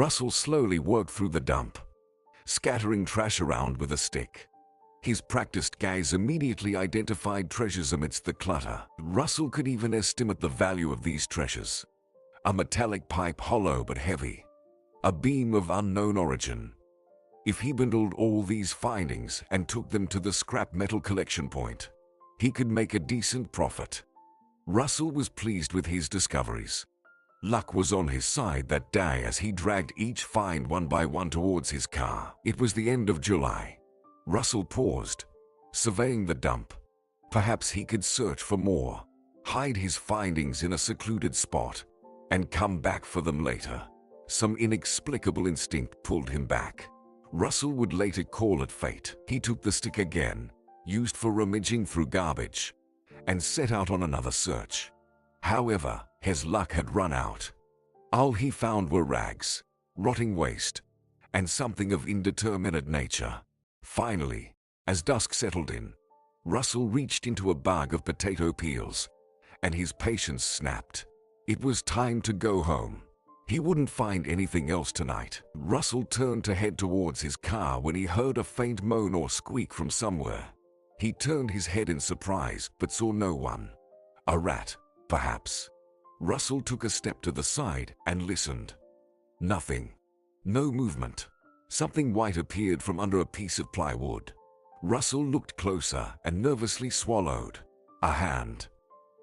Russell slowly worked through the dump, scattering trash around with a stick. His practiced gaze immediately identified treasures amidst the clutter. Russell could even estimate the value of these treasures. A metallic pipe, hollow but heavy. A beam of unknown origin. If he bundled all these findings and took them to the scrap metal collection point, he could make a decent profit. Russell was pleased with his discoveries. Luck was on his side that day as he dragged each find one by one towards his car. It was the end of July. Russell paused, surveying the dump. Perhaps he could search for more, hide his findings in a secluded spot, and come back for them later. Some inexplicable instinct pulled him back. Russell would later call it fate. He took the stick again, used for rummaging through garbage, and set out on another search. However, his luck had run out. All he found were rags, rotting waste, and something of indeterminate nature. Finally, as dusk settled in, Russell reached into a bag of potato peels, and his patience snapped. It was time to go home. He wouldn't find anything else tonight. Russell turned to head towards his car when he heard a faint moan or squeak from somewhere. He turned his head in surprise but saw no one. A rat, perhaps. Russell took a step to the side and listened. Nothing. No movement. Something white appeared from under a piece of plywood. Russell looked closer and nervously swallowed. A hand.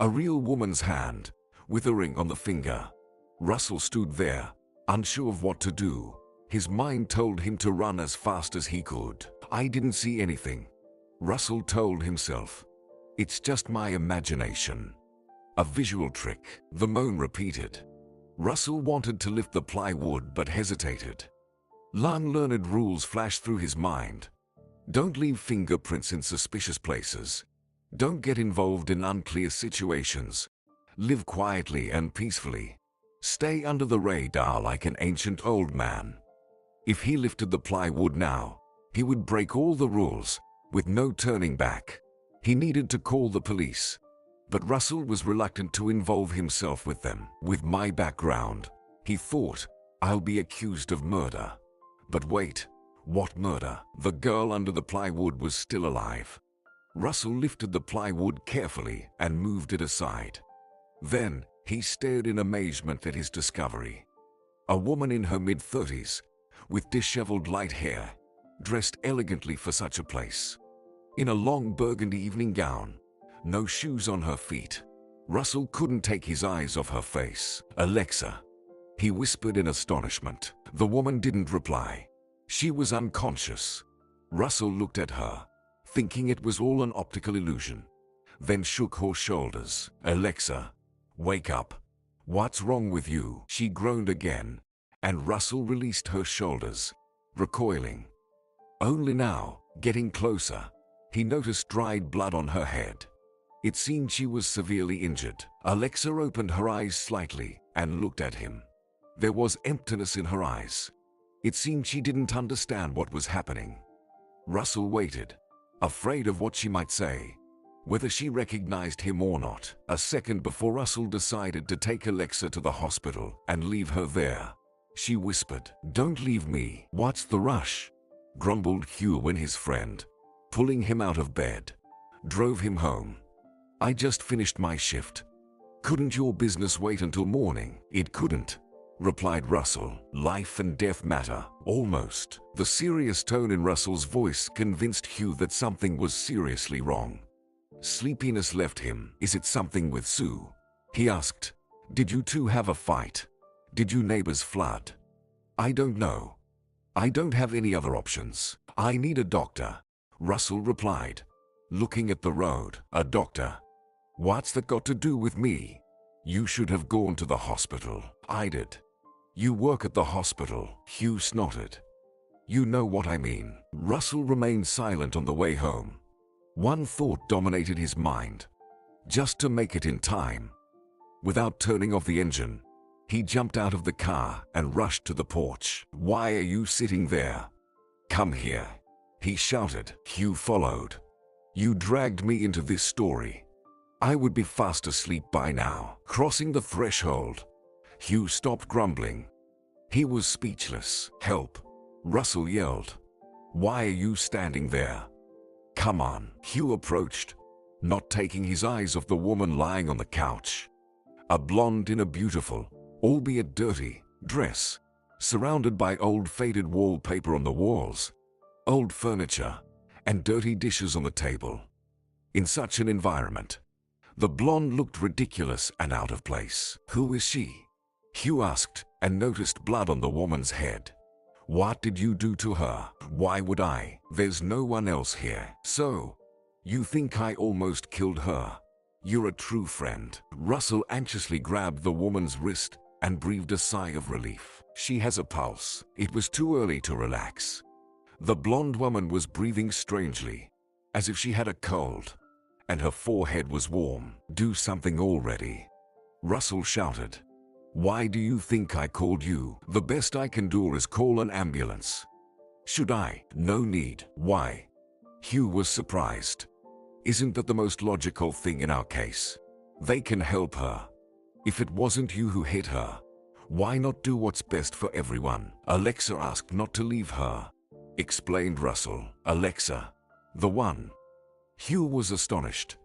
A real woman's hand, with a ring on the finger. Russell stood there, unsure of what to do. His mind told him to run as fast as he could. I didn't see anything, Russell told himself. It's just my imagination. A visual trick, the moan repeated. Russell wanted to lift the plywood but hesitated. Unlearned rules flashed through his mind. Don't leave fingerprints in suspicious places. Don't get involved in unclear situations. Live quietly and peacefully. Stay under the radar like an ancient old man. If he lifted the plywood now, he would break all the rules, with no turning back. He needed to call the police. But Russell was reluctant to involve himself with them. With my background, he thought, I'll be accused of murder. But wait, what murder? The girl under the plywood was still alive. Russell lifted the plywood carefully and moved it aside. Then, he stared in amazement at his discovery. A woman in her mid-30s, with disheveled light hair, dressed elegantly for such a place. In a long burgundy evening gown, no shoes on her feet. Russell couldn't take his eyes off her face. Alexa, he whispered in astonishment. The woman didn't reply. She was unconscious. Russell looked at her, thinking it was all an optical illusion, then shook her shoulders. Alexa, wake up. What's wrong with you? She groaned again, and Russell released her shoulders, recoiling. Only now, getting closer, he noticed dried blood on her head. It seemed she was severely injured. Alexa opened her eyes slightly and looked at him. There was emptiness in her eyes. It seemed she didn't understand what was happening. Russell waited, afraid of what she might say, whether she recognized him or not. A second before Russell decided to take Alexa to the hospital and leave her there. She whispered, "Don't leave me." "What's the rush?" grumbled Hugh when his friend, pulling him out of bed, drove him home. "I just finished my shift. Couldn't your business wait until morning?" "It couldn't," replied Russell. "Life and death matter, almost." The serious tone in Russell's voice convinced Hugh that something was seriously wrong. Sleepiness left him. "Is it something with Sue?" he asked. "Did you two have a fight? Did you neighbors flood?" "I don't know. I don't have any other options. I need a doctor," Russell replied, looking at the road. "A doctor? What's that got to do with me?" "You should have gone to the hospital." "I did." "You work at the hospital," Hugh snorted. "You know what I mean." Russell remained silent on the way home. One thought dominated his mind. Just to make it in time. Without turning off the engine, he jumped out of the car and rushed to the porch. "Why are you sitting there? Come here," he shouted. Hugh followed. "You dragged me into this story. I would be fast asleep by now." Crossing the threshold, Hugh stopped grumbling. He was speechless. "Help!" Russell yelled. "Why are you standing there? Come on." Hugh approached, not taking his eyes off the woman lying on the couch. A blonde in a beautiful, albeit dirty, dress, surrounded by old faded wallpaper on the walls, old furniture, and dirty dishes on the table. In such an environment, the blonde looked ridiculous and out of place. "Who is she?" Hugh asked, and noticed blood on the woman's head. "What did you do to her?" "Why would I? There's no one else here." "So, you think I almost killed her? You're a true friend." Russell anxiously grabbed the woman's wrist and breathed a sigh of relief. "She has a pulse." It was too early to relax. The blonde woman was breathing strangely, as if she had a cold, and her forehead was warm. "Do something already," Russell shouted. "Why do you think I called you?" "The best I can do is call an ambulance." "Should I?" "No need." "Why?" Hugh was surprised. "Isn't that the most logical thing in our case? They can help her. If it wasn't you who hit her, why not do what's best for everyone?" "Alexa asked not to leave her," explained Russell. "Alexa? The one?" Hugh was astonished.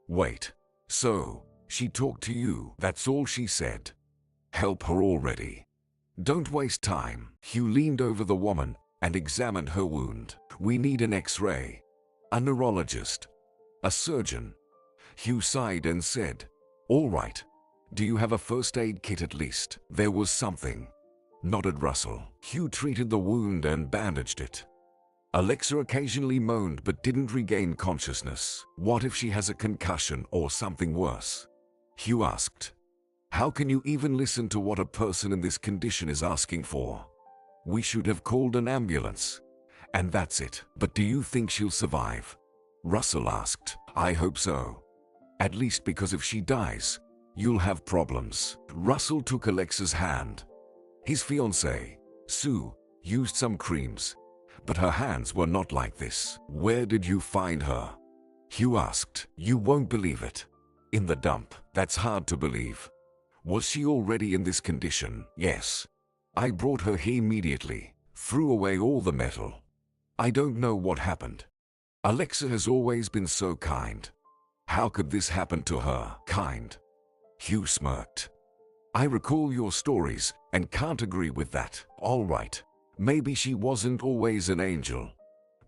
"Wait, so she talked to you?" "That's all she said." "Help her already. Don't waste time." Hugh leaned over the woman and examined her wound. "We need an X-ray, a neurologist, a surgeon." Hugh sighed and said, "All right. Do you have a first aid kit at least?" "There was something," nodded Russell. Hugh treated the wound and bandaged it. Alexa occasionally moaned but didn't regain consciousness. "What if she has a concussion or something worse?" Hugh asked. "How can you even listen to what a person in this condition is asking for?" "We should have called an ambulance, and that's it." "But do you think she'll survive?" Russell asked. "I hope so. At least because if she dies, you'll have problems." Russell took Alexa's hand. His fiancée, Sue, used some creams, but her hands were not like this. "Where did you find her?" Hugh asked. "You won't believe it. In the dump." "That's hard to believe. Was she already in this condition?" "Yes. I brought her here immediately. Threw away all the metal. I don't know what happened. Alexa has always been so kind. How could this happen to her?" "Kind?" Hugh smirked. "I recall your stories and can't agree with that." "All right. Maybe she wasn't always an angel,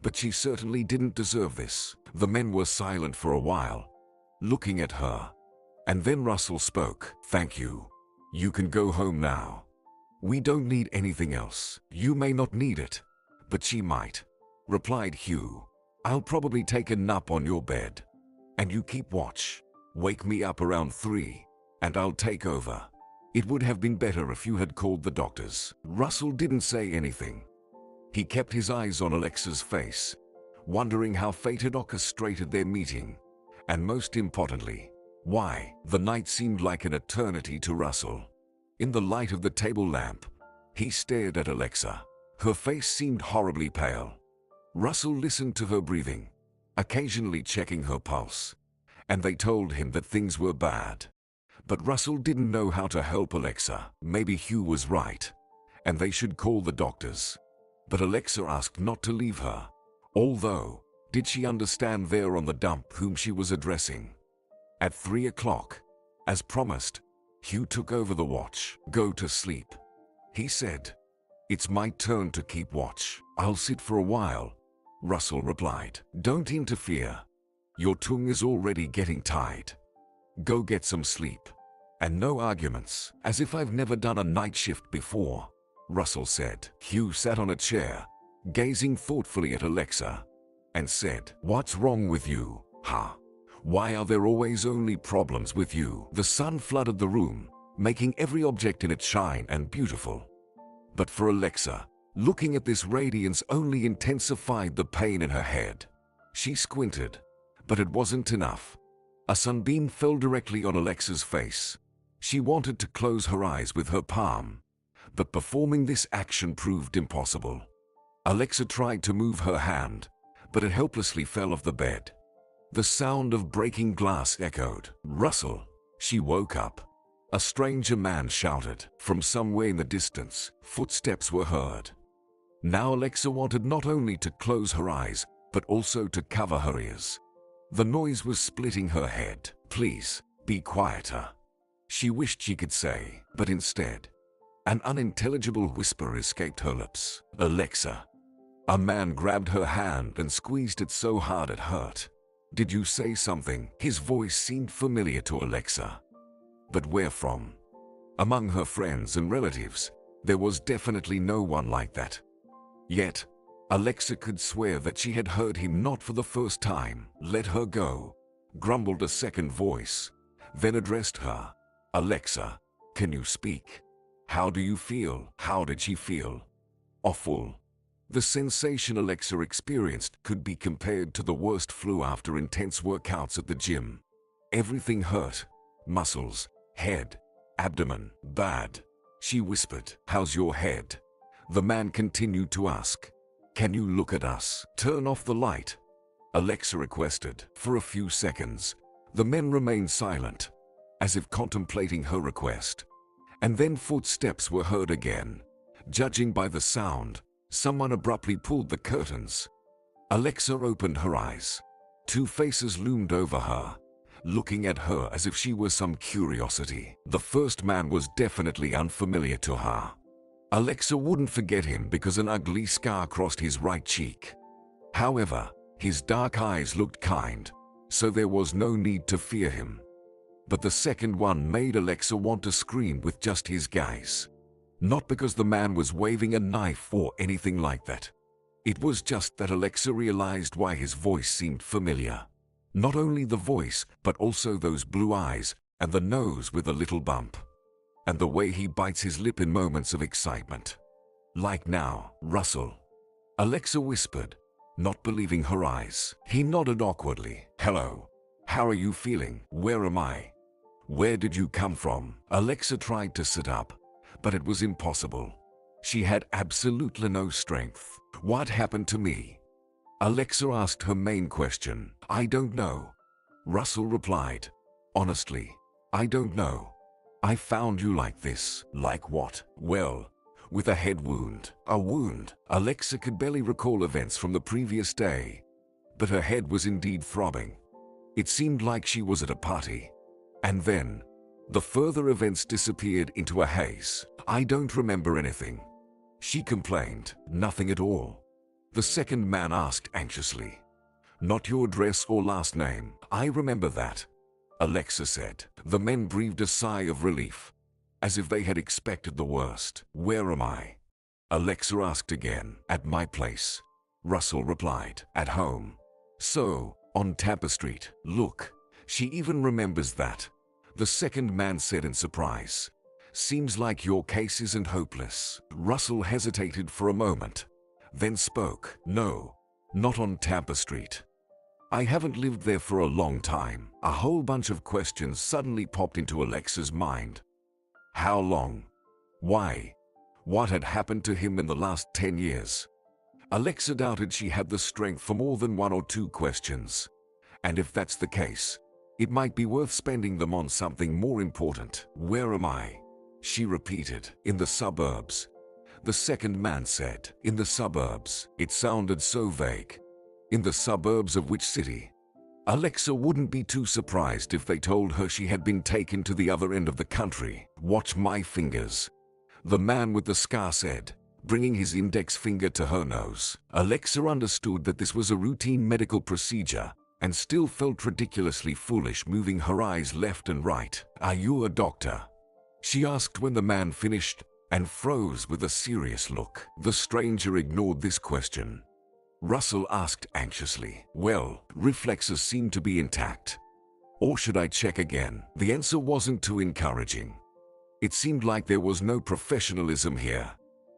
but she certainly didn't deserve this." The men were silent for a while, looking at her. And then Russell spoke. "Thank you. You can go home now. We don't need anything else." "You may not need it, but she might," replied Hugh. "I'll probably take a nap on your bed. And you keep watch. Wake me up around 3, and I'll take over." It would have been better if you had called the doctors. Russell didn't say anything. He kept his eyes on Alexa's face, wondering how fate had orchestrated their meeting, and most importantly, why. The night seemed like an eternity to Russell. In the light of the table lamp, he stared at Alexa. Her face seemed horribly pale. Russell listened to her breathing, occasionally checking her pulse, and they told him that things were bad. But Russell didn't know how to help Alexa. Maybe Hugh was right, and they should call the doctors. But Alexa asked not to leave her. Although, did she understand there on the dump whom she was addressing? At 3 o'clock, as promised, Hugh took over the watch. "Go to sleep," he said. "It's my turn to keep watch." "I'll sit for a while," Russell replied. "Don't interfere. Your tongue is already getting tied. Go get some sleep. And no arguments." "As if I've never done a night shift before," Russell said. Hugh sat on a chair, gazing thoughtfully at Alexa, and said, "What's wrong with you, huh? Why are there always only problems with you?" The sun flooded the room, making every object in it shine and beautiful. But for Alexa, looking at this radiance only intensified the pain in her head. She squinted, but it wasn't enough. A sunbeam fell directly on Alexa's face. She wanted to close her eyes with her palm, but performing this action proved impossible. Alexa tried to move her hand, but it helplessly fell off the bed. The sound of breaking glass echoed. "Russell!" She woke up. A stranger man shouted. From somewhere in the distance, footsteps were heard. Now Alexa wanted not only to close her eyes, but also to cover her ears. The noise was splitting her head. Please, be quieter, she wished she could say, but instead, an unintelligible whisper escaped her lips. Alexa. A man grabbed her hand and squeezed it so hard it hurt. Did you say something? His voice seemed familiar to Alexa. But where from? Among her friends and relatives, there was definitely no one like that. Yet, Alexa could swear that she had heard him not for the first time. Let her go, grumbled a second voice, then addressed her. Alexa, can you speak? How do you feel? How did she feel? Awful. The sensation Alexa experienced could be compared to the worst flu after intense workouts at the gym. Everything hurt. Muscles, head, abdomen, bad. She whispered. How's your head? The man continued to ask. Can you look at us? Turn off the light, Alexa requested. For a few seconds, the men remained silent, as if contemplating her request. And then footsteps were heard again. Judging by the sound, someone abruptly pulled the curtains. Alexa opened her eyes. Two faces loomed over her, looking at her as if she were some curiosity. The first man was definitely unfamiliar to her. Alexa wouldn't forget him because an ugly scar crossed his right cheek. However, his dark eyes looked kind, so there was no need to fear him. But the second one made Alexa want to scream with just his gaze. Not because the man was waving a knife or anything like that. It was just that Alexa realized why his voice seemed familiar. Not only the voice, but also those blue eyes and the nose with a little bump. And the way he bites his lip in moments of excitement. Like now, Russell, Alexa whispered, not believing her eyes. He nodded awkwardly. Hello. How are you feeling? Where am I? Where did you come from? Alexa tried to sit up, but it was impossible. She had absolutely no strength. What happened to me? Alexa asked her main question. I don't know. Russell replied. Honestly, I don't know. I found you like this. Like what? Well, with a head wound. A wound. Alexa could barely recall events from the previous day, but her head was indeed throbbing. It seemed like she was at a party. And then, the further events disappeared into a haze. I don't remember anything, she complained. Nothing at all? The second man asked anxiously. Not your address or last name. I remember that, Alexa said. The men breathed a sigh of relief, as if they had expected the worst. Where am I? Alexa asked again. At my place, Russell replied. At home. So, on Tampa Street. Look, she even remembers that, the second man said in surprise. Seems like your case isn't hopeless. Russell hesitated for a moment, then spoke. No, not on Tampa Street. I haven't lived there for a long time. A whole bunch of questions suddenly popped into Alexa's mind. How long? Why? What had happened to him in the last 10 years? Alexa doubted she had the strength for more than one or two questions. And if that's the case, it might be worth spending them on something more important. Where am I? She repeated. In the suburbs, the second man said. In the suburbs. It sounded so vague. In the suburbs of which city? Alexa wouldn't be too surprised if they told her she had been taken to the other end of the country. Watch my fingers, the man with the scar said, bringing his index finger to her nose. Alexa understood that this was a routine medical procedure, and still felt ridiculously foolish moving her eyes left and right. Are you a doctor? She asked when the man finished, and froze with a serious look. The stranger ignored this question. Russell asked anxiously. Well, reflexes seem to be intact. Or should I check again? The answer wasn't too encouraging. It seemed like there was no professionalism here.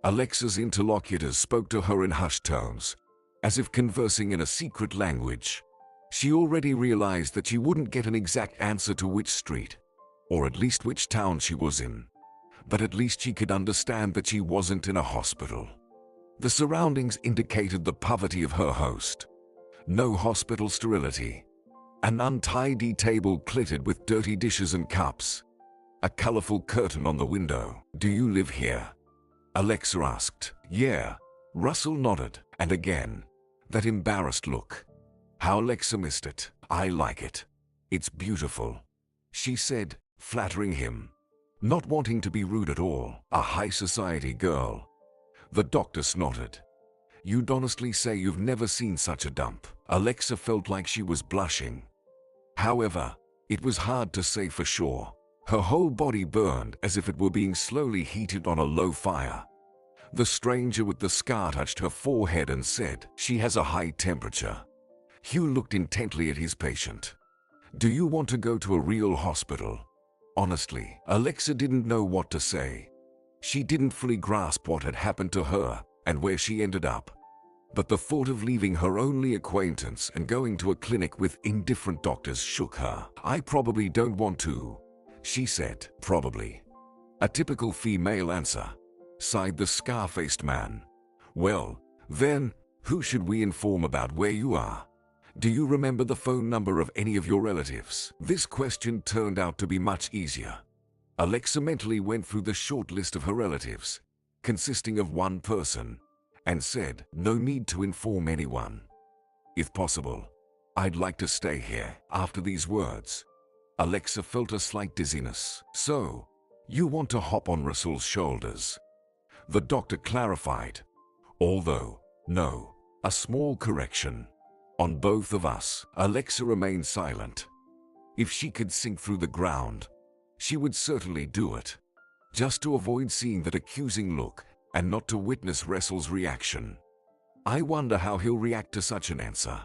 Alexa's interlocutors spoke to her in hushed tones, as if conversing in a secret language. She already realized that she wouldn't get an exact answer to which street, or at least which town she was in. But at least she could understand that she wasn't in a hospital. The surroundings indicated the poverty of her host. No hospital sterility. An untidy table cluttered with dirty dishes and cups. a colorful curtain on the window. "Do you live here?" Alexa asked. "Yeah." Russell nodded, and again, that embarrassed look. How Alexa missed it. "I like it. It's beautiful," she said, flattering him, not wanting to be rude at all. "A high society girl." The doctor snorted. "You'd honestly say you've never seen such a dump." Alexa felt like she was blushing. However, it was hard to say for sure. Her whole body burned as if it were being slowly heated on a low fire. The stranger with the scar touched her forehead and said, "She has a high temperature." Hugh looked intently at his patient. "Do you want to go to a real hospital?" Honestly, Alexa didn't know what to say. She didn't fully grasp what had happened to her and where she ended up. But the thought of leaving her only acquaintance and going to a clinic with indifferent doctors shook her. "I probably don't want to," she said. "Probably. A typical female answer," sighed the scar-faced man. "Well, then, who should we inform about where you are? Do you remember the phone number of any of your relatives?" This question turned out to be much easier. Alexa mentally went through the short list of her relatives, consisting of one person, and said, "No need to inform anyone. If possible, I'd like to stay here." After these words, Alexa felt a slight dizziness. "So, you want to hop on Russell's shoulders?" The doctor clarified. "Although, no, a small correction. On both of us." Alexa remained silent. If she could sink through the ground, she would certainly do it, just to avoid seeing that accusing look and not to witness Russell's reaction. I wonder how he'll react to such an answer.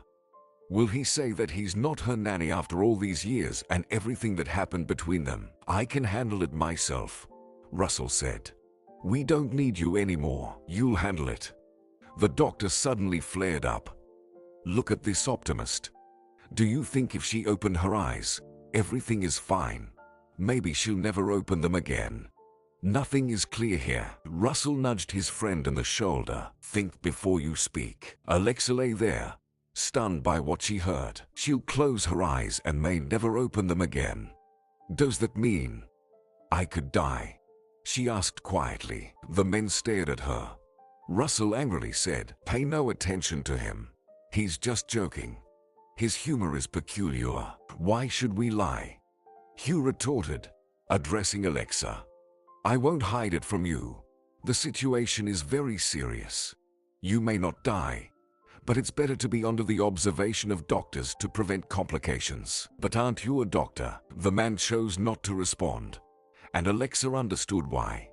Will he say that he's not her nanny after all these years and everything that happened between them? "I can handle it myself," Russell said. "We don't need you anymore. You'll handle it." The doctor suddenly flared up. "Look at this optimist. Do you think if she opened her eyes, everything is fine? Maybe she'll never open them again. Nothing is clear here." Russell nudged his friend in the shoulder. "Think before you speak." Alexa lay there, stunned by what she heard. "She'll close her eyes and may never open them again. Does that mean I could die?" she asked quietly. The men stared at her. Russell angrily said, "Pay no attention to him. He's just joking. His humor is peculiar. Why should we lie?" Hugh retorted, addressing Alexa. "I won't hide it from you. The situation is very serious. You may not die, but it's better to be under the observation of doctors to prevent complications." "But aren't you a doctor?" The man chose not to respond, and Alexa understood why.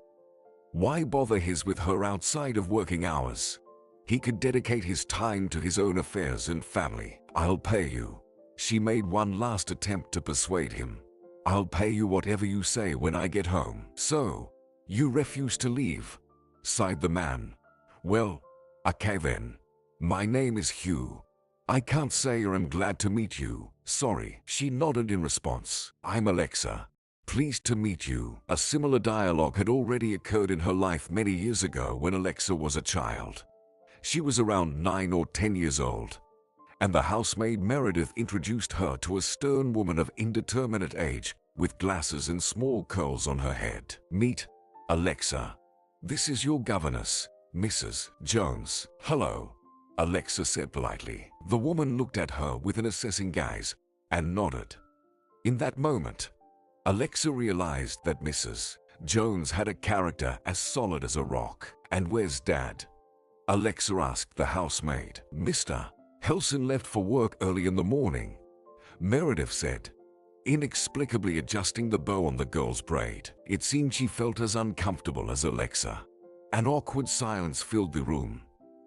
Why bother with her outside of working hours? He could dedicate his time to his own affairs and family. "I'll pay you." She made one last attempt to persuade him. "I'll pay you whatever you say when I get home." "So, you refuse to leave?" sighed the man. "Well, okay then. My name is Hugh. I can't say I'm glad to meet you. Sorry." She nodded in response. "I'm Alexa. Pleased to meet you." A similar dialogue had already occurred in her life many years ago when Alexa was a child. She was around 9 or 10 years old, and the housemaid Meredith introduced her to a stern woman of indeterminate age with glasses and small curls on her head. "Meet Alexa. This is your governess, Mrs. Jones." "Hello," Alexa said politely. The woman looked at her with an assessing gaze and nodded. In that moment, Alexa realized that Mrs. Jones had a character as solid as a rock. "And where's Dad?" Alexa asked the housemaid. "Mr. Helson left for work early in the morning," Meredith said, inexplicably adjusting the bow on the girl's braid. It seemed she felt as uncomfortable as Alexa. An awkward silence filled the room.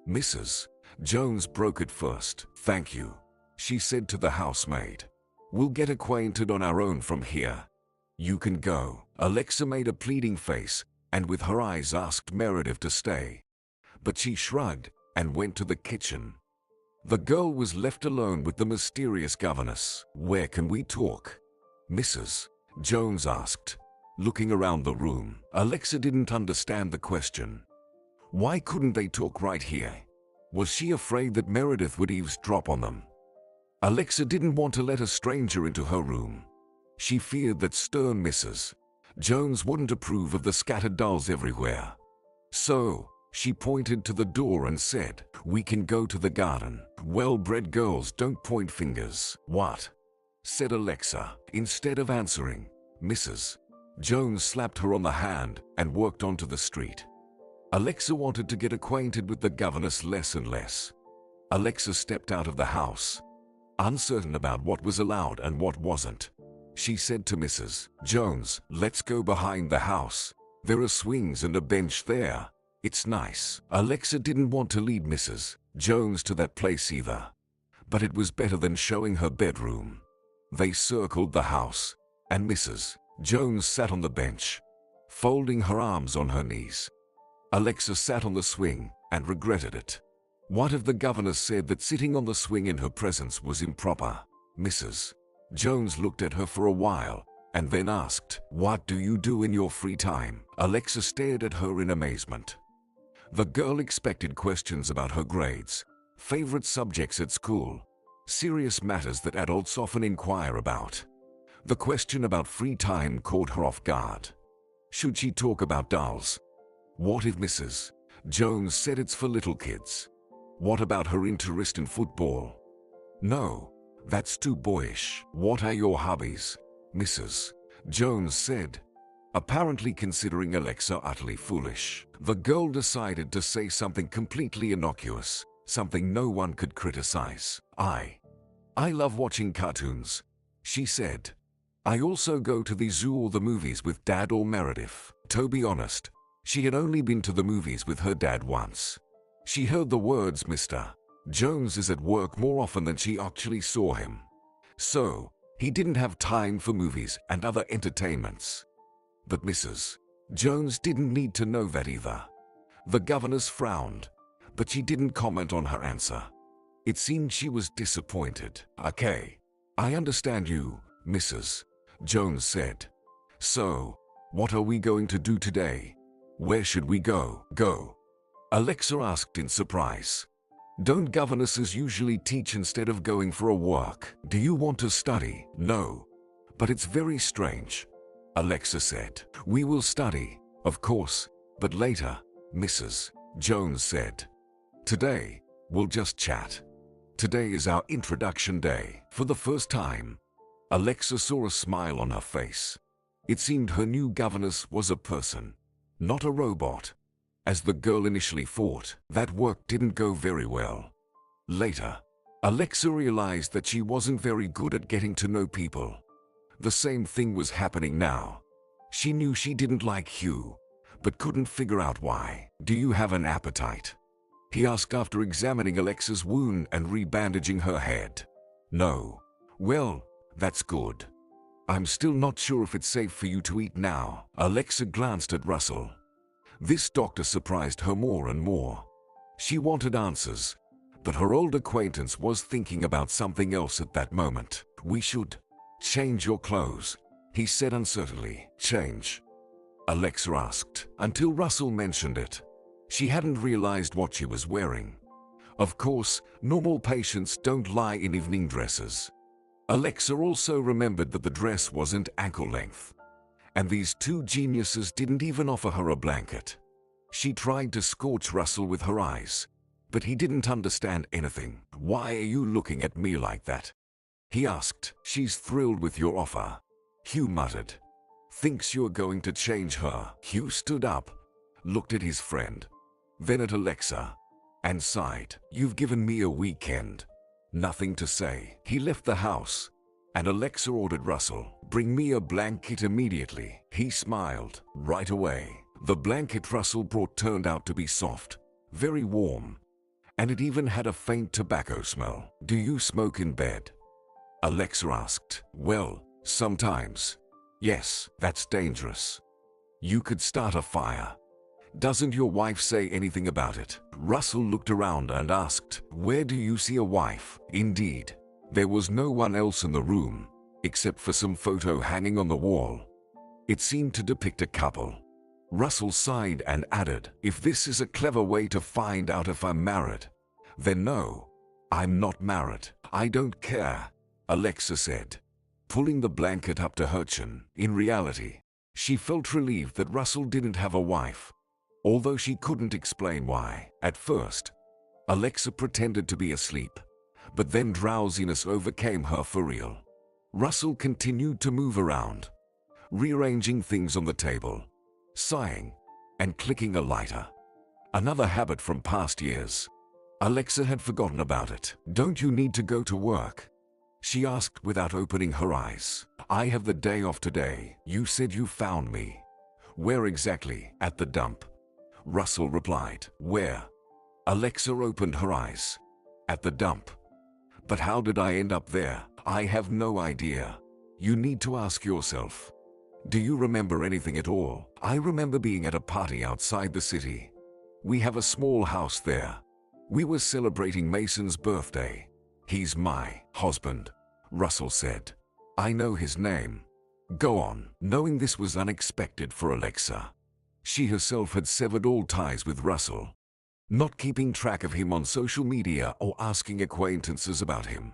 Mrs. Jones broke it first. "Thank you," she said to the housemaid. "We'll get acquainted on our own from here. You can go." Alexa made a pleading face and with her eyes asked Meredith to stay. But she shrugged and went to the kitchen. The girl was left alone with the mysterious governess. "Where can we talk?" Mrs. Jones asked, looking around the room. Alexa didn't understand the question. Why couldn't they talk right here? Was she afraid that Meredith would eavesdrop on them? Alexa didn't want to let a stranger into her room. She feared that stern Mrs. Jones wouldn't approve of the scattered dolls everywhere. So, she pointed to the door and said, "We can go to the garden." "Well-bred girls don't point fingers." "What?" said Alexa. Instead of answering, Mrs. Jones slapped her on the hand and walked onto the street. Alexa wanted to get acquainted with the governess less and less. Alexa stepped out of the house, uncertain about what was allowed and what wasn't. She said to Mrs. Jones, "Let's go behind the house. There are swings and a bench there. It's nice." Alexa didn't want to lead Mrs. Jones to that place either, but it was better than showing her bedroom. They circled the house, and Mrs. Jones sat on the bench, folding her arms on her knees. Alexa sat on the swing and regretted it. What if the governess said that sitting on the swing in her presence was improper? Mrs. Jones looked at her for a while and then asked, "What do you do in your free time?" Alexa stared at her in amazement. The girl expected questions about her grades, favorite subjects at school, serious matters that adults often inquire about. The question about free time caught her off guard. Should she talk about dolls? What if Mrs. Jones said it's for little kids? What about her interest in football? No, that's too boyish. "What are your hobbies?" Mrs. Jones said, apparently considering Alexa utterly foolish. The girl decided to say something completely innocuous, something no one could criticize. I love watching cartoons," she said. "I also go to the zoo or the movies with Dad or Meredith." To be honest, she had only been to the movies with her dad once. She heard the words "Mr. Jones is at work" more often than she actually saw him. So, he didn't have time for movies and other entertainments. But Mrs. Jones didn't need to know that either. The governess frowned, but she didn't comment on her answer. It seemed she was disappointed. "Okay, I understand you," Mrs. Jones said. "So, what are we going to do today? Where should we go?" "Go?" Alexa asked in surprise. "Don't governesses usually teach instead of going for a walk?" "Do you want to study?" "No, but it's very strange," Alexa said. "We will study, of course, but later," Mrs. Jones said. "Today, we'll just chat. Today is our introduction day." For the first time, Alexa saw a smile on her face. It seemed her new governess was a person, not a robot. As the girl initially thought, that work didn't go very well. Later, Alexa realized that she wasn't very good at getting to know people. The same thing was happening now. She knew she didn't like Hugh, but couldn't figure out why. "Do you have an appetite?" he asked after examining Alexa's wound and rebandaging her head. "No." "Well, that's good. I'm still not sure if it's safe for you to eat now." Alexa glanced at Russell. This doctor surprised her more and more. She wanted answers, but her old acquaintance was thinking about something else at that moment. "We should change your clothes," he said uncertainly. "Change?" Alexa asked. Until Russell mentioned it, she hadn't realized what she was wearing. Of course, normal patients don't lie in evening dresses. Alexa also remembered that the dress wasn't ankle length, and these two geniuses didn't even offer her a blanket. She tried to scorch Russell with her eyes, but he didn't understand anything. "Why are you looking at me like that?" he asked. "She's thrilled with your offer," Hugh muttered. "Thinks you're going to change her." Hugh stood up, looked at his friend, then at Alexa, and sighed. "You've given me a weekend. Nothing to say." He left the house, and Alexa ordered Russell, "Bring me a blanket immediately." He smiled. Right away. The blanket Russell brought turned out to be soft, very warm, and it even had a faint tobacco smell. "Do you smoke in bed?" Alexa asked. "Well, sometimes. Yes, that's dangerous. You could start a fire." "Doesn't your wife say anything about it?" Russell looked around and asked, "Where do you see a wife?" Indeed, there was no one else in the room, except for some photo hanging on the wall. It seemed to depict a couple. Russell sighed and added, "If this is a clever way to find out if I'm married, then no, I'm not married." "I don't care," Alexa said, pulling the blanket up to her chin. In reality, She felt relieved that Russell didn't have a wife, although she couldn't explain why. At first, Alexa pretended to be asleep, but then drowsiness overcame her for real. Russell continued to move around, rearranging things on the table, sighing, and clicking a lighter. Another habit from past years. Alexa had forgotten about it. "Don't you need to go to work?" she asked without opening her eyes. "I have the day off today. You said you found me." "Where exactly?" "At the dump," Russell replied. "Where?" Alexa opened her eyes. "At the dump." "But how did I end up there?" "I have no idea. You need to ask yourself." "Do you remember anything at all?" "I remember being at a party outside the city. We have a small house there. We were celebrating Mason's birthday. He's my husband," Russell said. "I know his name." "Go on." Knowing this was unexpected for Alexa, she herself had severed all ties with Russell, not keeping track of him on social media or asking acquaintances about him.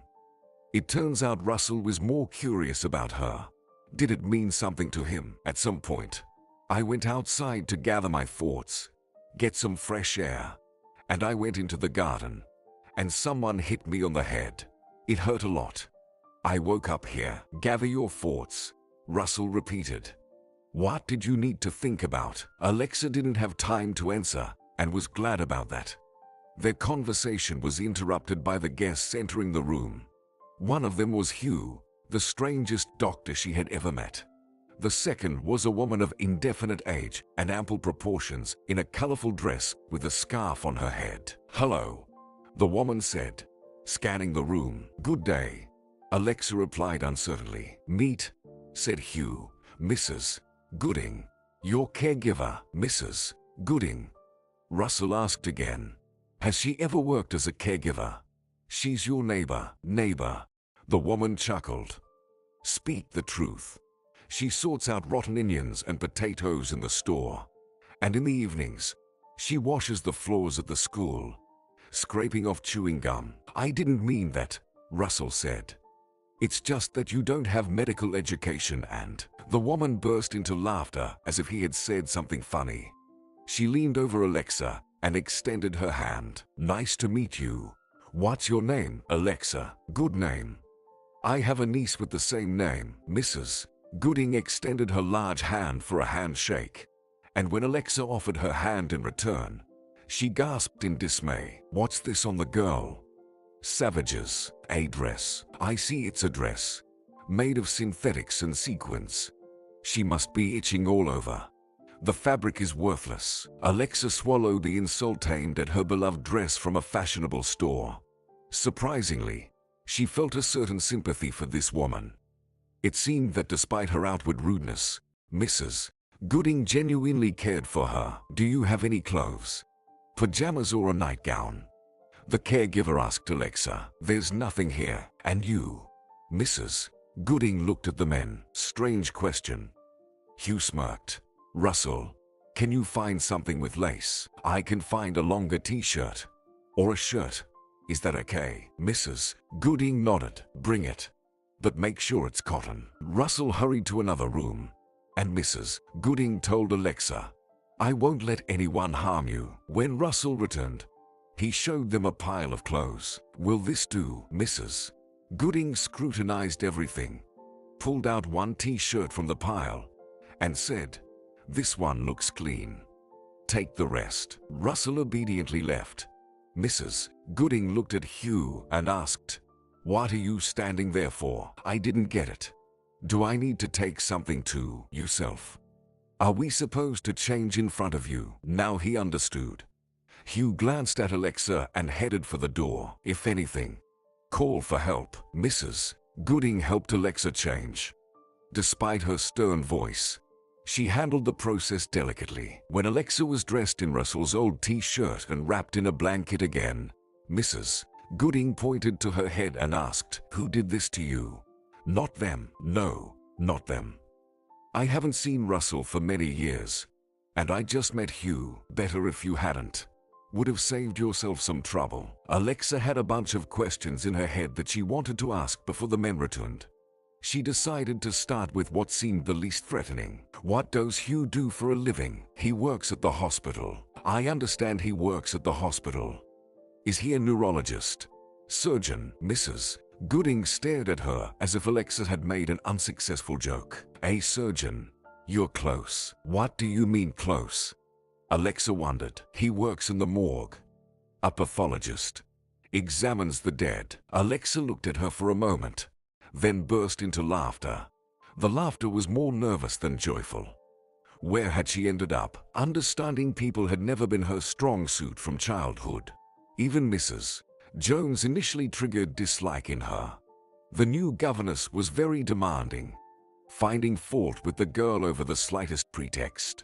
It turns out Russell was more curious about her. Did it mean something to him? At some point, "I went outside to gather my thoughts, get some fresh air, and I went into the garden, and someone hit me on the head. It hurt a lot. I woke up here." "Gather your thoughts," Russell repeated. "What did you need to think about?" Alexa didn't have time to answer, and was glad about that. Their conversation was interrupted by the guests entering the room. One of them was Hugh, the strangest doctor she had ever met. The second was a woman of indefinite age and ample proportions in a colorful dress with a scarf on her head. "Hello," the woman said, scanning the room. "Good day," Alexa replied uncertainly. "Meet," said Hugh, "Mrs. Gooding, your caregiver." "Mrs. Gooding?" Russell asked again. "Has she ever worked as a caregiver?" "She's your neighbor." "Neighbor?" The woman chuckled. "Speak the truth. She sorts out rotten onions and potatoes in the store. And in the evenings, she washes the floors at the school, scraping off chewing gum." "I didn't mean that," Russell said. "It's just that you don't have medical education and..." The woman burst into laughter as if he had said something funny. She leaned over Alexa and extended her hand. "Nice to meet you. What's your name?" "Alexa." "Good name. I have a niece with the same name." Mrs. Gooding extended her large hand for a handshake, and when Alexa offered her hand in return, she gasped in dismay. "What's this on the girl?" "Savages. A dress." "I see, it's a dress, made of synthetics and sequins. She must be itching all over. The fabric is worthless." Alexa swallowed the insult aimed at her beloved dress from a fashionable store. Surprisingly, she felt a certain sympathy for this woman. It seemed that despite her outward rudeness, Mrs. Gooding genuinely cared for her. "Do you have any clothes? Pajamas or a nightgown?" the caregiver asked Alexa. "There's nothing here." "And you?" Mrs. Gooding looked at the men. "Strange question." Hugh smirked. "Russell, can you find something with lace? I can find a longer t-shirt. Or a shirt. Is that okay?" Mrs. Gooding nodded. "Bring it. But make sure it's cotton." Russell hurried to another room, and Mrs. Gooding told Alexa, "I won't let anyone harm you." When Russell returned, he showed them a pile of clothes. "Will this do?" Mrs. Gooding scrutinized everything, pulled out one t-shirt from the pile, and said, "This one looks clean. Take the rest." Russell obediently left. Mrs. Gooding looked at Hugh and asked, "What are you standing there for?" "I didn't get it. Do I need to take something to yourself? Are we supposed to change in front of you?" Now he understood. Hugh glanced at Alexa and headed for the door. "If anything, call for help." Mrs. Gooding helped Alexa change. Despite her stern voice, she handled the process delicately. When Alexa was dressed in Russell's old t-shirt and wrapped in a blanket again, Mrs. Gooding pointed to her head and asked, "Who did this to you?" "Not them." "No, not them. I haven't seen Russell for many years, and I just met Hugh." "Better if you hadn't. Would have saved yourself some trouble." Alexa had a bunch of questions in her head that she wanted to ask before the men returned. She decided to start with what seemed the least threatening. What does Hugh do for a living? He works at the hospital. I understand he works at the hospital. Is he a neurologist? Surgeon? Mrs. Gooding stared at her as if Alexa had made an unsuccessful joke. A surgeon? You're close. What do you mean close? Alexa wondered. He works in the morgue. A pathologist. Examines the dead. Alexa looked at her for a moment, then burst into laughter. The laughter was more nervous than joyful. Where had she ended up? Understanding people had never been her strong suit from childhood. Even Mrs. Jones initially triggered dislike in her. The new governess was very demanding, finding fault with the girl over the slightest pretext.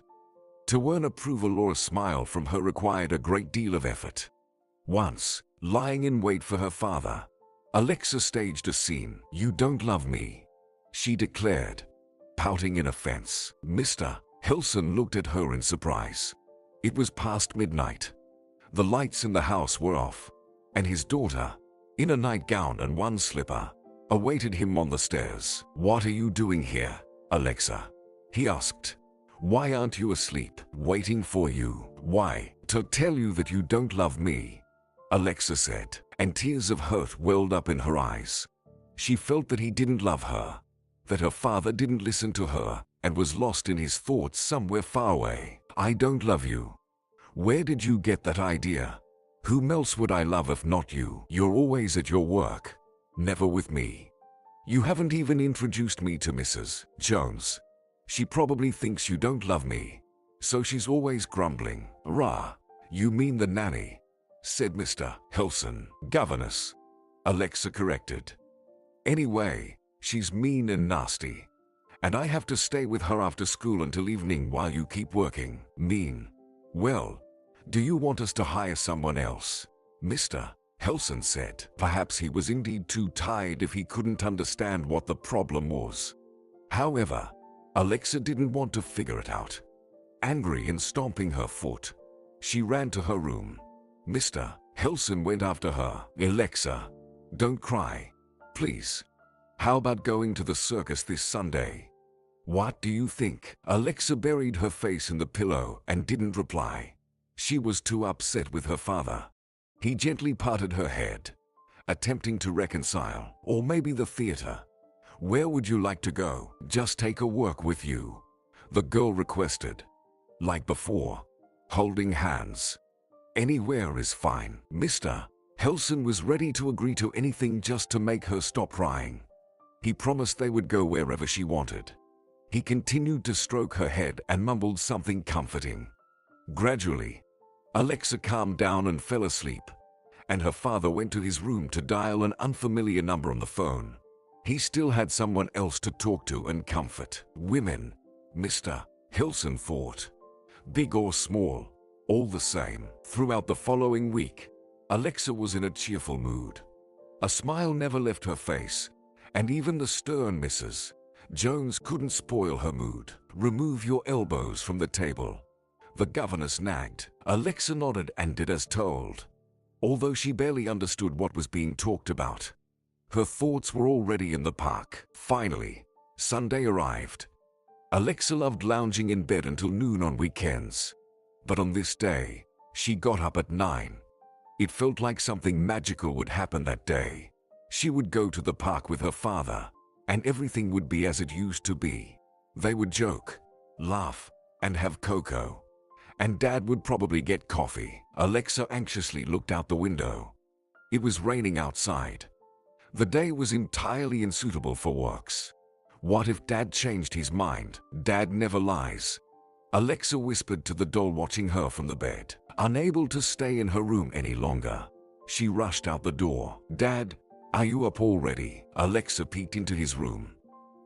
To earn approval or a smile from her required a great deal of effort. Once, lying in wait for her father, Alexa staged a scene. You don't love me, she declared, pouting in offense. Mr. Hilson looked at her in surprise. It was past midnight. The lights in the house were off, and his daughter, in a nightgown and one slipper, awaited him on the stairs. What are you doing here, Alexa? He asked. Why aren't you asleep? Waiting for you. Why? To tell you that you don't love me, Alexa said, and tears of hurt welled up in her eyes. She felt that he didn't love her, that her father didn't listen to her, and was lost in his thoughts somewhere far away. I don't love you. Where did you get that idea? Whom else would I love if not you? You're always at your work, never with me. You haven't even introduced me to Mrs. Jones. She probably thinks you don't love me, so she's always grumbling. Rah, you mean the nanny, said Mr. Hilson. Governess, Alexa corrected. Anyway, she's mean and nasty, and I have to stay with her after school until evening while you keep working. Mean. Well, do you want us to hire someone else? Mr. Hilson said. Perhaps he was indeed too tired if he couldn't understand what the problem was. However, Alexa didn't want to figure it out. Angry and stomping her foot, she ran to her room. Mr. Hilson went after her. Alexa, don't cry, please. How about going to the circus this Sunday? What do you think? Alexa buried her face in the pillow and didn't reply. She was too upset with her father. He gently patted her head, attempting to reconcile. Or maybe the theater. Where would you like to go? Just take her work with you, the girl requested. Like before, holding hands. Anywhere is fine. Mr. Hilson was ready to agree to anything just to make her stop crying. He promised they would go wherever she wanted. He continued to stroke her head and mumbled something comforting. Gradually, Alexa calmed down and fell asleep, and her father went to his room to dial an unfamiliar number on the phone. He still had someone else to talk to and comfort. Women, Mr. Hilson thought. Big or small, all the same. Throughout the following week, Alexa was in a cheerful mood. A smile never left her face, and even the stern Mrs. Jones couldn't spoil her mood. Remove your elbows from the table, the governess nagged. Alexa nodded and did as told. Although she barely understood what was being talked about, her thoughts were already in the park. Finally, Sunday arrived. Alexa loved lounging in bed until noon on weekends. But on this day, she got up at 9. It felt like something magical would happen that day. She would go to the park with her father, and everything would be as it used to be. They would joke, laugh, and have cocoa. And Dad would probably get coffee. Alexa anxiously looked out the window. It was raining outside. The day was entirely unsuitable for walks. What if Dad changed his mind? Dad never lies. Alexa whispered to the doll watching her from the bed. Unable to stay in her room any longer, she rushed out the door. Dad, are you up already? Alexa peeked into his room.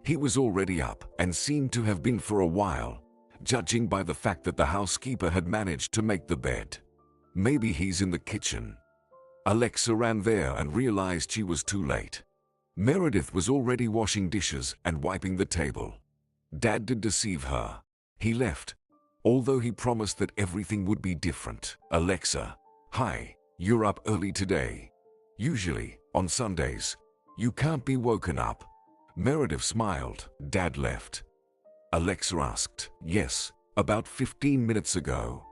He was already up and seemed to have been for a while, judging by the fact that the housekeeper had managed to make the bed. Maybe he's in the kitchen. Alexa ran there and realized she was too late. Meredith was already washing dishes and wiping the table. Dad did deceive her. He left, although he promised that everything would be different. Alexa, hi, you're up early today. Usually, on Sundays, you can't be woken up. Meredith smiled. Dad left. Alexa asked. Yes, about 15 minutes ago.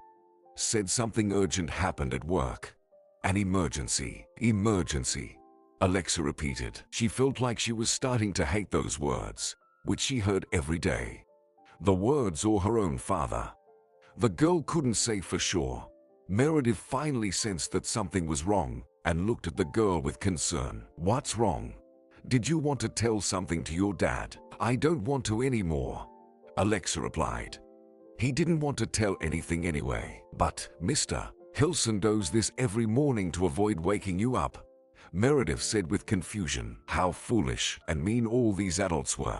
Said something urgent happened at work. An emergency. Emergency. Alexa repeated. She felt like she was starting to hate those words, which she heard every day. The words or her own father. The girl couldn't say for sure. Meredith finally sensed that something was wrong and looked at the girl with concern. What's wrong? Did you want to tell something to your dad? I don't want to anymore, Alexa replied. He didn't want to tell anything anyway. But, Mr. Hilson does this every morning to avoid waking you up, Meredith said with confusion. How foolish and mean all these adults were.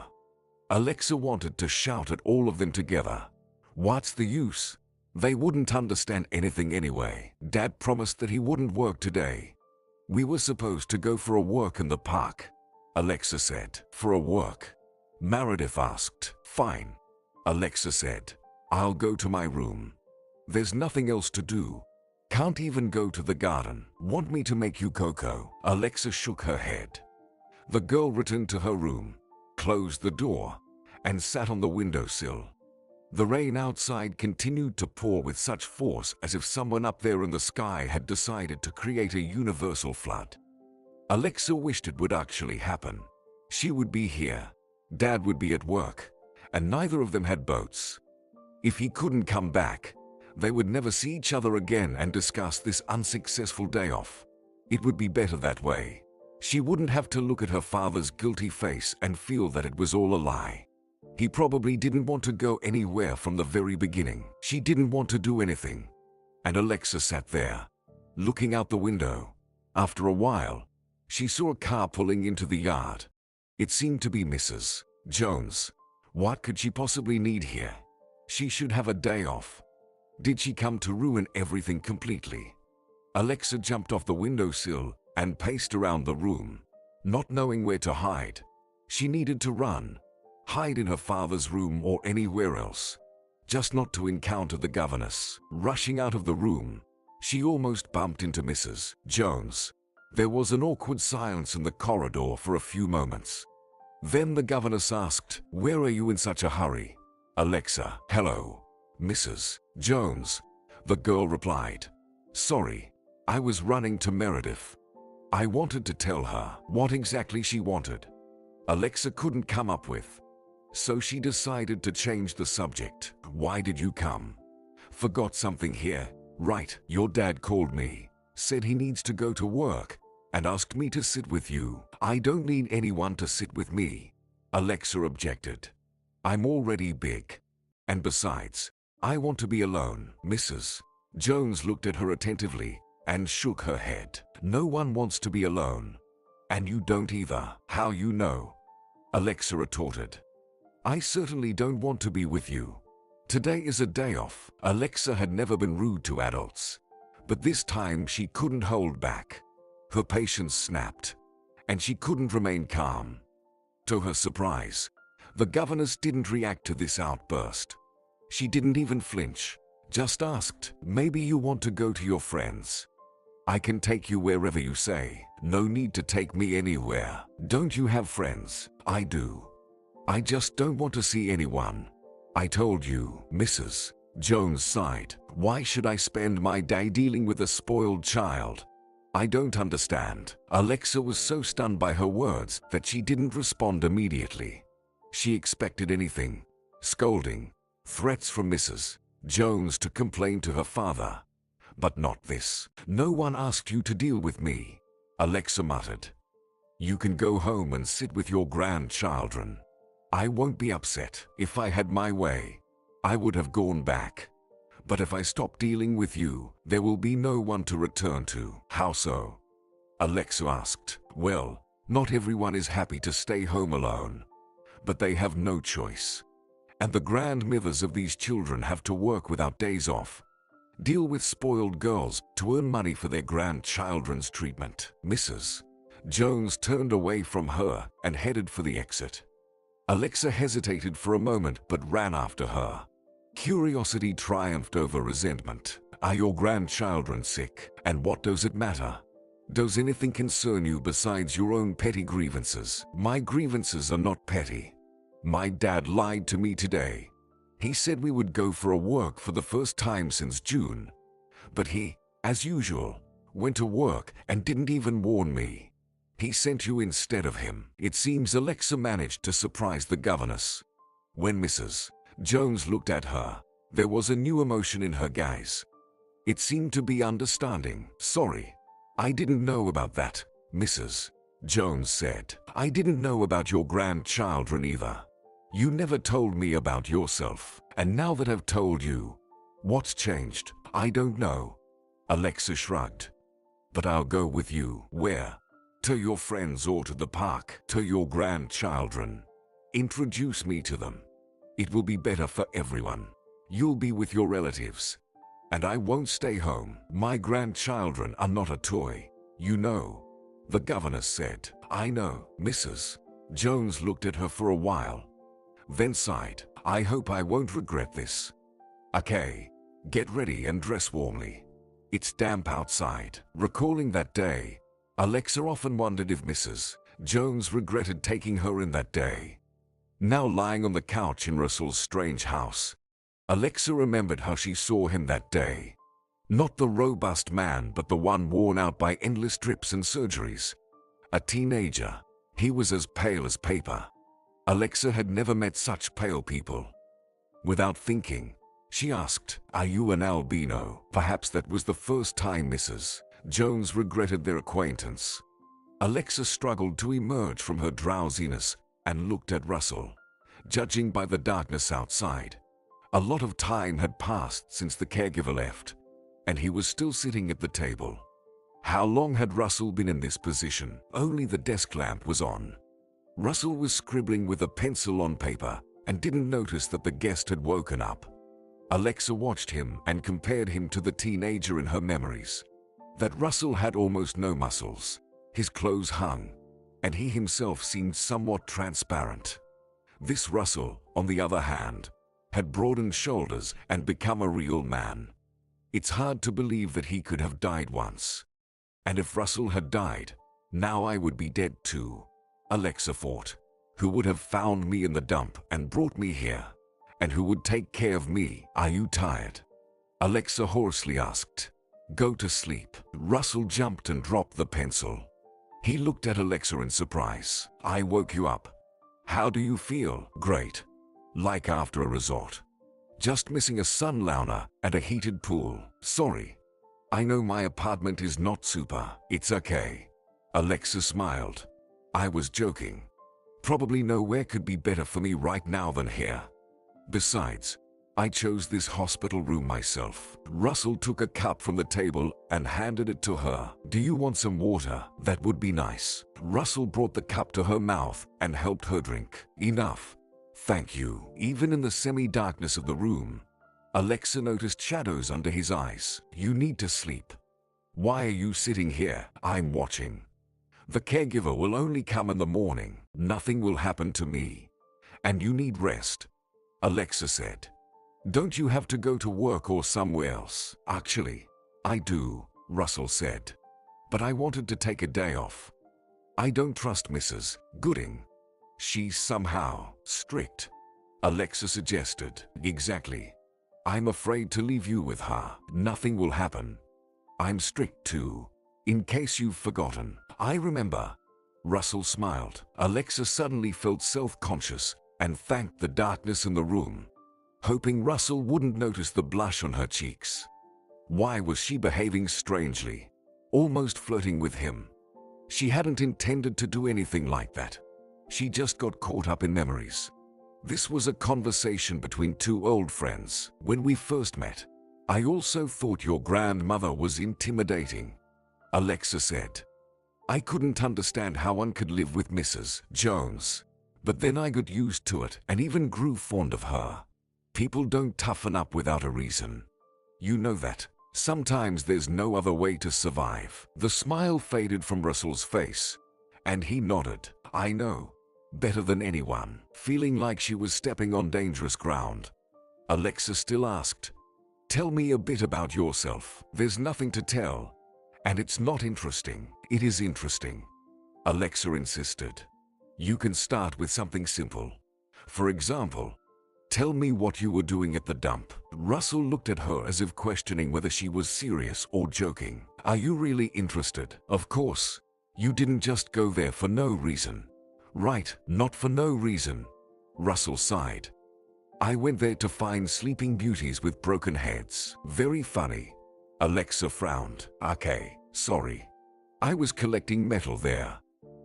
Alexa wanted to shout at all of them together. What's the use? They wouldn't understand anything anyway. Dad promised that he wouldn't work today. We were supposed to go for a walk in the park, Alexa said. For a walk? Meredith asked. Fine, Alexa said. I'll go to my room. There's nothing else to do. Can't even go to the garden. Want me to make you cocoa? Alexa shook her head. The girl returned to her room, closed the door, and sat on the windowsill. The rain outside continued to pour with such force as if someone up there in the sky had decided to create a universal flood. Alexa wished it would actually happen. She would be here, Dad would be at work, and neither of them had boats. If he couldn't come back, they would never see each other again and discuss this unsuccessful day off. It would be better that way. She wouldn't have to look at her father's guilty face and feel that it was all a lie. He probably didn't want to go anywhere from the very beginning. She didn't want to do anything. And Alexa sat there, looking out the window. After a while, she saw a car pulling into the yard. It seemed to be Mrs. Jones. What could she possibly need here? She should have a day off. Did she come to ruin everything completely? Alexa jumped off the windowsill and paced around the room, not knowing where to hide. She needed to run. Hide in her father's room or anywhere else, just not to encounter the governess. Rushing out of the room, she almost bumped into Mrs. Jones. There was an awkward silence in the corridor for a few moments. Then the governess asked, "Where are you in such a hurry?" Alexa, "Hello, Mrs. Jones," the girl replied. "Sorry, I was running to Meredith. I wanted to tell her what exactly she wanted." Alexa couldn't come up with. So she decided to change the subject. "Why did you come? Forgot something here, right? Your dad called me, said he needs to go to work, and asked me to sit with you." "I don't need anyone to sit with me," Alexa objected. "I'm already big. And besides, I want to be alone." Mrs. Jones looked at her attentively and shook her head. "No one wants to be alone. And you don't either." "How you know?" Alexa retorted. "I certainly don't want to be with you. Today is a day off." Alexa had never been rude to adults, but this time she couldn't hold back. Her patience snapped, and she couldn't remain calm. To her surprise, the governess didn't react to this outburst. She didn't even flinch, just asked, "Maybe you want to go to your friends. I can take you wherever you say." "No need to take me anywhere. Don't you have friends?" "I do. I just don't want to see anyone." "I told you." Mrs. Jones sighed. "Why should I spend my day dealing with a spoiled child? I don't understand." Alexa was so stunned by her words that she didn't respond immediately. She expected anything: scolding, threats from Mrs. Jones to complain to her father. But not this. "No one asked you to deal with me," Alexa muttered. "You can go home and sit with your grandchildren. I won't be upset. If I had my way, I would have gone back. But if I stop dealing with you, there will be no one to return to." "How so?" Alexa asked. "Well, not everyone is happy to stay home alone. But they have no choice. And the grandmothers of these children have to work without days off, deal with spoiled girls to earn money for their grandchildren's treatment." Mrs. Jones turned away from her and headed for the exit. Alexa hesitated for a moment but ran after her. Curiosity triumphed over resentment. "Are your grandchildren sick? And what does it matter? Does anything concern you besides your own petty grievances? My grievances are not petty. My dad lied to me today. He said we would go for a walk for the first time since June. But he, as usual, went to work and didn't even warn me. He sent you instead of him. It seems Alexa managed to surprise the governess. When Mrs. Jones looked at her, there was a new emotion in her gaze. It seemed to be understanding. Sorry, I didn't know about that, Mrs. Jones said. I didn't know about your grandchildren either. You never told me about yourself, and now that I've told you, what's changed? I don't know. Alexa shrugged. But I'll go with you. Where? To your friends or to the park? To your grandchildren. Introduce me to them. It will be better for everyone. You'll be with your relatives. And I won't stay home. My grandchildren are not a toy. You know, the governess said. I know. Mrs. Jones looked at her for a while, then sighed. I hope I won't regret this. Okay, get ready and dress warmly. It's damp outside. Recalling that day, Alexa often wondered if Mrs. Jones regretted taking her in that day. Now lying on the couch in Russell's strange house, Alexa remembered how she saw him that day. Not the robust man, but the one worn out by endless trips and surgeries. A teenager, he was as pale as paper. Alexa had never met such pale people. Without thinking, she asked, "Are you an albino?" Perhaps that was the first time Mrs. Jones regretted their acquaintance. Alexa struggled to emerge from her drowsiness and looked at Russell. Judging by the darkness outside, a lot of time had passed since the caregiver left, and he was still sitting at the table. How long had Russell been in this position? Only the desk lamp was on. Russell was scribbling with a pencil on paper and didn't notice that the guest had woken up. Alexa watched him and compared him to the teenager in her memories. That Russell had almost no muscles. His clothes hung, and he himself seemed somewhat transparent. This Russell, on the other hand, had broadened shoulders and become a real man. It's hard to believe that he could have died once. And if Russell had died, now I would be dead too. Alexa thought. Who would have found me in the dump and brought me here? And who would take care of me? Are you tired? Alexa hoarsely asked. Go to sleep. Russell jumped and dropped the pencil. He looked at Alexa in surprise. I woke you up. How do you feel? Great. Like after a resort. Just missing a sunlounger and a heated pool. Sorry. I know my apartment is not super. It's okay. Alexa smiled. I was joking. Probably nowhere could be better for me right now than here. Besides, I chose this hospital room myself. Russell took a cup from the table and handed it to her. Do you want some water? That would be nice. Russell brought the cup to her mouth and helped her drink. Enough. Thank you. Even in the semi-darkness of the room, Alexa noticed shadows under his eyes. You need to sleep. Why are you sitting here? I'm watching. The caregiver will only come in the morning. Nothing will happen to me. And you need rest, Alexa said. Don't you have to go to work or somewhere else? Actually, I do, Russell said. But I wanted to take a day off. I don't trust Mrs. Gooding. She's somehow strict, Alexa suggested. Exactly. I'm afraid to leave you with her. Nothing will happen. I'm strict too. In case you've forgotten. I remember. Russell smiled. Alexa suddenly felt self-conscious and thanked the darkness in the room, hoping Russell wouldn't notice the blush on her cheeks. Why was she behaving strangely, almost flirting with him? She hadn't intended to do anything like that. She just got caught up in memories. This was a conversation between two old friends. When we first met, I also thought your grandmother was intimidating, Alexa said. I couldn't understand how one could live with Mrs. Jones. But then I got used to it and even grew fond of her. People don't toughen up without a reason. You know that. Sometimes there's no other way to survive. The smile faded from Russell's face, and he nodded. I know. Better than anyone. Feeling like she was stepping on dangerous ground, Alexa still asked, Tell me a bit about yourself. There's nothing to tell. And it's not interesting. It is interesting, Alexa insisted. You can start with something simple. For example, tell me what you were doing at the dump. Russell looked at her as if questioning whether she was serious or joking. Are you really interested? Of course. You didn't just go there for no reason. Right, not for no reason. Russell sighed. I went there to find sleeping beauties with broken heads. Very funny. Alexa frowned. Okay, sorry. I was collecting metal there.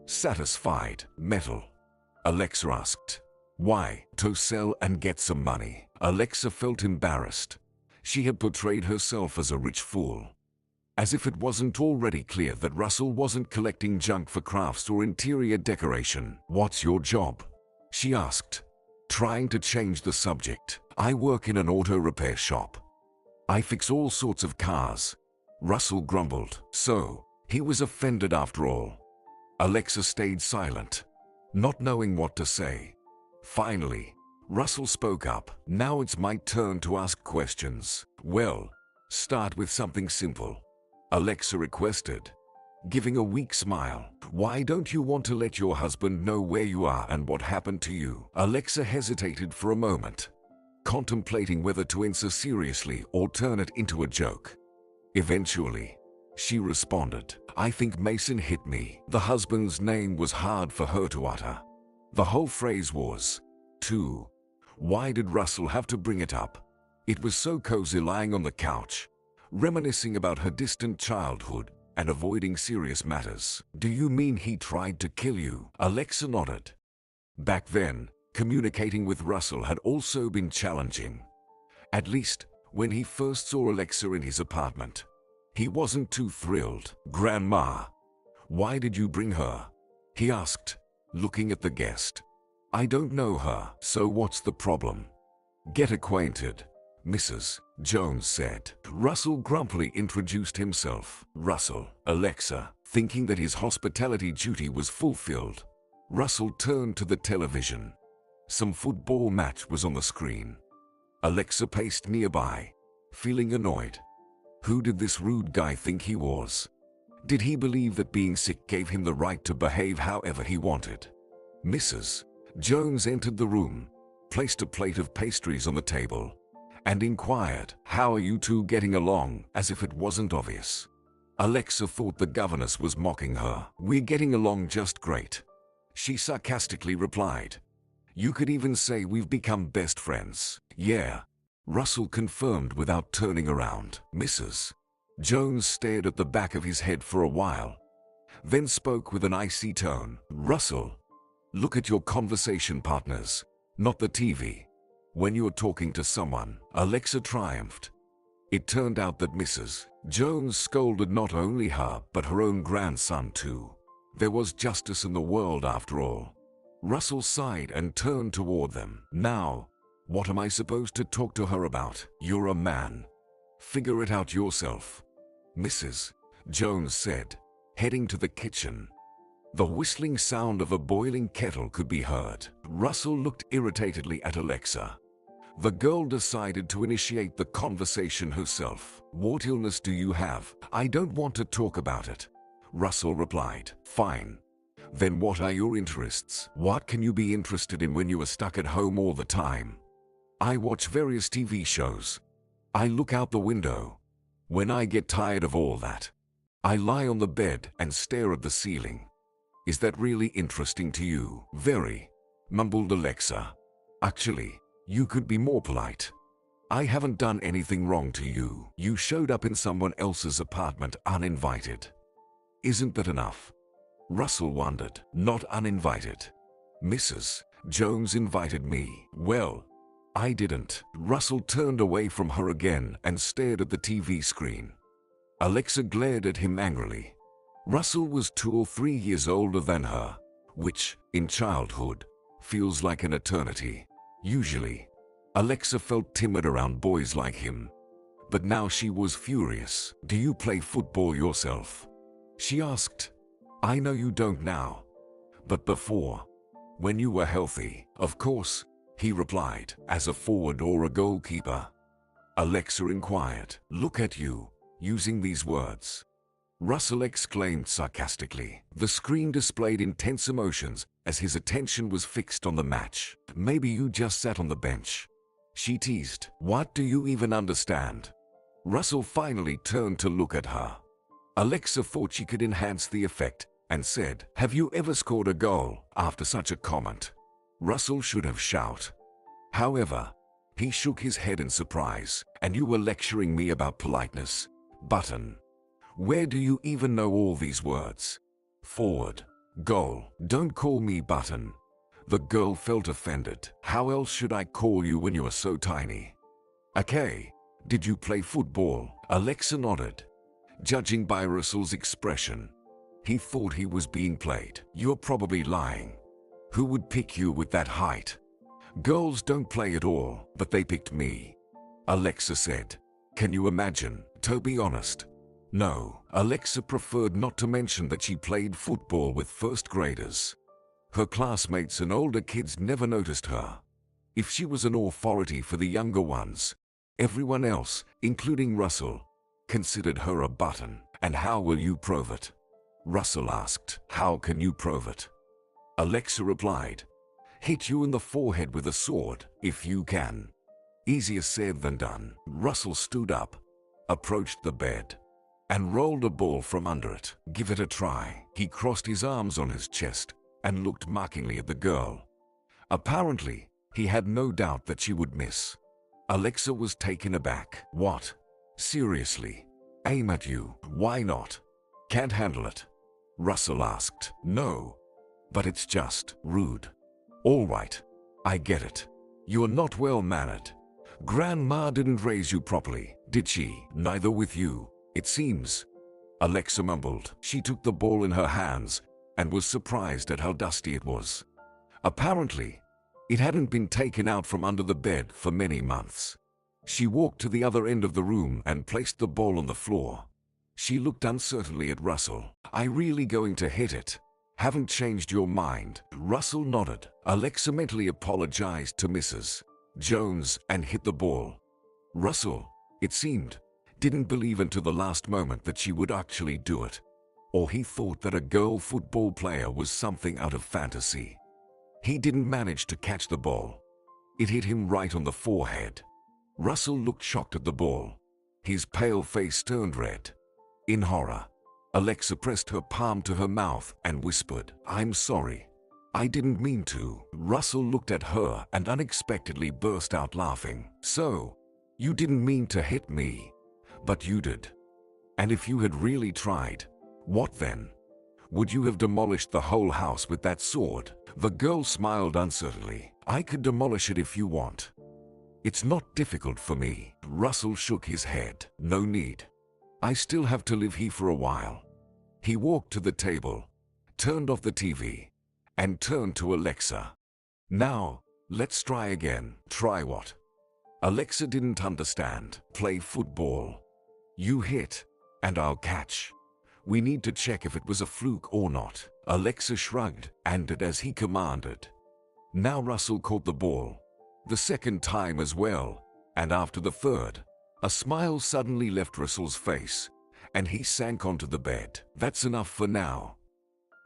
Satisfied. Metal? Alexa asked. Why? To sell and get some money. Alexa felt embarrassed. She had portrayed herself as a rich fool. As if it wasn't already clear that Russell wasn't collecting junk for crafts or interior decoration. What's your job? She asked, trying to change the subject. I work in an auto repair shop. I fix all sorts of cars. Russell grumbled. So, he was offended after all. Alexa stayed silent, not knowing what to say. Finally, Russell spoke up. Now it's my turn to ask questions. Well, start with something simple, Alexa requested, giving a weak smile. Why don't you want to let your husband know where you are and what happened to you? Alexa hesitated for a moment, contemplating whether to answer seriously or turn it into a joke. Eventually, she responded, I think Mason hit me. The husband's name was hard for her to utter. The whole phrase was, too. Why did Russell have to bring it up? It was so cozy lying on the couch, reminiscing about her distant childhood and avoiding serious matters. Do you mean he tried to kill you? Alexa nodded. Back then, communicating with Russell had also been challenging. At least, when he first saw Alexa in his apartment. He wasn't too thrilled. Grandma, why did you bring her? He asked, looking at the guest. I don't know her. So what's the problem? Get acquainted, Mrs. Jones said. Russell grumpily introduced himself. Russell. Alexa, thinking that his hospitality duty was fulfilled, Russell turned to the television. Some football match was on the screen. Alexa paced nearby, feeling annoyed. Who did this rude guy think he was? Did he believe that being sick gave him the right to behave however he wanted? Mrs. Jones entered the room, placed a plate of pastries on the table, and inquired, how are you two getting along, as if it wasn't obvious. Alexa thought the governess was mocking her. We're getting along just great, she sarcastically replied. You could even say we've become best friends. Yeah, Russell confirmed without turning around. Mrs. Jones stared at the back of his head for a while, then spoke with an icy tone. Russell, look at your conversation partners, not the TV. When you're talking to someone, Alexa triumphed. It turned out that Mrs. Jones scolded not only her, but her own grandson too. There was justice in the world after all. Russell sighed and turned toward them. Now, what am I supposed to talk to her about? You're a man. Figure it out yourself, Mrs. Jones said, heading to the kitchen. The whistling sound of a boiling kettle could be heard. Russell looked irritatedly at Alexa. The girl decided to initiate the conversation herself. What illness do you have? I don't want to talk about it, Russell replied. Fine. Then what are your interests? What can you be interested in when you are stuck at home all the time? I watch various TV shows. I look out the window. When I get tired of all that, I lie on the bed and stare at the ceiling. Is that really interesting to you? Very, mumbled Alexa. Actually, you could be more polite. I haven't done anything wrong to you. You showed up in someone else's apartment uninvited. Isn't that enough? Russell wondered. Not uninvited. Mrs. Jones invited me. Well, I didn't. Russell turned away from her again and stared at the TV screen. Alexa glared at him angrily. Russell was 2 or 3 years older than her, which, in childhood, feels like an eternity. Usually, Alexa felt timid around boys like him. But now she was furious. Do you play football yourself? She asked. I know you don't now. But before, when you were healthy, of course, he replied. As a forward or a goalkeeper? Alexa inquired. Look at you, using these words. Russell exclaimed sarcastically. The screen displayed intense emotions as his attention was fixed on the match. Maybe you just sat on the bench, she teased. What do you even understand? Russell finally turned to look at her. Alexa thought she could enhance the effect and said, have you ever scored a goal? After such a comment, Russell should have shouted. However, he shook his head in surprise. And you were lecturing me about politeness? Button. Where do you even know all these words? Forward. Goal. Don't call me Button. The girl felt offended. How else should I call you when you are so tiny? Okay. Did you play football? Alexa nodded. Judging by Russell's expression, he thought he was being played. You're probably lying. Who would pick you with that height? Girls don't play at all, but they picked me, Alexa said. Can you imagine? To be honest, no. Alexa preferred not to mention that she played football with first graders. Her classmates and older kids never noticed her. If she was an authority for the younger ones, everyone else, including Russell, considered her a button. And how will you prove it? Russell asked. How can you prove it? Alexa replied. Hit you in the forehead with a sword, if you can. Easier said than done. Russell stood up, approached the bed, and rolled a ball from under it. Give it a try. He crossed his arms on his chest and looked mockingly at the girl. Apparently, he had no doubt that she would miss. Alexa was taken aback. What? Seriously? Aim at you? Why not? Can't handle it? Russell asked. No, but it's just rude. All right, I get it. You're not well-mannered. Grandma didn't raise you properly, did she? Neither with you, it seems. Alexa mumbled. She took the ball in her hands and was surprised at how dusty it was. Apparently, it hadn't been taken out from under the bed for many months. She walked to the other end of the room and placed the ball on the floor. She looked uncertainly at Russell. Are you really going to hit it? Haven't changed your mind? Russell nodded. Alexa mentally apologized to Mrs. Jones and hit the ball. Russell, it seemed, didn't believe until the last moment that she would actually do it. Or he thought that a girl football player was something out of fantasy. He didn't manage to catch the ball. It hit him right on the forehead. Russell looked shocked at the ball. His pale face turned red. In horror, Alexa pressed her palm to her mouth and whispered, I'm sorry. I didn't mean to. Russell looked at her and unexpectedly burst out laughing. So, you didn't mean to hit me, but you did. And if you had really tried, what then? Would you have demolished the whole house with that sword? The girl smiled uncertainly. I could demolish it if you want. It's not difficult for me. Russell shook his head. No need. I still have to live here for a while. He walked to the table, turned off the TV, and turned to Alexa. Now, let's try again. Try what? Alexa didn't understand. Play football. You hit, and I'll catch. We need to check if it was a fluke or not. Alexa shrugged and did as he commanded. Now Russell caught the ball. The second time as well, and after the third, a smile suddenly left Russell's face, and he sank onto the bed. That's enough for now.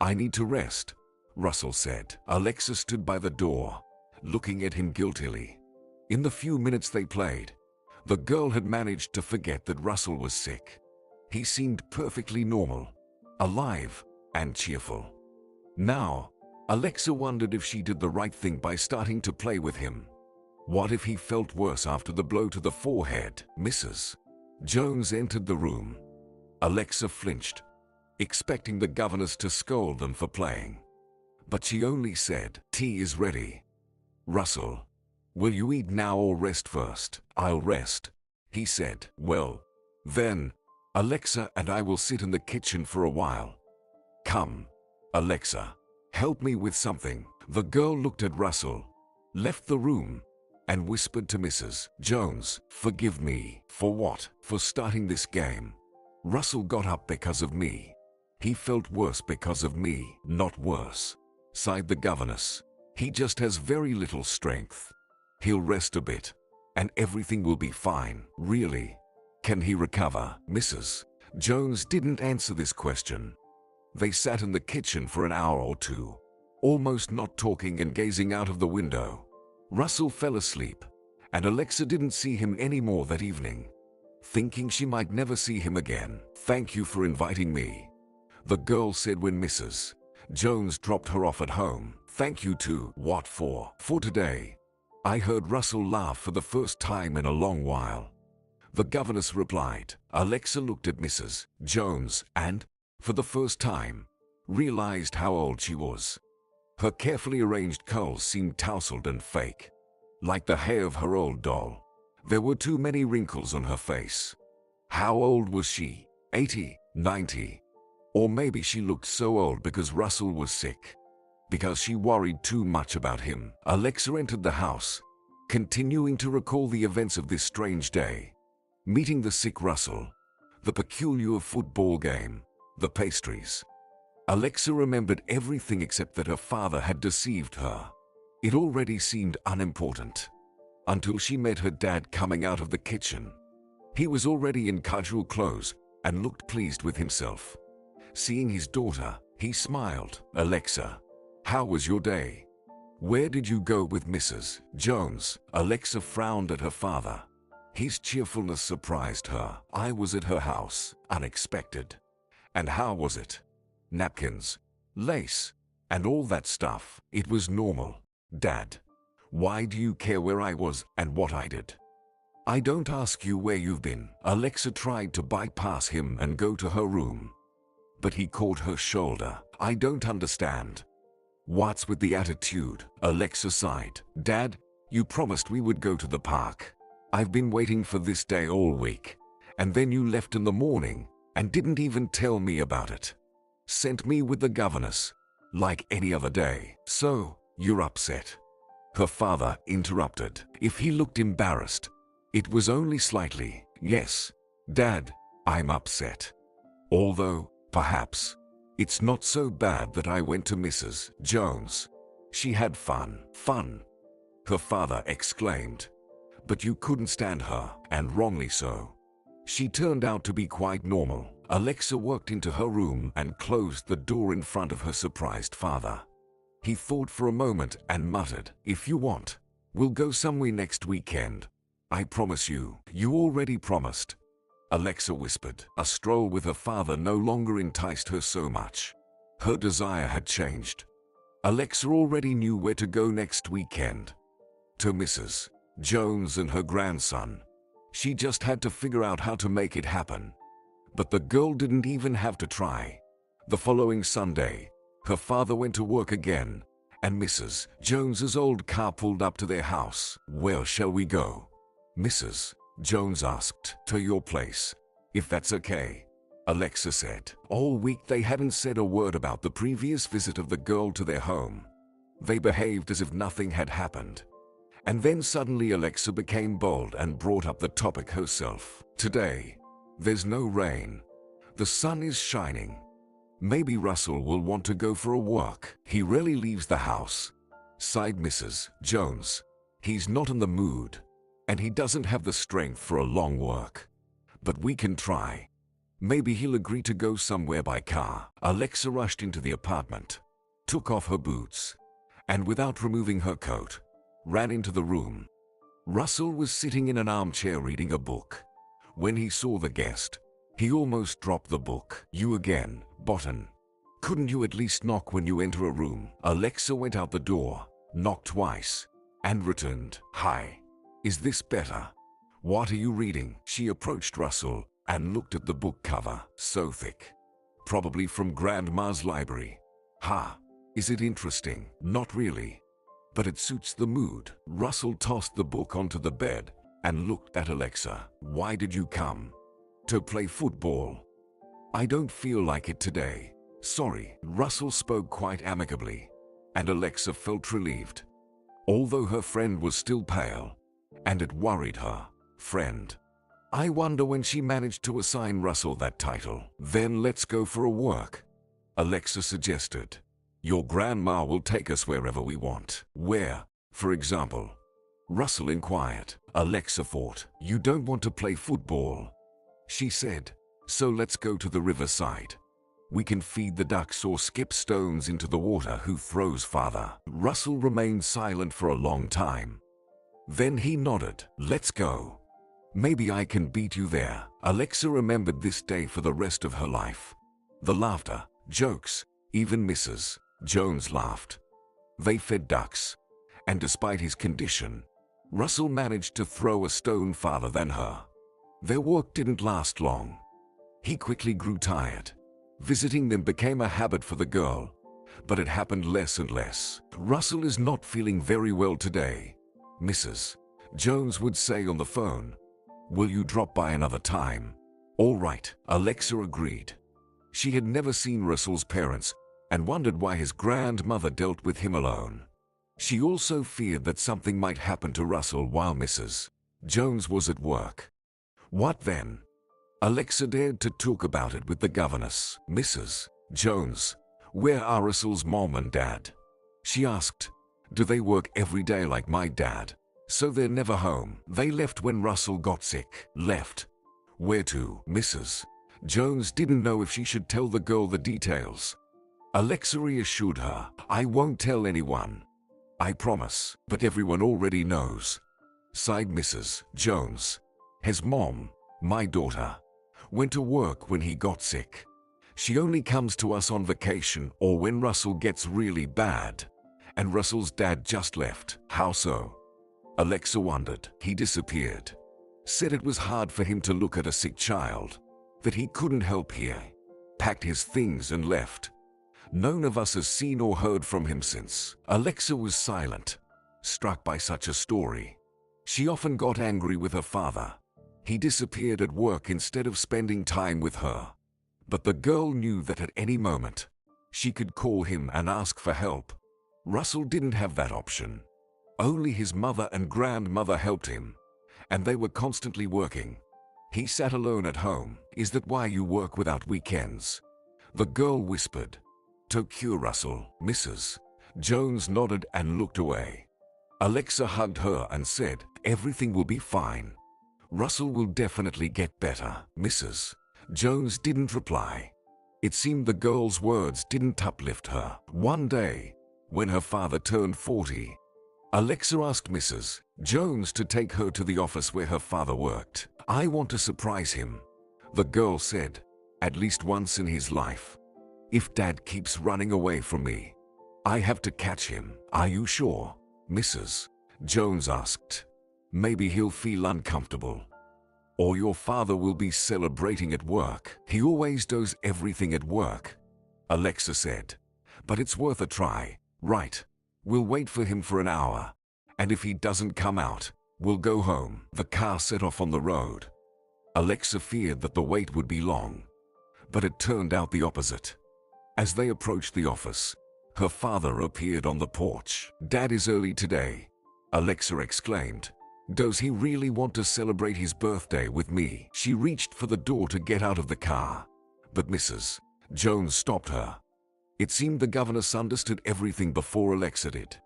I need to rest, Russell said. Alexa stood by the door, looking at him guiltily. In the few minutes they played, the girl had managed to forget that Russell was sick. He seemed perfectly normal, alive, and cheerful. Now, Alexa wondered if she did the right thing by starting to play with him. What if he felt worse after the blow to the forehead? Mrs. Jones entered the room. Alexa flinched, expecting the governess to scold them for playing. But she only said, "Tea is ready." "Russell, will you eat now or rest first?" "I'll rest," he said. "Well, then, Alexa and I will sit in the kitchen for a while. Come, Alexa, help me with something." The girl looked at Russell, left the room, and whispered to Mrs. Jones, "Forgive me." "For what?" "For starting this game. Russell got up because of me. He felt worse because of me." "Not worse," sighed the governess. "He just has very little strength. He'll rest a bit, and everything will be fine." "Really? Can he recover?" Mrs. Jones didn't answer this question. They sat in the kitchen for an hour or two, almost not talking and gazing out of the window. Russell fell asleep, and Alexa didn't see him anymore that evening, thinking she might never see him again. "Thank you for inviting me," the girl said when Mrs. Jones dropped her off at home. "Thank you too." "What for?" "For today." I heard Russell laugh for the first time in a long while, the governess replied. Alexa looked at Mrs. Jones and, for the first time, realized how old she was. Her carefully arranged curls seemed tousled and fake, like the hair of her old doll. There were too many wrinkles on her face. How old was she? 80, 90? Or maybe she looked so old because Russell was sick, because she worried too much about him. Alexa entered the house, continuing to recall the events of this strange day. Meeting the sick Russell, the peculiar football game, the pastries. Alexa remembered everything except that her father had deceived her. It already seemed unimportant, until she met her dad coming out of the kitchen. He was already in casual clothes and looked pleased with himself. Seeing his daughter, he smiled. "Alexa, how was your day? Where did you go with Mrs. Jones?" Alexa frowned at her father. His cheerfulness surprised her. "I was at her house, unexpected." "And how was it?" "Napkins, lace, and all that stuff." "It was normal, Dad. Why do you care where I was and what I did?" "I don't ask you where you've been." Alexa tried to bypass him and go to her room, but he caught her shoulder. "I don't understand. What's with the attitude?" Alexa sighed. "Dad, you promised we would go to the park. I've been waiting for this day all week, and then you left in the morning and didn't even tell me about it. Sent me with the governess, like any other day. So, you're upset?" Her father interrupted. If he looked embarrassed, it was only slightly. "Yes, Dad, I'm upset. Although, perhaps, it's not so bad that I went to Mrs. Jones. She had fun." "Fun?" her father exclaimed. "But you couldn't stand her, and wrongly so. She turned out to be quite normal." Alexa walked into her room and closed the door in front of her surprised father. He thought for a moment and muttered, "If you want, we'll go somewhere next weekend. I promise you." "You already promised," Alexa whispered. A stroll with her father no longer enticed her so much. Her desire had changed. Alexa already knew where to go next weekend. To Mrs. Jones and her grandson. She just had to figure out how to make it happen. But the girl didn't even have to try. The following Sunday, her father went to work again, and Mrs. Jones's old car pulled up to their house. "Where shall we go?" Mrs. Jones asked. "To your place, if that's okay," Alexa said. All week they hadn't said a word about the previous visit of the girl to their home. They behaved as if nothing had happened. And then suddenly Alexa became bold and brought up the topic herself. "Today, there's no rain. The sun is shining. Maybe Russell will want to go for a walk." "He rarely leaves the house," sighed Mrs. Jones. "He's not in the mood, and he doesn't have the strength for a long walk. But we can try. Maybe he'll agree to go somewhere by car." Alexa rushed into the apartment, took off her boots, and without removing her coat, ran into the room. Russell was sitting in an armchair reading a book. When he saw the guest, he almost dropped the book. "You again, Botan. Couldn't you at least knock when you enter a room?" Alexa went out the door, knocked twice, and returned. "Hi. Is this better? What are you reading?" She approached Russell and looked at the book cover. "So thick. Probably from Grandma's library." "Ha. Is it interesting?" "Not really. But it suits the mood." Russell tossed the book onto the bed and looked at Alexa. "Why did you come? To play football?" "I don't feel like it today. Sorry." Russell spoke quite amicably, and Alexa felt relieved. Although her friend was still pale, and it worried her. Friend. I wonder when she managed to assign Russell that title. "Then let's go for a walk," Alexa suggested. "Your grandma will take us wherever we want." "Where, for example?" Russell inquired. Alexa thought. "You don't want to play football," she said, So let's go to the riverside. We can feed the ducks or skip stones into the water. Who throws, father? Russell remained silent for a long time. Then he nodded. Let's go. Maybe I can beat you there. Alexa remembered this day for the rest of her life. The laughter, jokes, even Mrs. Jones laughed. They fed ducks, and despite his condition, Russell managed to throw a stone farther than her. Their work didn't last long. He quickly grew tired. Visiting them became a habit for the girl, but it happened less and less. Russell is not feeling very well today, Mrs. Jones would say on the phone. Will you drop by another time? All right, Alexa agreed. She had never seen Russell's parents and wondered why his grandmother dealt with him alone. She also feared that something might happen to Russell while Mrs. Jones was at work. What then? Alexa dared to talk about it with the governess. Mrs. Jones, where are Russell's mom and dad? She asked. Do they work every day like my dad? So they're never home. They left when Russell got sick. Left? Where to? Mrs. Jones didn't know if she should tell the girl the details. Alexa reassured her. I won't tell anyone. I promise. But everyone already knows. Sighed Mrs. Jones. His mom, my daughter, went to work when he got sick. She only comes to us on vacation or when Russell gets really bad. And Russell's dad just left. How so? Alexa wondered. He disappeared. Said it was hard for him to look at a sick child. That he couldn't help here. Packed his things and left. None of us has seen or heard from him since. Alexa was silent, struck by such a story. She often got angry with her father. He disappeared at work instead of spending time with her. But the girl knew that at any moment, she could call him and ask for help. Russell didn't have that option. Only his mother and grandmother helped him, and they were constantly working. He sat alone at home. Is that why you work without weekends? The girl whispered. To cure Russell. Mrs. Jones nodded and looked away. Alexa hugged her and said, everything will be fine. Russell will definitely get better. Mrs. Jones didn't reply. It seemed the girl's words didn't uplift her. One day, when her father turned 40, Alexa asked Mrs. Jones to take her to the office where her father worked. I want to surprise him, the girl said, at least once in his life. If Dad keeps running away from me, I have to catch him. Are you sure? Mrs. Jones asked. Maybe he'll feel uncomfortable. Or your father will be celebrating at work. He always does everything at work, Alexa said. But it's worth a try, right? We'll wait for him for an hour. And if he doesn't come out, we'll go home. The car set off on the road. Alexa feared that the wait would be long. But it turned out the opposite. As they approached the office, her father appeared on the porch. Dad is early today, Alexa exclaimed. Does he really want to celebrate his birthday with me? She reached for the door to get out of the car, but Mrs. Jones stopped her. It seemed the governess understood everything before Alexa did.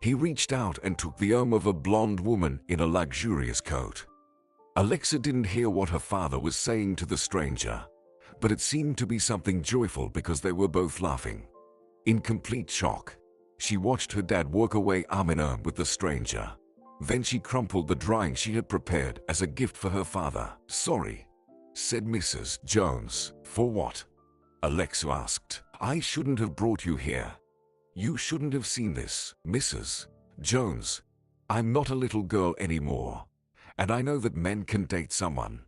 He reached out and took the arm of a blonde woman in a luxurious coat. Alexa didn't hear what her father was saying to the stranger, but it seemed to be something joyful because they were both laughing. In complete shock, she watched her dad walk away arm in arm with the stranger. Then she crumpled the drawing she had prepared as a gift for her father. Sorry, said Mrs. Jones. For what? Alexa asked. I shouldn't have brought you here. You shouldn't have seen this, Mrs. Jones. I'm not a little girl anymore, and I know that men can date someone.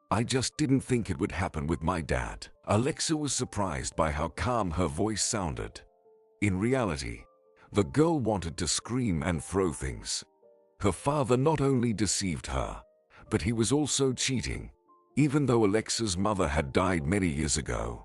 I just didn't think it would happen with my dad. Alexa was surprised by how calm her voice sounded. In reality, the girl wanted to scream and throw things. Her father not only deceived her, but he was also cheating. Even though Alexa's mother had died many years ago,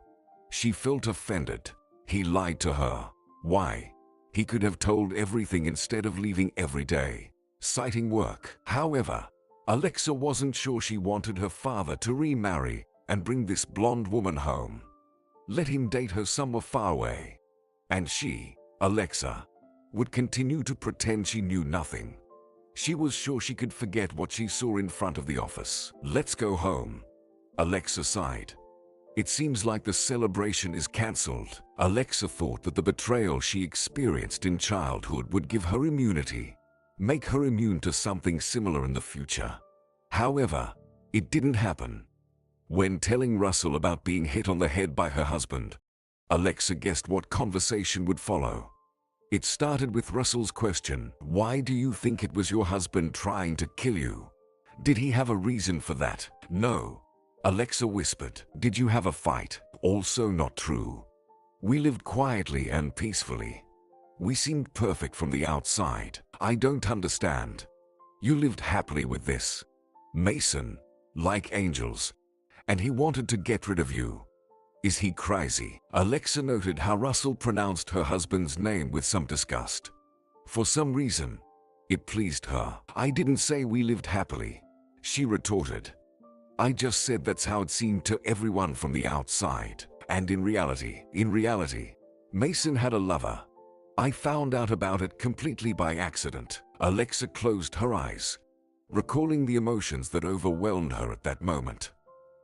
she felt offended. He lied to her. Why? He could have told everything instead of leaving every day, citing work. However, Alexa wasn't sure she wanted her father to remarry and bring this blonde woman home. Let him date her somewhere far away. And she, Alexa, would continue to pretend she knew nothing. She was sure she could forget what she saw in front of the office. Let's go home, Alexa sighed. It seems like the celebration is cancelled. Alexa thought that the betrayal she experienced in childhood would give her immunity, make her immune to something similar in the future. However, it didn't happen. When telling Russell about being hit on the head by her husband, Alexa guessed what conversation would follow. It started with Russell's question, "Why do you think it was your husband trying to kill you? Did he have a reason for that?" "No," Alexa whispered. "Did you have a fight?" "Also not true. We lived quietly and peacefully. We seemed perfect from the outside." "I don't understand. You lived happily with this Mason, like angels, and he wanted to get rid of you. Is he crazy?" Alexa noted how Russell pronounced her husband's name with some disgust. For some reason, it pleased her. "I didn't say we lived happily," she retorted. "I just said that's how it seemed to everyone from the outside. And in reality, Mason had a lover. I found out about it completely by accident." Alexa closed her eyes, recalling the emotions that overwhelmed her at that moment.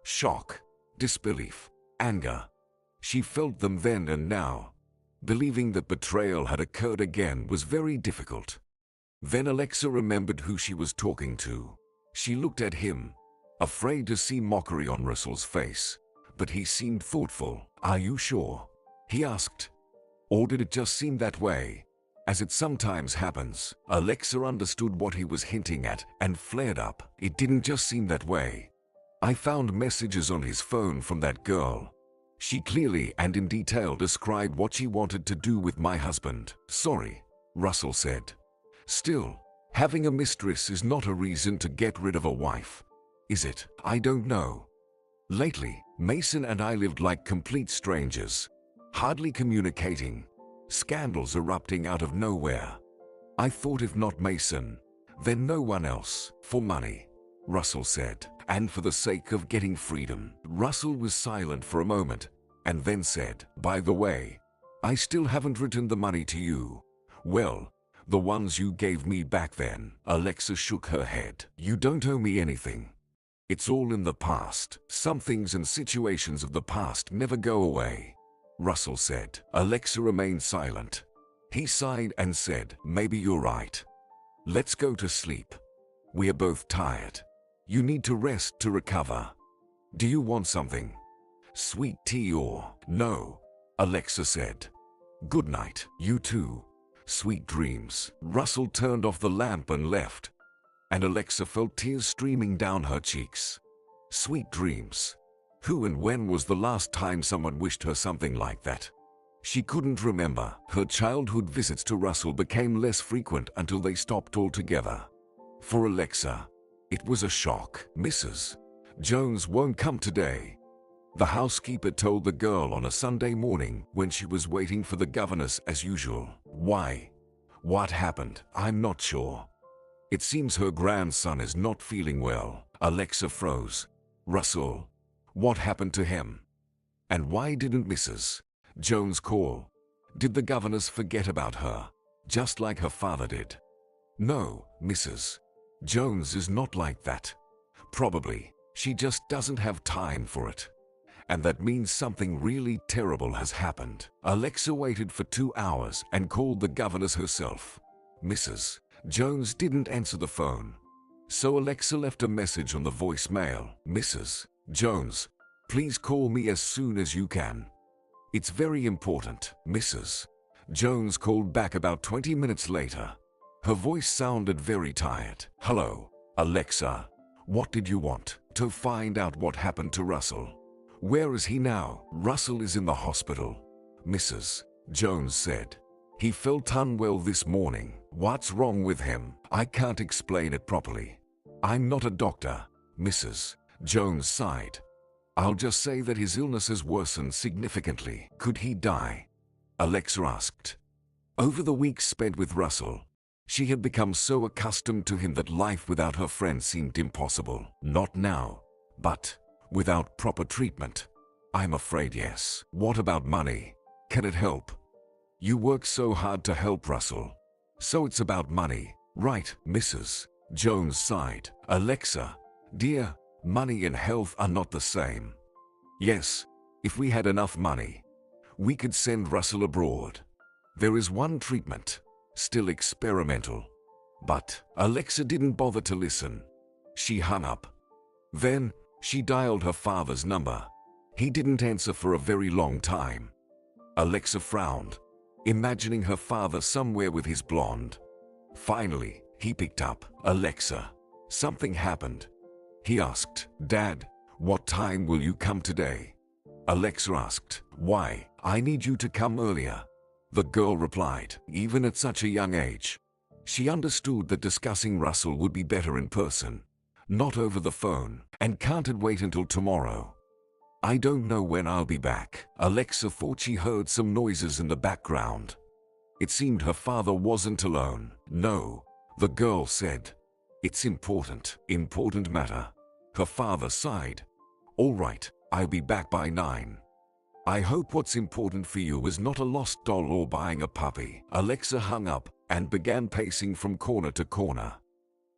Shock, disbelief, anger. She felt them then and now. Believing that betrayal had occurred again was very difficult. Then Alexa remembered who she was talking to. She looked at him, afraid to see mockery on Russell's face, but he seemed thoughtful. "Are you sure?" he asked. "Or did it just seem that way, as it sometimes happens?" Alexa understood what he was hinting at and flared up. "It didn't just seem that way. I found messages on his phone from that girl. She clearly and in detail described what she wanted to do with my husband." "Sorry," Russell said. "Still, having a mistress is not a reason to get rid of a wife, is it?" "I don't know. Lately, Mason and I lived like complete strangers, hardly communicating, scandals erupting out of nowhere. I thought if not Mason, then no one else. For money," Russell said, "and for the sake of getting freedom." Russell was silent for a moment, and then said, "By the way, I still haven't returned the money to you." "Well, the ones you gave me back then." Alexa shook her head. "You don't owe me anything. It's all in the past. Some things and situations of the past never go away," Russell said. Alexa remained silent. He sighed and said, "Maybe you're right. Let's go to sleep. We are both tired. You need to rest to recover. Do you want something? Sweet tea or—" "No," Alexa said. "Good night." "You too. Sweet dreams." Russell turned off the lamp and left, and Alexa felt tears streaming down her cheeks. Sweet dreams. Who and when was the last time someone wished her something like that? She couldn't remember. Her childhood visits to Russell became less frequent until they stopped altogether. For Alexa, it was a shock. "Mrs. Jones won't come today," the housekeeper told the girl on a Sunday morning when she was waiting for the governess as usual. "Why? What happened?" "I'm not sure. It seems her grandson is not feeling well." Alexa froze. "Russell, what happened to him? And why didn't Mrs. Jones call? Did the governess forget about her, just like her father did?" "No, Mrs. Jones is not like that. Probably, she just doesn't have time for it. And that means something really terrible has happened." Alexa waited for 2 hours and called the governess herself. Mrs. Jones didn't answer the phone, so Alexa left a message on the voicemail. "Mrs. Jones, please call me as soon as you can. It's very important." Mrs. Jones called back about 20 minutes later. Her voice sounded very tired. "Hello, Alexa. What did you want?" "To find out what happened to Russell." "Where is he now?" "Russell is in the hospital," Mrs. Jones said. "He felt unwell this morning." "What's wrong with him?" "I can't explain it properly. I'm not a doctor," Mrs. Jones sighed. "I'll just say that his illness has worsened significantly." "Could he die?" Alexa asked. Over the weeks spent with Russell, she had become so accustomed to him that life without her friend seemed impossible. "Not now, but without proper treatment, I'm afraid yes." "What about money? Can it help? You work so hard to help Russell. So it's about money, right?" Mrs. Jones sighed. "Alexa, dear, Money and health are not the same. Yes, if we had enough money, we could send Russell abroad. There is one treatment, still experimental. But Alexa didn't bother to listen. She hung up. Then, she dialed her father's number. He didn't answer for a very long time. Alexa frowned, imagining her father somewhere with his blonde. Finally, he picked up. Alexa, something happened. He asked, Dad, what time will you come today? Alexa asked, Why? I need you to come earlier. The girl replied, even at such a young age. She understood that discussing Russell would be better in person, not over the phone, and can't wait until tomorrow. I don't know when I'll be back. Alexa thought she heard some noises in the background. It seemed her father wasn't alone. No, the girl said. It's important matter. Her father sighed. All right, I'll be back by 9. I hope what's important for you is not a lost doll or buying a puppy. Alexa hung up and began pacing from corner to corner.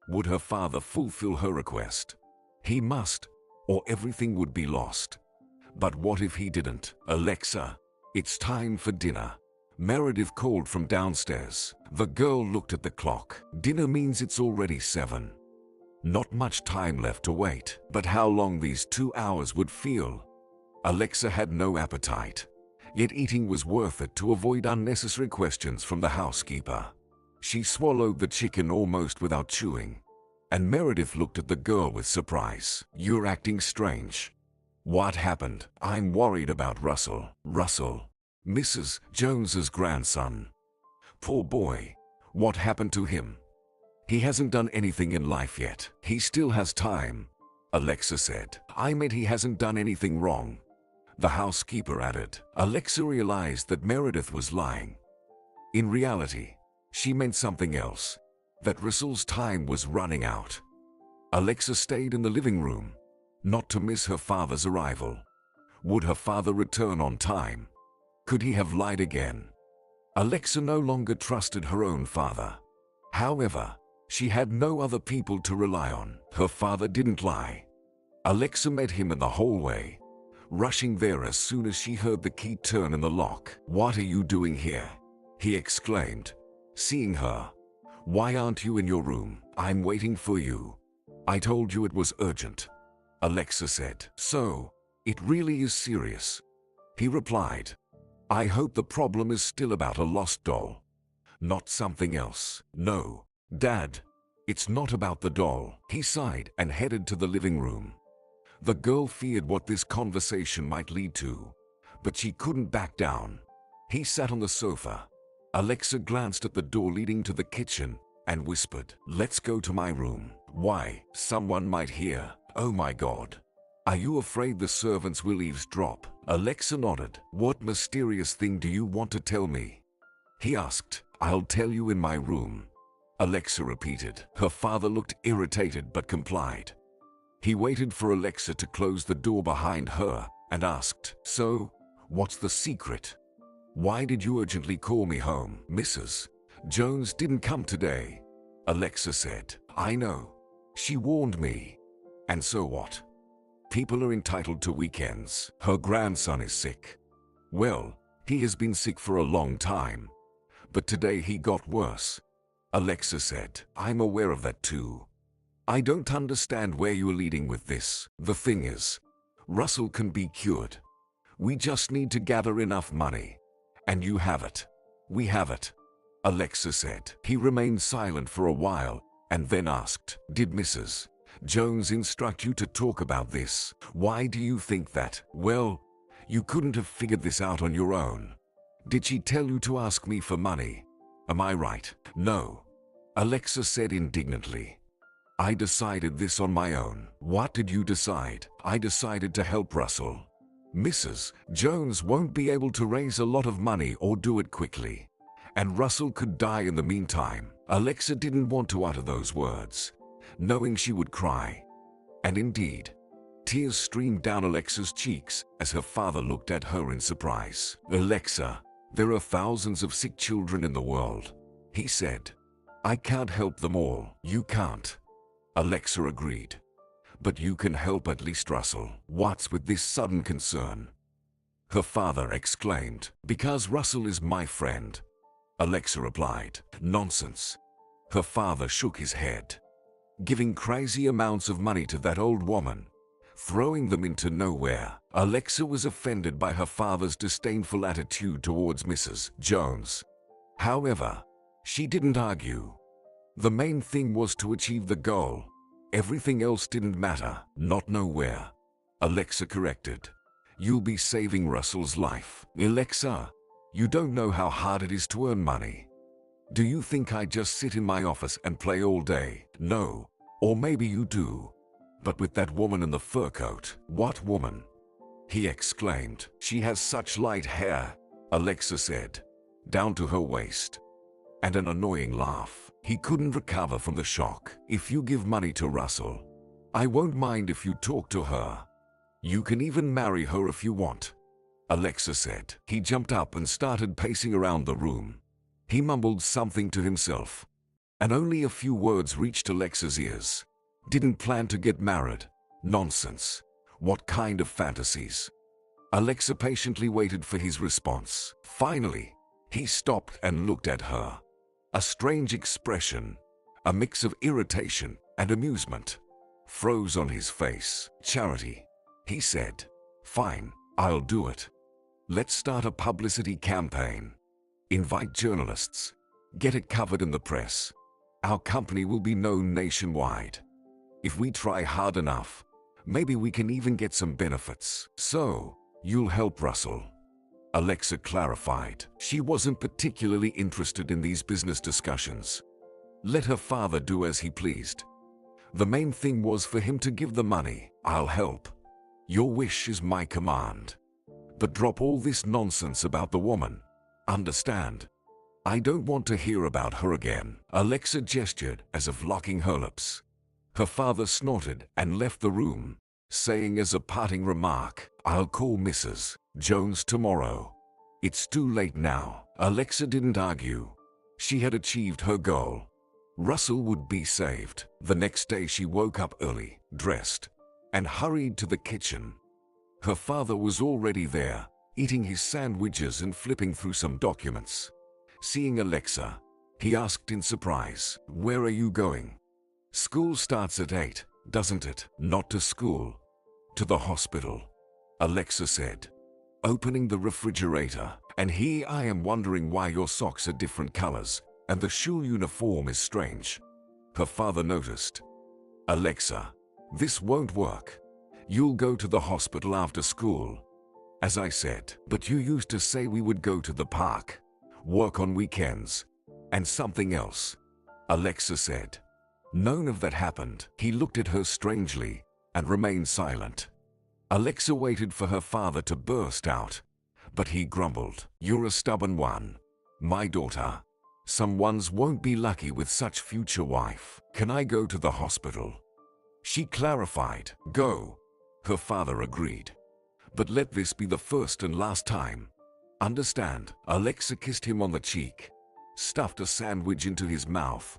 Would her father fulfill her request? He must, or everything would be lost. But what if he didn't? Alexa, it's time for dinner. Meredith called from downstairs. The girl looked at the clock. Dinner means it's already 7. Not much time left to wait, but how long these 2 hours would feel. Alexa had no appetite, yet eating was worth it to avoid unnecessary questions from the housekeeper. She swallowed the chicken almost without chewing, and Meredith looked at the girl with surprise. You're acting strange. What happened? I'm worried about Russell. Russell, Mrs. Jones's grandson. Poor boy. What happened to him? He hasn't done anything in life yet. He still has time, Alexa said. I meant he hasn't done anything wrong, the housekeeper added. Alexa realized that Meredith was lying. In reality, she meant something else, that Russell's time was running out. Alexa stayed in the living room, not to miss her father's arrival. Would her father return on time? Could he have lied again? Alexa no longer trusted her own father. However, she had no other people to rely on. Her father didn't lie. Alexa met him in the hallway, rushing there as soon as she heard the key turn in the lock. What are you doing here? He exclaimed, seeing her. Why aren't you in your room? I'm waiting for you. I told you it was urgent, Alexa said. So, it really is serious, he replied. I hope the problem is still about a lost doll, not something else. No, Dad, it's not about the doll. He sighed and headed to the living room. The girl feared what this conversation might lead to, but she couldn't back down. He sat on the sofa. Alexa glanced at the door leading to the kitchen and whispered, Let's go to my room. Why? Someone might hear. Oh my God. Are you afraid the servants will eavesdrop? Alexa nodded. What mysterious thing do you want to tell me? He asked. I'll tell you in my room, Alexa repeated. Her father looked irritated but complied. He waited for Alexa to close the door behind her and asked, So, what's the secret? Why did you urgently call me home? Mrs. Jones didn't come today, Alexa said. I know. She warned me. And so what? People are entitled to weekends. Her grandson is sick. Well, he has been sick for a long time. But today he got worse, Alexa said. I'm aware of that too. I don't understand where you're leading with this. The thing is, Russell can be cured. We just need to gather enough money. And you have it. We have it, Alexa said. He remained silent for a while and then asked, Did Mrs. Jones instruct you to talk about this? Why do you think that? Well, you couldn't have figured this out on your own. Did she tell you to ask me for money? Am I right? No, Alexa said indignantly. I decided this on my own. What did you decide? I decided to help Russell. Mrs. Jones won't be able to raise a lot of money or do it quickly, and Russell could die in the meantime. Alexa didn't want to utter those words, knowing she would cry. And indeed, tears streamed down Alexa's cheeks as her father looked at her in surprise. Alexa, there are thousands of sick children in the world, he said. I can't help them all. You can't, Alexa agreed. But you can help at least, Russell. What's with this sudden concern? Her father exclaimed. Because Russell is my friend. Alexa replied. Nonsense. Her father shook his head. Giving crazy amounts of money to that old woman, throwing them into nowhere. Alexa was offended by her father's disdainful attitude towards Mrs. Jones. However, she didn't argue. The main thing was to achieve the goal. Everything else didn't matter. Not nowhere. Alexa corrected. You'll be saving Russell's life. Alexa, you don't know how hard it is to earn money. Do you think I just sit in my office and play all day? No. Or maybe you do. But with that woman in the fur coat. What woman? He exclaimed. She has such light hair, Alexa said, down to her waist. And an annoying laugh. He couldn't recover from the shock. If you give money to Russell, I won't mind if you talk to her. You can even marry her if you want, Alexa said. He jumped up and started pacing around the room. He mumbled something to himself, and only a few words reached Alexa's ears. Didn't plan to get married. Nonsense. What kind of fantasies? Alexa patiently waited for his response. Finally, he stopped and looked at her. A strange expression, a mix of irritation and amusement, froze on his face. Charity, he said. Fine, I'll do it. Let's start a publicity campaign. Invite journalists. Get it covered in the press. Our company will be known nationwide. If we try hard enough, maybe we can even get some benefits. So, you'll help Russell? Alexa clarified. She wasn't particularly interested in these business discussions. Let her father do as he pleased. The main thing was for him to give the money. I'll help. Your wish is my command. But drop all this nonsense about the woman. Understand? I don't want to hear about her again. Alexa gestured as if locking her lips. Her father snorted and left the room, saying as a parting remark, I'll call Mrs. Jones tomorrow. It's too late now. Alexa didn't argue. She had achieved her goal. Russell would be saved. The next day she woke up early, dressed, and hurried to the kitchen. Her father was already there, eating his sandwiches and flipping through some documents. Seeing Alexa, he asked in surprise, Where are you going? School starts at 8, doesn't it? Not to school. To the hospital, Alexa said, opening the refrigerator. And here I am wondering why your socks are different colors, and the school uniform is strange. Her father noticed. Alexa, this won't work. You'll go to the hospital after school. As I said, but you used to say we would go to the park, work on weekends, and something else, Alexa said. None of that happened. He looked at her strangely and remained silent. Alexa waited for her father to burst out, but he grumbled, You're a stubborn one, my daughter. Some ones won't be lucky with such future wife. Can I go to the hospital? She clarified, Go. Her father agreed. But let this be the first and last time. Understand? Alexa kissed him on the cheek, stuffed a sandwich into his mouth,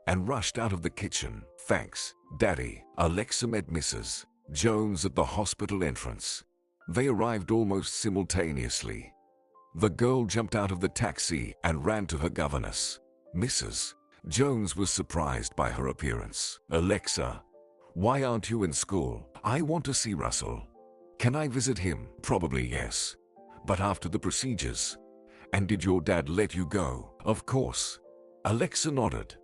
and rushed out of the kitchen. Thanks, Daddy. Alexa met Mrs. Jones at the hospital entrance. They arrived almost simultaneously. The girl jumped out of the taxi and ran to her governess. Mrs. Jones was surprised by her appearance. Alexa, why aren't you in school? I want to see Russell. Can I visit him? Probably yes. But after the procedures. And did your dad let you go? Of course. Alexa nodded.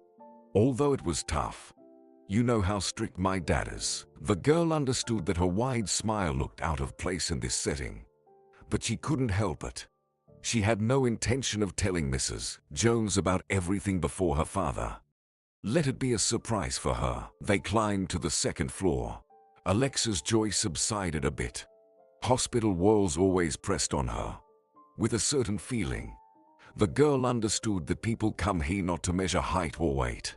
Although it was tough. You know how strict my dad is. The girl understood that her wide smile looked out of place in this setting. But she couldn't help it. She had no intention of telling Mrs. Jones about everything before her father. Let it be a surprise for her. They climbed to the second floor. Alexa's joy subsided a bit. Hospital walls always pressed on her. With a certain feeling, the girl understood that people come here not to measure height or weight.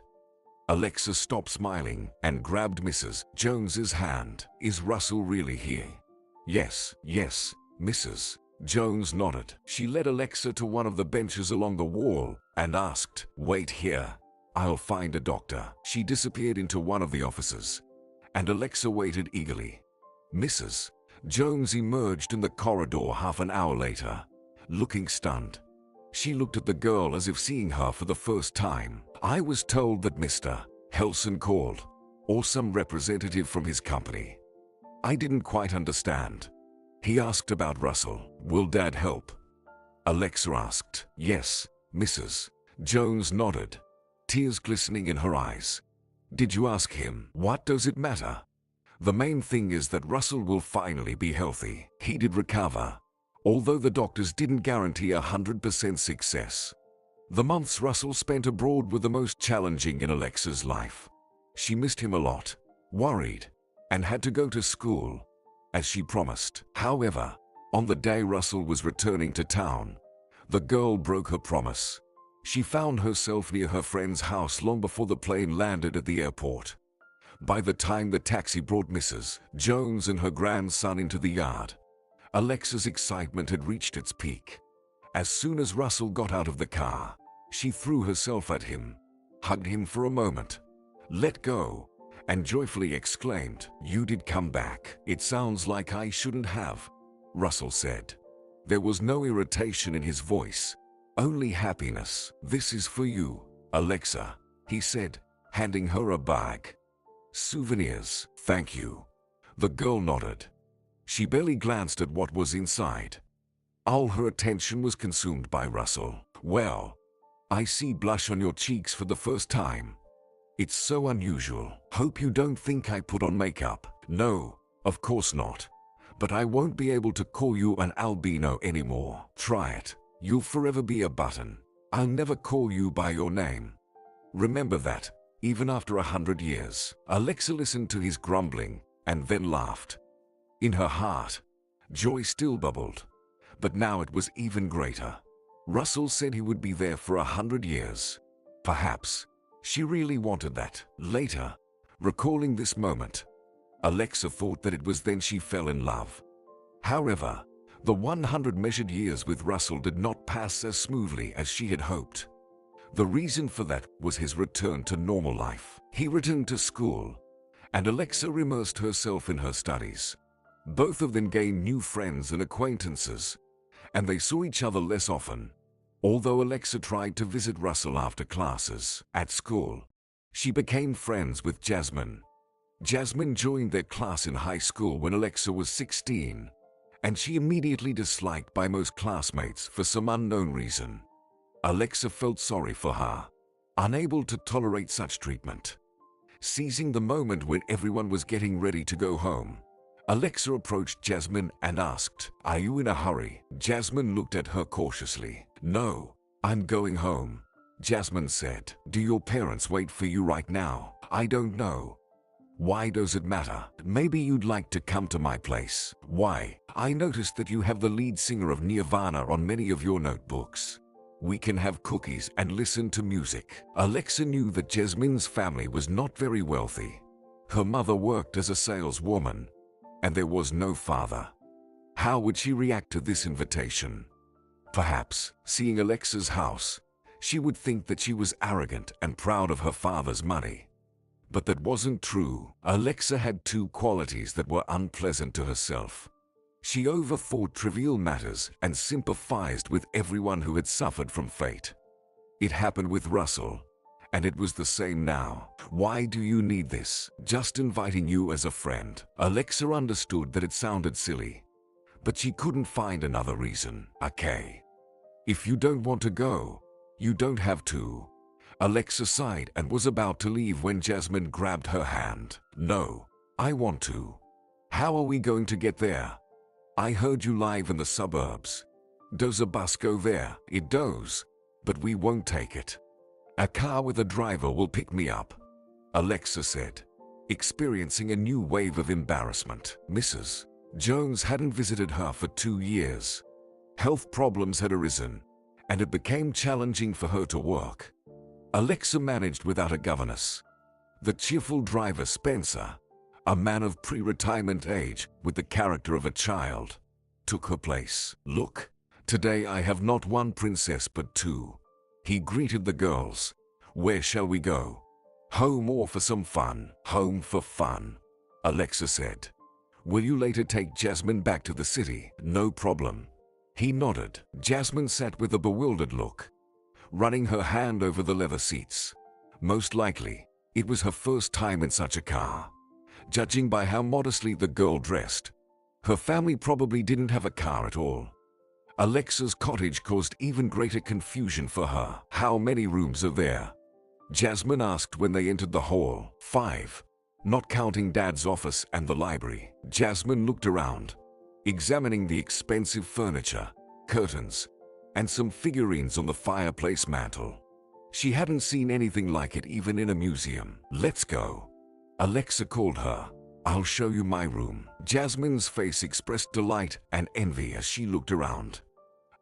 Alexa stopped smiling and grabbed Mrs. Jones's hand. Is Russell really here? Yes, Mrs. Jones nodded. She led Alexa to one of the benches along the wall and asked, Wait here. I'll find a doctor. She disappeared into one of the offices and Alexa waited eagerly. Mrs. Jones emerged in the corridor half an hour later, looking stunned. She looked at the girl as if seeing her for the first time. "I was told that Mr. Helson called, or some representative from his company. I didn't quite understand. He asked about Russell. Will Dad help?" Alexa asked. "Yes." Mrs. Jones nodded, tears glistening in her eyes. "Did you ask him? What does it matter? The main thing is that Russell will finally be healthy. He did recover, although the doctors didn't guarantee 100% success. The months Russell spent abroad were the most challenging in Alexa's life. She missed him a lot, worried, and had to go to school, as she promised. However, on the day Russell was returning to town, the girl broke her promise. She found herself near her friend's house long before the plane landed at the airport. By the time the taxi brought Mrs. Jones and her grandson into the yard, Alexa's excitement had reached its peak. As soon as Russell got out of the car, she threw herself at him, hugged him for a moment, let go, and joyfully exclaimed, "You did come back. It sounds like I shouldn't have," Russell said. There was no irritation in his voice, only happiness. "This is for you, Alexa," he said, handing her a bag. "Souvenirs, thank you." The girl nodded. She barely glanced at what was inside. All her attention was consumed by Russell. "Well, I see blush on your cheeks for the first time. It's so unusual. Hope you don't think I put on makeup." "No, of course not. But I won't be able to call you an albino anymore." "Try it. You'll forever be a button. I'll never call you by your name. Remember that, even after 100 years. Alexa listened to his grumbling and then laughed. In her heart, joy still bubbled, but now it was even greater. Russell said he would be there for 100 years. Perhaps she really wanted that. Later, recalling this moment, Alexa thought that it was then she fell in love. However, the 100 measured years with Russell did not pass as smoothly as she had hoped. The reason for that was his return to normal life. He returned to school, and Alexa immersed herself in her studies. Both of them gained new friends and acquaintances, and they saw each other less often. Although Alexa tried to visit Russell after classes at school, she became friends with Jasmine. Jasmine joined their class in high school when Alexa was 16, and she immediately disliked by most classmates for some unknown reason. Alexa felt sorry for her, unable to tolerate such treatment. Seizing the moment when everyone was getting ready to go home, Alexa approached Jasmine and asked, "Are you in a hurry?" Jasmine looked at her cautiously. "No, I'm going home," Jasmine said. "Do your parents wait for you right now?" "I don't know." "Why does it matter? Maybe you'd like to come to my place." "Why?" "I noticed that you have the lead singer of Nirvana on many of your notebooks. We can have cookies and listen to music." Alexa knew that Jasmine's family was not very wealthy. Her mother worked as a saleswoman, and there was no father. How would she react to this invitation? Perhaps, seeing Alexa's house, she would think that she was arrogant and proud of her father's money. But that wasn't true. Alexa had two qualities that were unpleasant to herself. She overthought trivial matters and sympathized with everyone who had suffered from fate. It happened with Russell, and it was the same now. "Why do you need this?" "Just inviting you as a friend." Alexa understood that it sounded silly, but she couldn't find another reason. "Okay. If you don't want to go, you don't have to." Alexa sighed and was about to leave when Jasmine grabbed her hand. "No, I want to." "How are we going to get there?" "I heard you live in the suburbs. Does a bus go there?" "It does, but we won't take it. A car with a driver will pick me up," Alexa said, experiencing a new wave of embarrassment. Mrs. Jones hadn't visited her for 2 years. Health problems had arisen, and it became challenging for her to work. Alexa managed without a governess. The cheerful driver Spencer, a man of pre-retirement age with the character of a child, took her place. "Look, today I have not one princess but two," he greeted the girls. "Where shall we go? Home or for some fun?" "Home for fun." Alexa said. Will you later take Jasmine back to the city? No problem. He nodded. Jasmine sat with a bewildered look, running her hand over the leather seats. Most likely, it was her first time in such a car. Judging by how modestly the girl dressed, her family probably didn't have a car at all. Alexa's cottage caused even greater confusion for her. How many rooms are there? Jasmine asked when they entered the hall. 5. Not counting Dad's office and the library. Jasmine looked around, examining the expensive furniture, curtains, and some figurines on the fireplace mantel. She hadn't seen anything like it even in a museum. Let's go. Alexa called her. I'll show you my room. Jasmine's face expressed delight and envy as she looked around.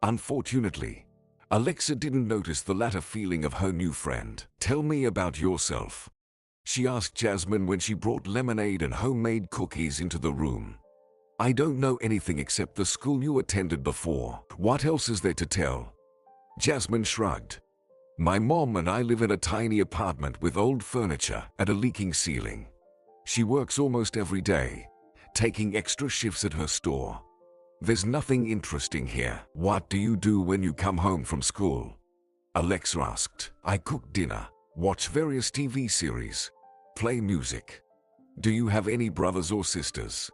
Unfortunately, Alexa didn't notice the latter feeling of her new friend. Tell me about yourself, she asked Jasmine when she brought lemonade and homemade cookies into the room. I don't know anything except the school you attended before. What else is there to tell? Jasmine shrugged. My mom and I live in a tiny apartment with old furniture and a leaking ceiling. She works almost every day, taking extra shifts at her store. There's nothing interesting here. What do you do when you come home from school? Alexa asked. I cook dinner, watch various TV series, play music. Do you have any brothers or sisters?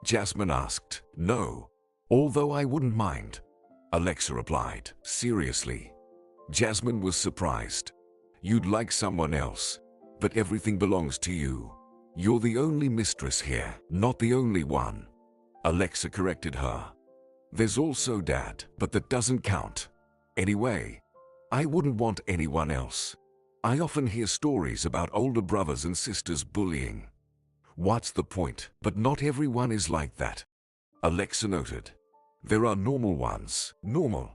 Jasmine asked. No, although I wouldn't mind, Alexa replied. Seriously? Jasmine was surprised. You'd like someone else, but everything belongs to you. You're the only mistress here, not the only one. Alexa corrected her. There's also Dad, but that doesn't count. Anyway, I wouldn't want anyone else. I often hear stories about older brothers and sisters bullying. What's the point? But not everyone is like that, Alexa noted. There are normal ones. Normal,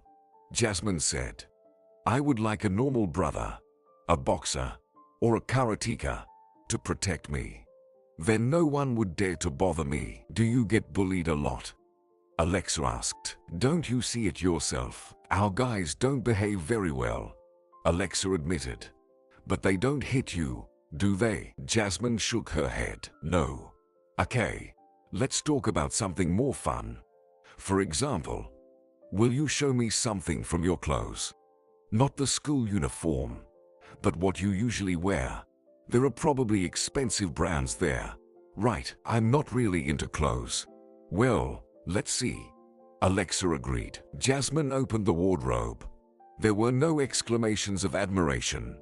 Jasmine said. I would like a normal brother, a boxer, or a karateka, to protect me. Then no one would dare to bother me. Do you get bullied a lot? Alexa asked. Don't you see it yourself? Our guys don't behave very well, Alexa admitted. But they don't hit you, do they? Jasmine shook her head. No. Okay, let's talk about something more fun. For example, will you show me something from your clothes? Not the school uniform, but what you usually wear. There are probably expensive brands there. Right, I'm not really into clothes. Well, let's see. Alexa agreed. Jasmine opened the wardrobe. There were no exclamations of admiration,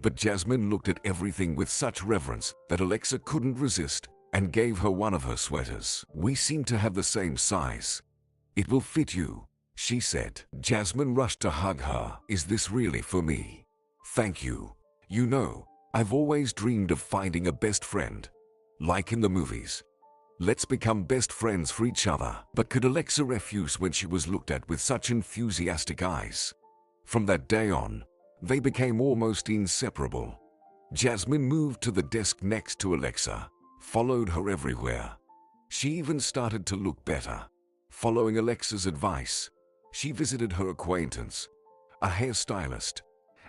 but Jasmine looked at everything with such reverence that Alexa couldn't resist and gave her one of her sweaters. We seem to have the same size. It will fit you, she said. Jasmine rushed to hug her. Is this really for me? Thank you. You know, I've always dreamed of finding a best friend, like in the movies. Let's become best friends for each other. But could Alexa refuse when she was looked at with such enthusiastic eyes? From that day on, they became almost inseparable. Jasmine moved to the desk next to Alexa, followed her everywhere. She even started to look better. Following Alexa's advice, she visited her acquaintance, a hairstylist,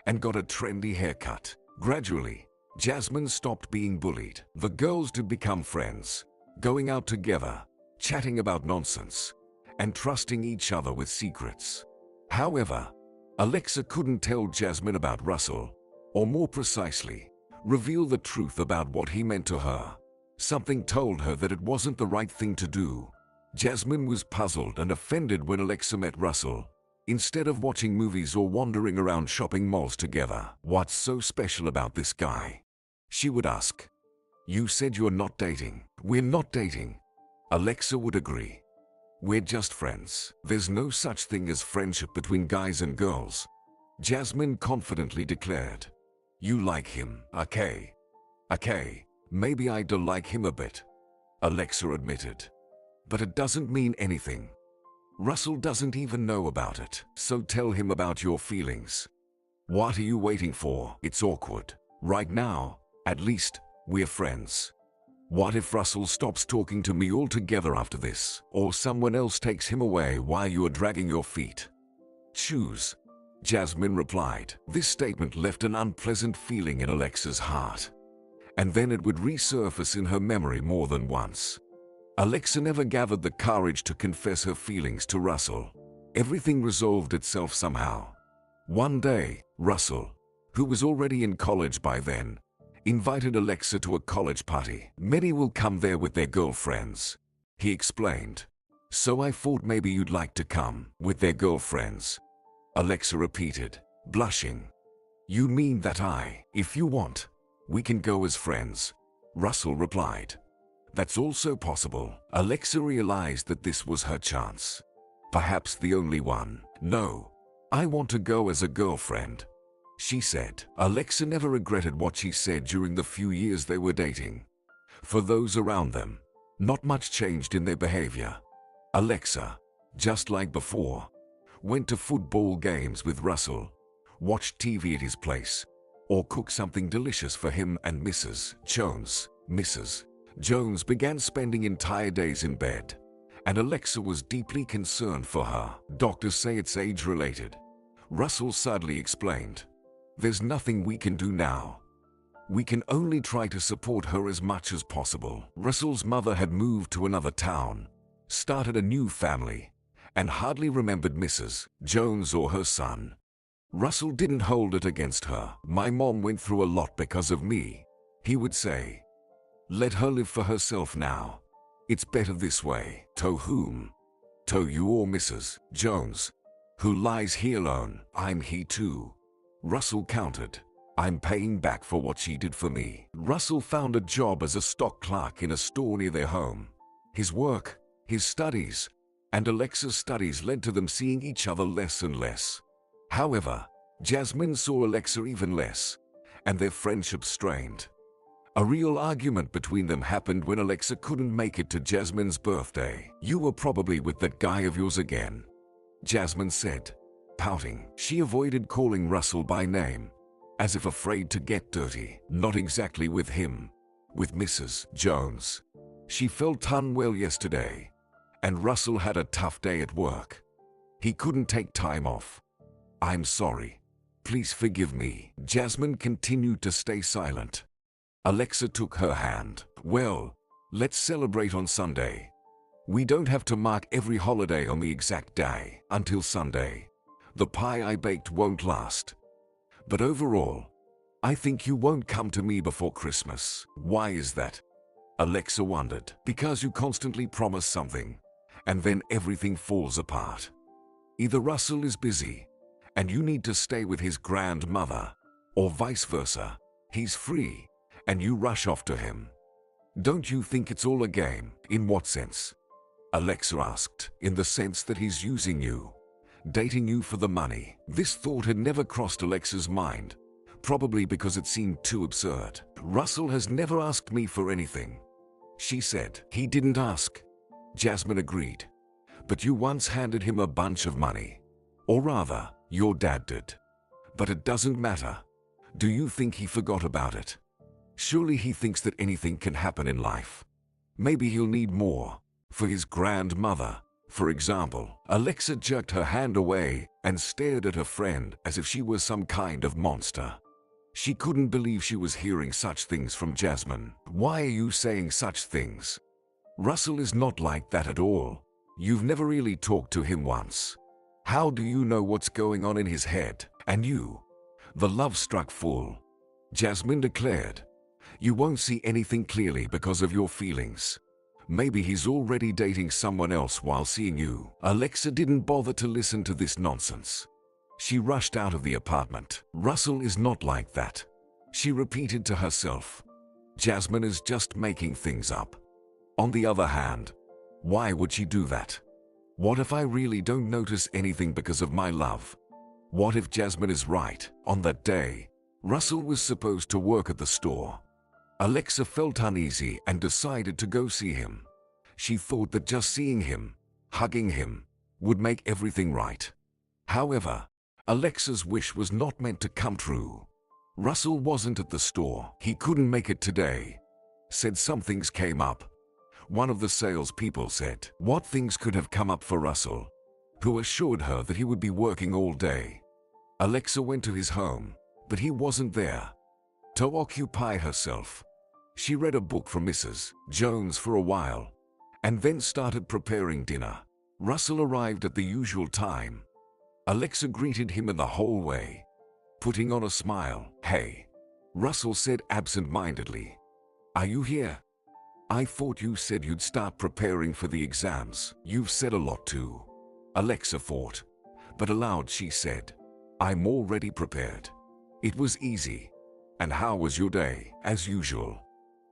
and got a trendy haircut. Gradually, Jasmine stopped being bullied. The girls did become friends, going out together, chatting about nonsense, and trusting each other with secrets. However, Alexa couldn't tell Jasmine about Russell, or more precisely, reveal the truth about what he meant to her. Something told her that it wasn't the right thing to do. Jasmine was puzzled and offended when Alexa met Russell, instead of watching movies or wandering around shopping malls together. What's so special about this guy? She would ask. You said you're not dating. We're not dating, Alexa would agree. We're just friends. There's no such thing as friendship between guys and girls, Jasmine confidently declared. You like him, okay. Okay, maybe I do like him a bit, Alexa admitted. But it doesn't mean anything. Russell doesn't even know about it, so tell him about your feelings. What are you waiting for? It's awkward. Right now, at least, we're friends. What if Russell stops talking to me altogether after this, or someone else takes him away while you are dragging your feet? Choose, Jasmine replied. This statement left an unpleasant feeling in Alexa's heart, and then it would resurface in her memory more than once. Alexa never gathered the courage to confess her feelings to Russell. Everything resolved itself somehow. One day, Russell, who was already in college by then, invited Alexa to a college party. Many will come there with their girlfriends, he explained. So I thought maybe you'd like to come with their girlfriends, Alexa repeated, blushing. You mean that if you want, we can go as friends, Russell replied. That's also possible. Alexa realized that this was her chance. Perhaps the only one. No, I want to go as a girlfriend, she said. Alexa never regretted what she said during the few years they were dating. For those around them, not much changed in their behavior. Alexa, just like before, went to football games with Russell, watched TV at his place, or cooked something delicious for him and Mrs. Jones. Mrs. Jones began spending entire days in bed, and Alexa was deeply concerned for her. Doctors say it's age-related, Russell sadly explained. There's nothing we can do now. We can only try to support her as much as possible. Russell's mother had moved to another town, started a new family, and hardly remembered Mrs. Jones or her son. Russell didn't hold it against her. My mom went through a lot because of me, he would say. Let her live for herself now. It's better this way. To whom? To you or Mrs. Jones, who lies here alone. I'm here too, Russell countered. I'm paying back for what she did for me. Russell found a job as a stock clerk in a store near their home. His work, his studies, and Alexa's studies led to them seeing each other less and less. However, Jasmine saw Alexa even less, and their friendship strained. A real argument between them happened when Alexa couldn't make it to Jasmine's birthday. You were probably with that guy of yours again, Jasmine said, pouting. She avoided calling Russell by name, as if afraid to get dirty. Not exactly with him, with Mrs. Jones. She felt unwell yesterday, and Russell had a tough day at work. He couldn't take time off. I'm sorry. Please forgive me. Jasmine continued to stay silent. Alexa took her hand. Well, let's celebrate on Sunday. We don't have to mark every holiday on the exact day. Until Sunday, the pie I baked won't last. But overall, I think you won't come to me before Christmas. Why is that? Alexa wondered. Because you constantly promise something, and then everything falls apart. Either Russell is busy, and you need to stay with his grandmother, or vice versa. He's free, and you rush off to him. Don't you think it's all a game? In what sense? Alexa asked. In the sense that he's using you, dating you for the money. This thought had never crossed Alexa's mind, probably because it seemed too absurd. Russell has never asked me for anything, she said. He didn't ask, Jasmine agreed. But you once handed him a bunch of money. Or rather, your dad did. But it doesn't matter. Do you think he forgot about it? Surely he thinks that anything can happen in life. Maybe he'll need more. For his grandmother, for example. Alexa jerked her hand away and stared at her friend as if she was some kind of monster. She couldn't believe she was hearing such things from Jasmine. Why are you saying such things? Russell is not like that at all. You've never really talked to him once. How do you know what's going on in his head? And you, the love-struck fool, Jasmine declared. You won't see anything clearly because of your feelings. Maybe he's already dating someone else while seeing you. Alexa didn't bother to listen to this nonsense. She rushed out of the apartment. Russell is not like that, she repeated to herself. Jasmine is just making things up. On the other hand, why would she do that? What if I really don't notice anything because of my love? What if Jasmine is right? On that day, Russell was supposed to work at the store. Alexa felt uneasy and decided to go see him. She thought that just seeing him, hugging him, would make everything right. However, Alexa's wish was not meant to come true. Russell wasn't at the store. He couldn't make it today. Said some things came up. One of the salespeople said. What things could have come up for Russell, who assured her that he would be working all day? Alexa went to his home, but he wasn't there. To occupy herself, She read a book from Mrs. Jones for a while, and then started preparing dinner. Russell arrived at the usual time. Alexa greeted him in the hallway, putting on a smile. "Hey," Russell said absent-mindedly. "Are you here? I thought you said you'd start preparing for the exams." "You've said a lot too," Alexa thought, but aloud she said, "I'm already prepared." It was easy. "And how was your day?" "As usual.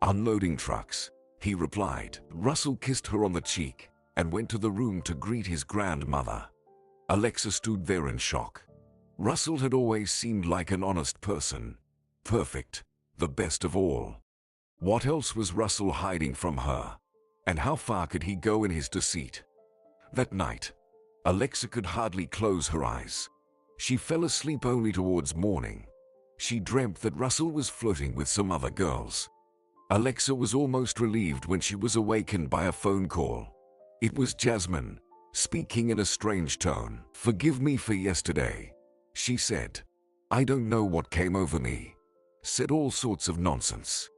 Unloading trucks," he replied. Russell kissed her on the cheek and went to the room to greet his grandmother. Alexa stood there in shock. Russell had always seemed like an honest person. Perfect, the best of all. What else was Russell hiding from her? And how far could he go in his deceit? That night, Alexa could hardly close her eyes. She fell asleep only towards morning. She dreamt that Russell was flirting with some other girls. Alexa was almost relieved when she was awakened by a phone call. It was Jasmine, speaking in a strange tone. "Forgive me for yesterday," she said. "I don't know what came over me. Said all sorts of nonsense.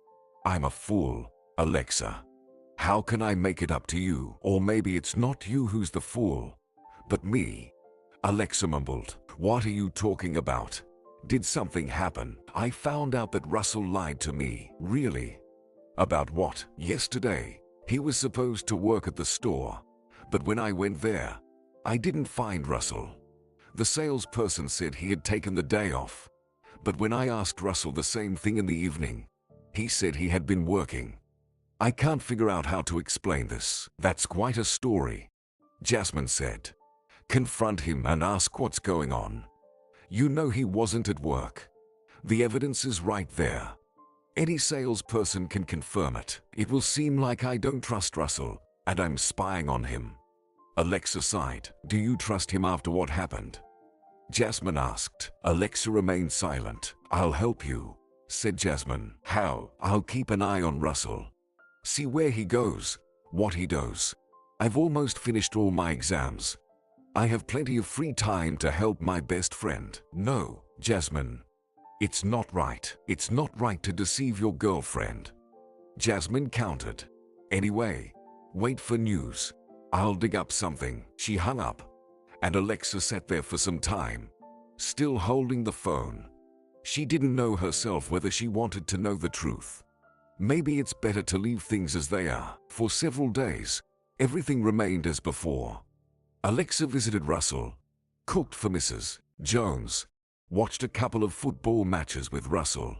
I'm a fool, Alexa. How can I make it up to you? Or maybe it's not you who's the fool, but me," Alexa mumbled. "What are you talking about? Did something happen?" "I found out that Russell lied to me." "Really? About what?" "Yesterday, he was supposed to work at the store, but when I went there, I didn't find Russell. The salesperson said he had taken the day off, but when I asked Russell the same thing in the evening, he said he had been working. I can't figure out how to explain this." "That's quite a story," Jasmine said. "Confront him and ask what's going on. You know he wasn't at work. The evidence is right there. Any salesperson can confirm it. It will seem like I don't trust Russell, and I'm spying on him." Alexa sighed. "Do you trust him after what happened?" Jasmine asked. Alexa remained silent. "I'll help you," said Jasmine. "How?" "I'll keep an eye on Russell. See where he goes, what he does. I've almost finished all my exams. I have plenty of free time to help my best friend." "No, Jasmine. It's not right. It's not right to deceive your girlfriend," Jasmine countered. "Anyway, wait for news. I'll dig up something." She hung up, and Alexa sat there for some time, still holding the phone. She didn't know herself whether she wanted to know the truth. Maybe it's better to leave things as they are. For several days, everything remained as before. Alexa visited Russell, cooked for Mrs. Jones, watched a couple of football matches with Russell,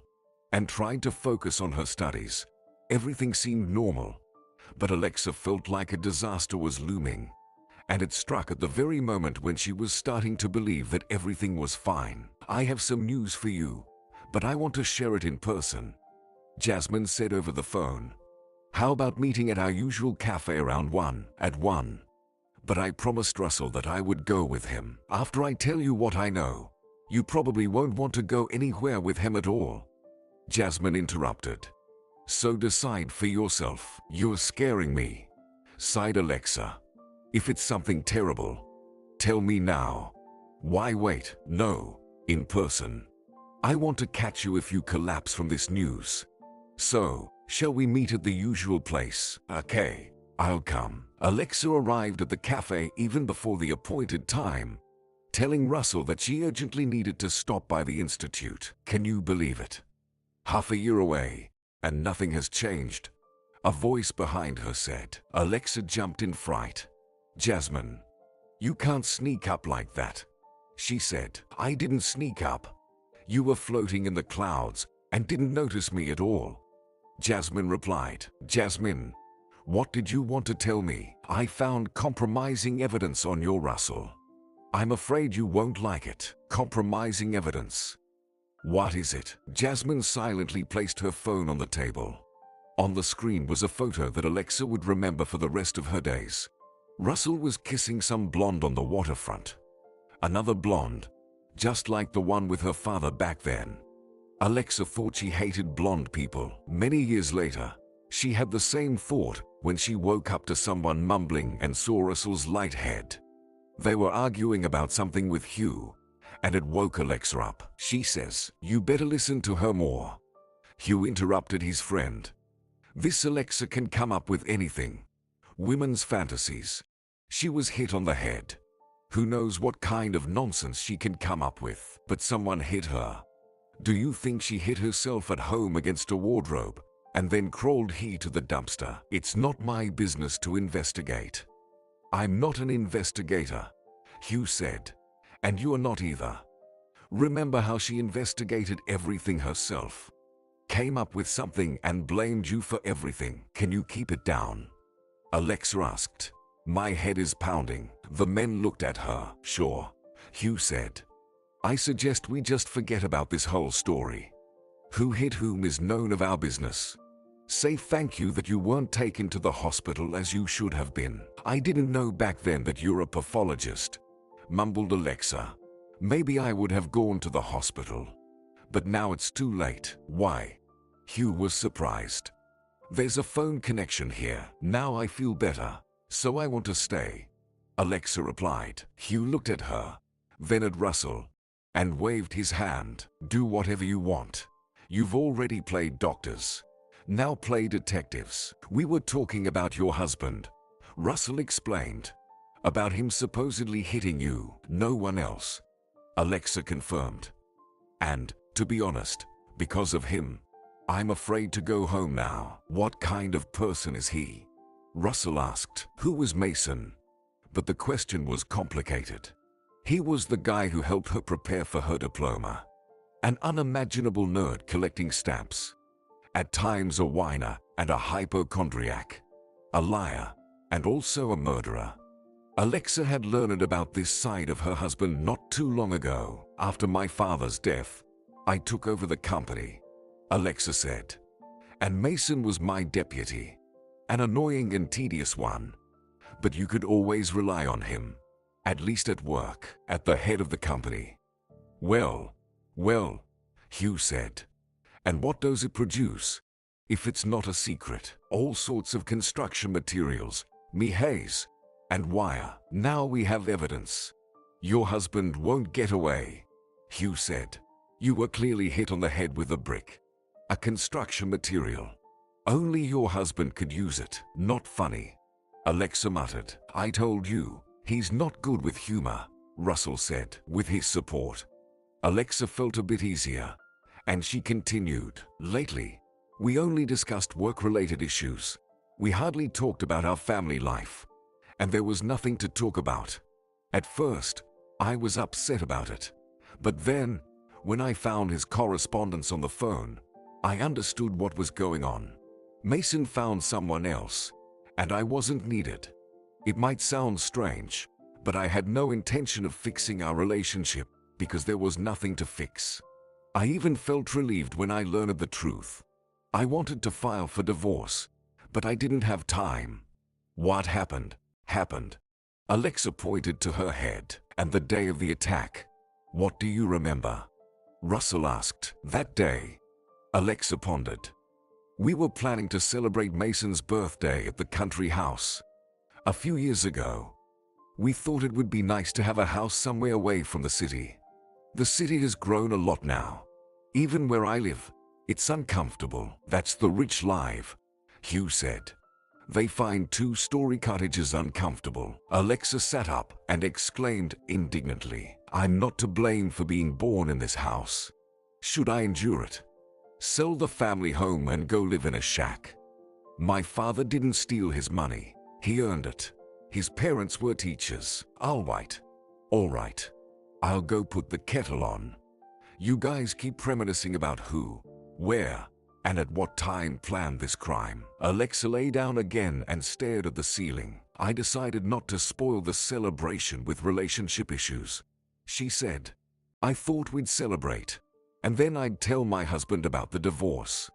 and tried to focus on her studies. Everything seemed normal, but Alexa felt like a disaster was looming, and it struck at the very moment when she was starting to believe that everything was fine. "I have some news for you, but I want to share it in person," Jasmine said over the phone. "How about meeting at our usual cafe around 1 at 1? But I promised Russell that I would go with him. After I tell you what I know, you probably won't want to go anywhere with him at all," Jasmine interrupted. "So decide for yourself." "You're scaring me," sighed Alexa. "If it's something terrible, tell me now." "Why wait?" "No, in person. I want to catch you if you collapse from this news. So, shall we meet at the usual place?" "Okay, I'll come." Alexa arrived at the cafe even before the appointed time, telling Russell that she urgently needed to stop by the institute. Can you believe it? Half a year away, and nothing has changed, a voice behind her said. Alexa jumped in fright. "Jasmine, you can't sneak up like that," she said. "I didn't sneak up. You were floating in the clouds and didn't notice me at all," Jasmine replied. "Jasmine, what did you want to tell me?" "I found compromising evidence on your Russell. I'm afraid you won't like it." "Compromising evidence? What is it?" Jasmine silently placed her phone on the table. On the screen was a photo that Alexa would remember for the rest of her days. Russell was kissing some blonde on the waterfront. Another blonde, just like the one with her father back then. Alexa thought she hated blonde people. Many years later, she had the same thought when she woke up to someone mumbling and saw Russell's light head. They were arguing about something with Hugh, and it woke Alexa up. She says, "You better listen to her more." Hugh interrupted his friend. This Alexa can come up with anything. Women's fantasies. She was hit on the head. Who knows what kind of nonsense she can come up with, but someone hit her. Do you think she hit herself at home against a wardrobe and then crawled he to the dumpster? It's not my business to investigate. I'm not an investigator, Hugh said. And you are not either. Remember how she investigated everything herself? Came up with something and blamed you for everything. Can you keep it down? Alexa asked. My head is pounding. The men looked at her. Sure, Hugh said. I suggest we just forget about this whole story. Who hit whom is none of our business. Say thank you that you weren't taken to the hospital as you should have been. I didn't know back then that you're a pathologist, mumbled Alexa. Maybe I would have gone to the hospital. But now it's too late. Why? Hugh was surprised. There's a phone connection here. Now I feel better, so I want to stay. Alexa replied. Hugh looked at her, then at Russell, and waved his hand. Do whatever you want. You've already played doctors. Now play detectives. We were talking about your husband, Russell explained. About him supposedly hitting you, no one else. Alexa confirmed. And, to be honest, because of him, I'm afraid to go home now. What kind of person is he? Russell asked. Who was Mason? But the question was complicated. He was the guy who helped her prepare for her diploma. An unimaginable nerd collecting stamps. At times a whiner and a hypochondriac. A liar, and also a murderer. Alexa had learned about this side of her husband not too long ago. After my father's death, I took over the company, Alexa said. And Mason was my deputy. An annoying and tedious one. But you could always rely on him. At least at work, at the head of the company. Well, Hugh said. And what does it produce? If it's not a secret, all sorts of construction materials, haze, and wire. Now we have evidence. Your husband won't get away, Hugh said. You were clearly hit on the head with a brick. A construction material. Only your husband could use it. Not funny. Alexa muttered. I told you, he's not good with humor, Russell said, with his support. Alexa felt a bit easier, and she continued. Lately, we only discussed work-related issues. We hardly talked about our family life. And there was nothing to talk about. At first, I was upset about it. But then, when I found his correspondence on the phone, I understood what was going on. Mason found someone else, and I wasn't needed. It might sound strange, but I had no intention of fixing our relationship because there was nothing to fix. I even felt relieved when I learned the truth. I wanted to file for divorce, but I didn't have time. What happened. Alexa pointed to her head. And the day of the attack. What do you remember? Russell asked. That day. Alexa pondered. We were planning to celebrate Mason's birthday at the country house. A few years ago. We thought it would be nice to have a house somewhere away from the city. The city has grown a lot now. Even where I live, it's uncomfortable. That's the rich life, Hugh said. They find two-story cottages uncomfortable. Alexa sat up and exclaimed indignantly. I'm not to blame for being born in this house. Should I endure it? Sell the family home and go live in a shack. My father didn't steal his money. He earned it. His parents were teachers. All right. I'll go put the kettle on. You guys keep reminiscing about who, where, and at what time planned this crime. Alexa lay down again and stared at the ceiling. I decided not to spoil the celebration with relationship issues, she said. I thought we'd celebrate, and then I'd tell my husband about the divorce.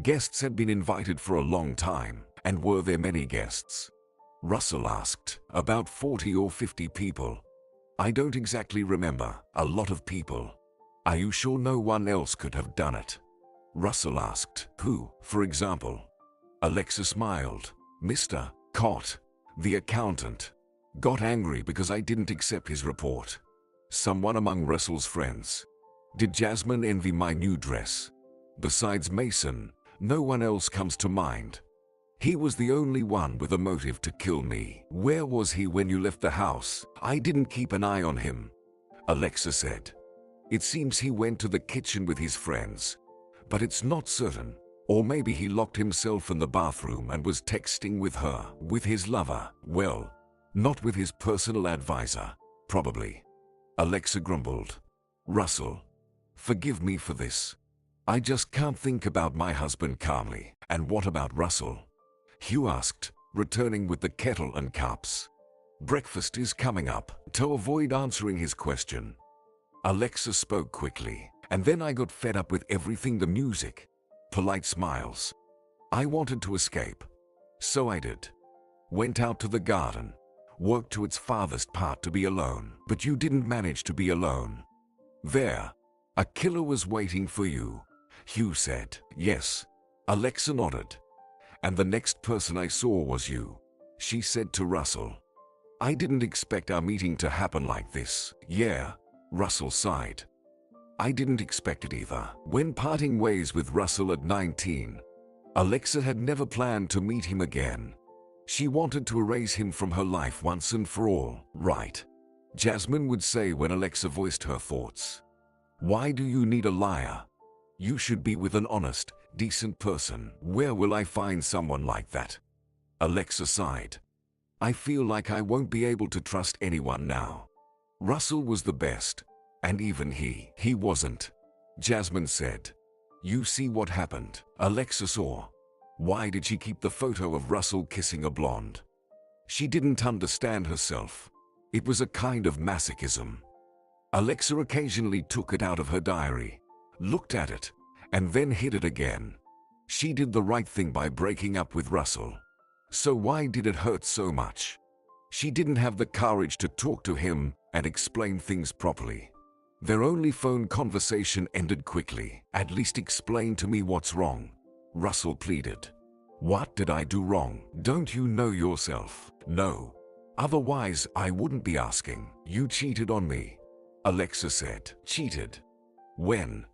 Guests had been invited for a long time, and were there many guests? Russell asked. About 40 or 50 people. I don't exactly remember. A lot of people. Are you sure no one else could have done it? Russell asked. Who, for example? Alexa smiled. Mr. Cott, the accountant, got angry because I didn't accept his report. Someone among Russell's friends. Did Jasmine envy my new dress? Besides Mason, No one else comes to mind. He was the only one with a motive to kill me. Where was he when you left the house? I didn't keep an eye on him, Alexa said. It seems he went to the kitchen with his friends, but it's not certain. Or maybe he locked himself in the bathroom and was texting with her, with his lover. Well, not with his personal advisor, probably. Alexa grumbled. Russell, forgive me for this. I just can't think about my husband calmly. And what about Russell? Hugh asked, returning with the kettle and cups. Breakfast is coming up. To avoid answering his question, Alexa spoke quickly, and then I got fed up with everything, the music. Polite smiles. I wanted to escape. So I did. Went out to the garden. Worked to its farthest part to be alone. But you didn't manage to be alone. There. A killer was waiting for you, Hugh said. Yes. Alexa nodded. And the next person I saw was you, she said to Russell. I didn't expect our meeting to happen like this. Yeah, Russell sighed. I didn't expect it either. When parting ways with Russell at 19, Alexa had never planned to meet him again. She wanted to erase him from her life once and for all. Right, Jasmine would say when Alexa voiced her thoughts. Why do you need a liar? You should be with an honest, decent person. Where will I find someone like that? Alexa sighed. I feel like I won't be able to trust anyone now. Russell was the best. And even he wasn't, Jasmine said. You see what happened? Alexa saw. Why did she keep the photo of Russell kissing a blonde? She didn't understand herself. It was a kind of masochism. Alexa occasionally took it out of her diary, looked at it, and then hid it again. She did the right thing by breaking up with Russell. So why did it hurt so much? She didn't have the courage to talk to him and explain things properly. Their only phone conversation ended quickly. At least explain to me what's wrong, Russell pleaded. What did I do wrong? Don't you know yourself? No. Otherwise, I wouldn't be asking. You cheated on me, Alexa said. Cheated? When?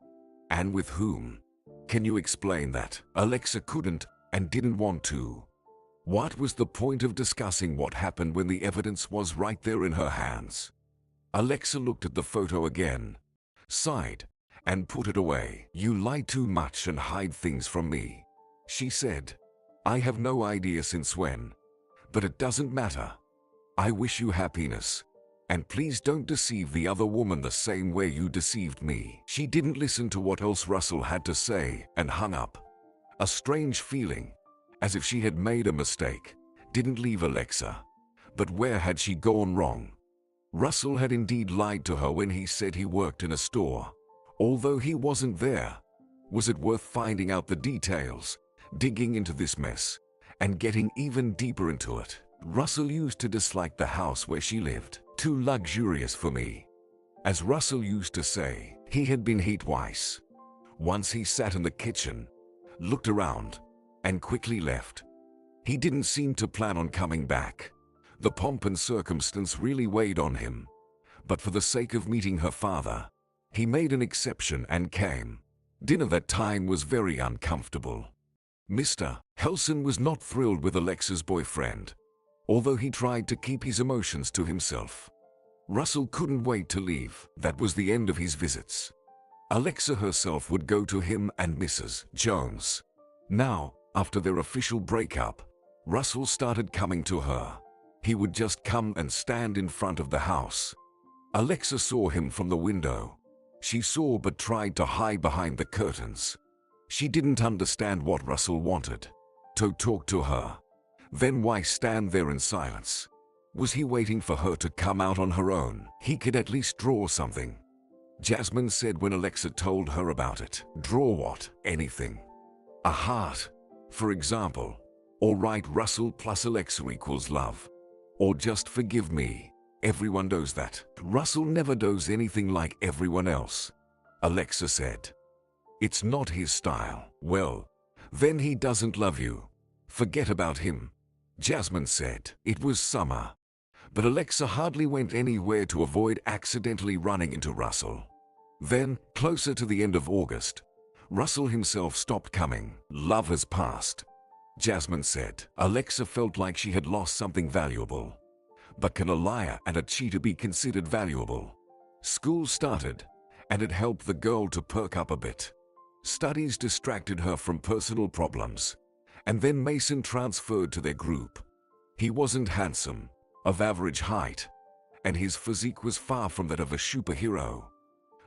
And with whom? Can you explain that? Alexa couldn't and didn't want to. What was the point of discussing what happened when the evidence was right there in her hands? Alexa looked at the photo again, sighed, and put it away. You lie too much and hide things from me, she said. I have no idea since when, but it doesn't matter. I wish you happiness, and please don't deceive the other woman the same way you deceived me. She didn't listen to what else Russell had to say and hung up. A strange feeling, as if she had made a mistake, didn't leave Alexa. But where had she gone wrong? Russell had indeed lied to her when he said he worked in a store, although he wasn't there. Was it worth finding out the details, digging into this mess, and getting even deeper into it? Russell used to dislike the house where she lived. Too luxurious for me. As Russell used to say, he had been hit twice. Once he sat in the kitchen, looked around, and quickly left. He didn't seem to plan on coming back. The pomp and circumstance really weighed on him, but for the sake of meeting her father, he made an exception and came. Dinner that time was very uncomfortable. Mr. Helson was not thrilled with Alexa's boyfriend, although he tried to keep his emotions to himself. Russell couldn't wait to leave. That was the end of his visits. Alexa herself would go to him and Mrs. Jones. Now, after their official breakup, Russell started coming to her. He would just come and stand in front of the house. Alexa saw him from the window. She saw but tried to hide behind the curtains. She didn't understand what Russell wanted. To talk to her. Then why stand there in silence? Was he waiting for her to come out on her own? He could at least draw something, Jasmine said when Alexa told her about it. Draw what? Anything. A heart, for example. Or write Russell plus Alexa equals love. Or just forgive me. Everyone does that. Russell never does anything like everyone else, Alexa said. It's not his style. Well, then he doesn't love you. Forget about him, Jasmine said. It was summer, but Alexa hardly went anywhere to avoid accidentally running into Russell. Then, closer to the end of August, Russell himself stopped coming. Love has passed, Jasmine said. Alexa felt like she had lost something valuable. But can a liar and a cheater be considered valuable? School started, and it helped the girl to perk up a bit. Studies distracted her from personal problems, and then Mason transferred to their group. He wasn't handsome, of average height, and his physique was far from that of a superhero.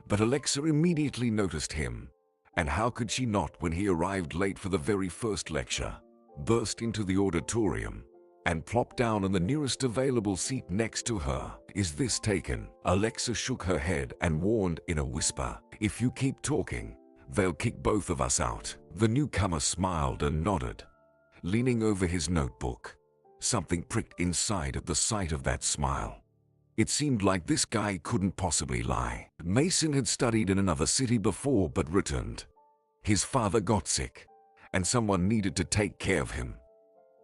But Alexa immediately noticed him, and how could she not when he arrived late for the very first lecture, burst into the auditorium, and plopped down on the nearest available seat next to her. Is this taken? Alexa shook her head and warned in a whisper, if you keep talking, they'll kick both of us out. The newcomer smiled and nodded, leaning over his notebook. Something pricked inside at the sight of that smile. It seemed like this guy couldn't possibly lie. Mason had studied in another city before but returned. His father got sick, and someone needed to take care of him.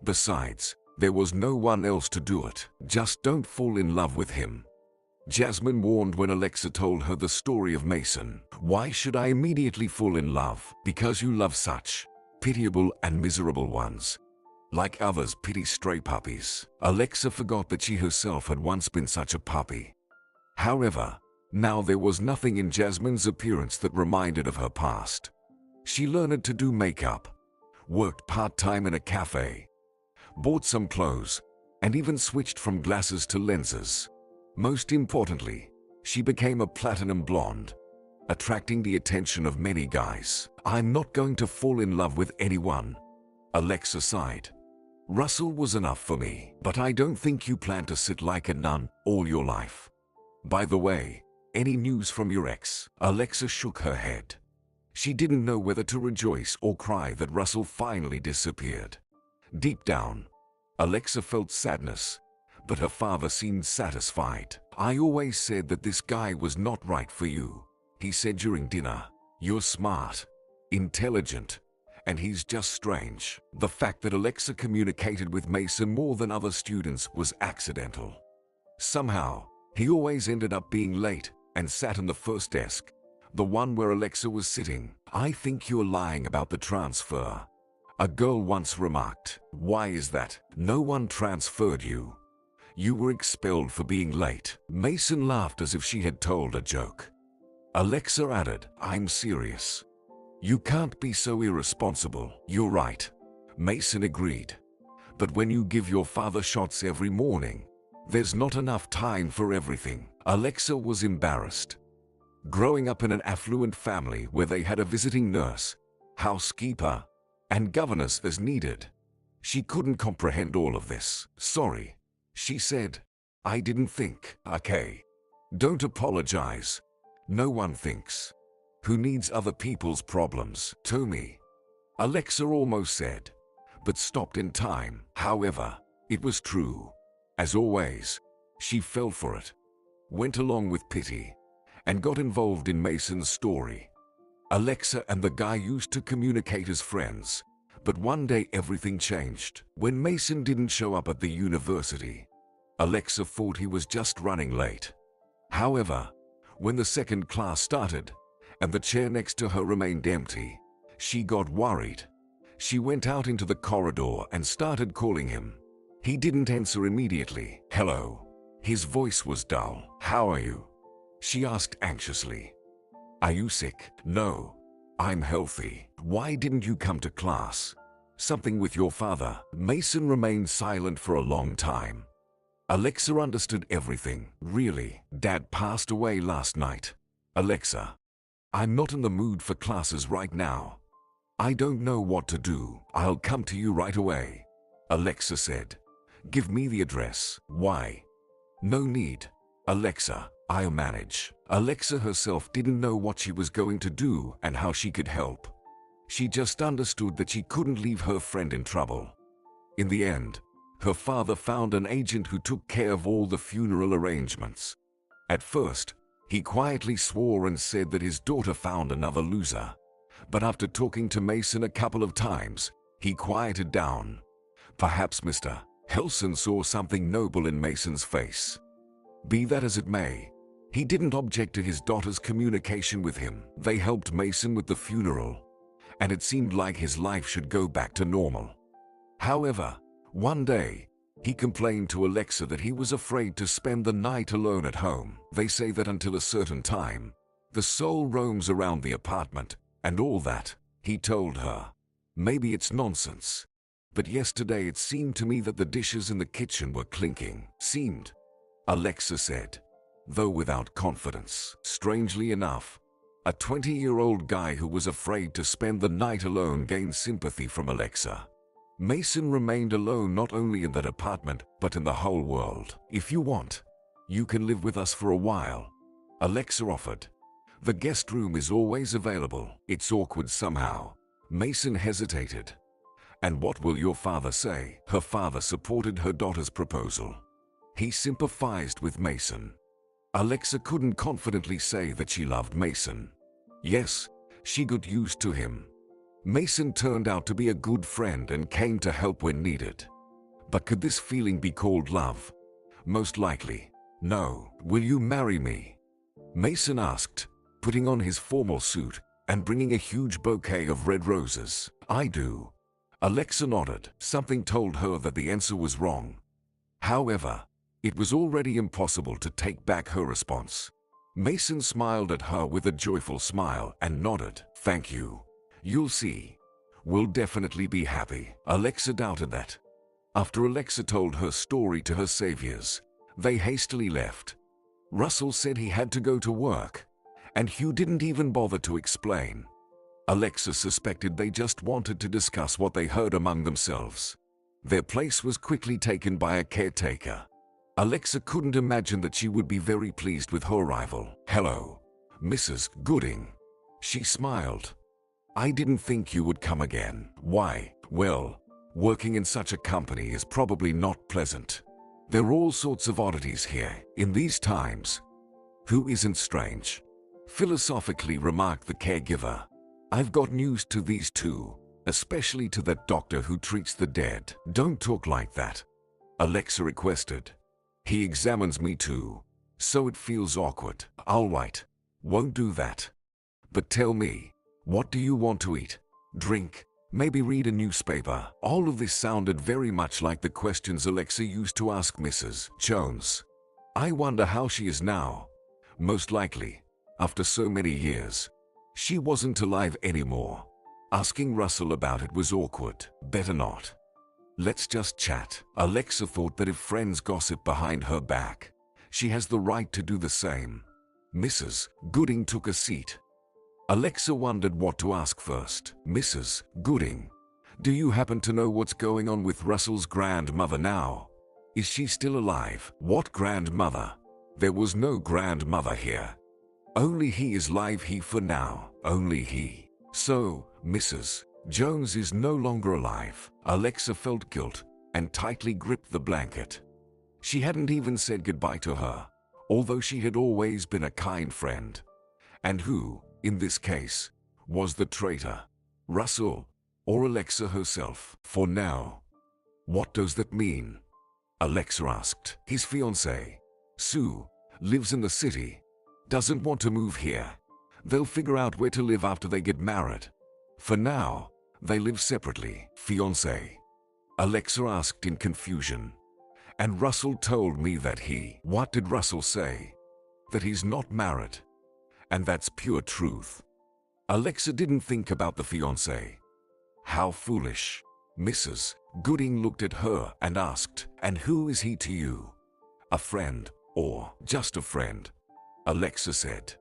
Besides, there was no one else to do it. Just don't fall in love with him, Jasmine warned when Alexa told her the story of Mason. Why should I immediately fall in love? Because you love such pitiable and miserable ones. Like others pity stray puppies. Alexa forgot that she herself had once been such a puppy. However, now there was nothing in Jasmine's appearance that reminded of her past. She learned to do makeup, worked part-time in a cafe, bought some clothes, and even switched from glasses to lenses. Most importantly, she became a platinum blonde, attracting the attention of many guys. I'm not going to fall in love with anyone, Alexa sighed. Russell was enough for me, but I don't think you plan to sit like a nun all your life. By the way, any news from your ex? Alexa shook her head. She didn't know whether to rejoice or cry that Russell finally disappeared. Deep down, Alexa felt sadness, but her father seemed satisfied. I always said that this guy was not right for you, he said during dinner. You're smart, intelligent, and he's just strange. The fact that Alexa communicated with Mason more than other students was accidental. Somehow, he always ended up being late and sat on the first desk, the one where Alexa was sitting. I think you're lying about the transfer, a girl once remarked. Why is that? No one transferred you. You were expelled for being late. Mason laughed as if she had told a joke. Alexa added, I'm serious. You can't be so irresponsible. You're right, Mason agreed. But when you give your father shots every morning, there's not enough time for everything. Alexa was embarrassed. Growing up in an affluent family where they had a visiting nurse, housekeeper, and governess as needed, she couldn't comprehend all of this. Sorry, she said. I didn't think. Okay. Don't apologize. No one thinks. Who needs other people's problems? To me, Alexa almost said, but stopped in time. However, it was true. As always, she fell for it, went along with pity, and got involved in Mason's story. Alexa and the guy used to communicate as friends, but one day everything changed. When Mason didn't show up at the university, Alexa thought he was just running late. However, when the second class started, and the chair next to her remained empty, she got worried. She went out into the corridor and started calling him. He didn't answer immediately. Hello. His voice was dull. How are you? She asked anxiously. Are you sick? No. I'm healthy. Why didn't you come to class? Something with your father? Mason remained silent for a long time. Alexa understood everything. Really? Dad passed away last night. Alexa, I'm not in the mood for classes right now. I don't know what to do. I'll come to you right away, Alexa said. Give me the address. Why? No need, Alexa. I'll manage. Alexa herself didn't know what she was going to do and how she could help. She just understood that she couldn't leave her friend in trouble. In the end, her father found an agent who took care of all the funeral arrangements. At first, he quietly swore and said that his daughter found another loser. But after talking to Mason a couple of times, he quieted down. Perhaps Mr. Helson saw something noble in Mason's face. Be that as it may, he didn't object to his daughter's communication with him. They helped Mason with the funeral, and it seemed like his life should go back to normal. However, one day, he complained to Alexa that he was afraid to spend the night alone at home. They say that until a certain time, the soul roams around the apartment, and all that, he told her. Maybe it's nonsense, but yesterday it seemed to me that the dishes in the kitchen were clinking. Seemed, Alexa said, though without confidence. Strangely enough, a 20-year-old guy who was afraid to spend the night alone gained sympathy from Alexa. Mason remained alone not only in that apartment, but in the whole world. If you want, you can live with us for a while, Alexa offered. The guest room is always available. It's awkward somehow. Mason hesitated. And what will your father say? Her father supported her daughter's proposal. He sympathized with Mason. Alexa couldn't confidently say that she loved Mason. Yes, she got used to him. Mason turned out to be a good friend and came to help when needed. But could this feeling be called love? Most likely, no. Will you marry me? Mason asked, putting on his formal suit and bringing a huge bouquet of red roses. I do. Alexa nodded. Something told her that the answer was wrong. However, it was already impossible to take back her response. Mason smiled at her with a joyful smile and nodded. Thank you. You'll see. We'll definitely be happy. Alexa doubted that. After Alexa told her story to her saviors, they hastily left. Russell said he had to go to work, and Hugh didn't even bother to explain. Alexa suspected they just wanted to discuss what they heard among themselves. Their place was quickly taken by a caretaker. Alexa couldn't imagine that she would be very pleased with her arrival. Hello, Mrs. Gooding. She smiled. I didn't think you would come again. Why? Well, working in such a company is probably not pleasant. There are all sorts of oddities here in these times. Who isn't strange? Philosophically remarked the caregiver. I've got news to these two, especially to that doctor who treats the dead. Don't talk like that, Alexa requested. He examines me too, so it feels awkward. All right, won't do that. But tell me, what do you want to eat? Drink? Maybe read a newspaper? All of this sounded very much like the questions Alexa used to ask Mrs. Jones. I wonder how she is now. Most likely, after so many years, she wasn't alive anymore. Asking Russell about it was awkward. Better not. Let's just chat. Alexa thought that if friends gossip behind her back, she has the right to do the same. Mrs. Gooding took a seat. Alexa wondered what to ask first. Mrs. Gooding, do you happen to know what's going on with Russell's grandmother now? Is she still alive? What grandmother? There was no grandmother here. Only he is live here for now. Only he. So, Mrs. Jones is no longer alive. Alexa felt guilt and tightly gripped the blanket. She hadn't even said goodbye to her, although she had always been a kind friend. And who, in this case, was the traitor? Russell or Alexa herself? For now. What does that mean? Alexa asked. His fiancée, Sue, lives in the city. Doesn't want to move here. They'll figure out where to live after they get married. For now, they live separately. Fiancé? Alexa asked in confusion. And Russell told me that he... What did Russell say? That he's not married. And that's pure truth. Alexa didn't think about the fiancé. How foolish. Mrs. Gooding looked at her and asked, and who is he to you? A friend, or just a friend? Alexa said.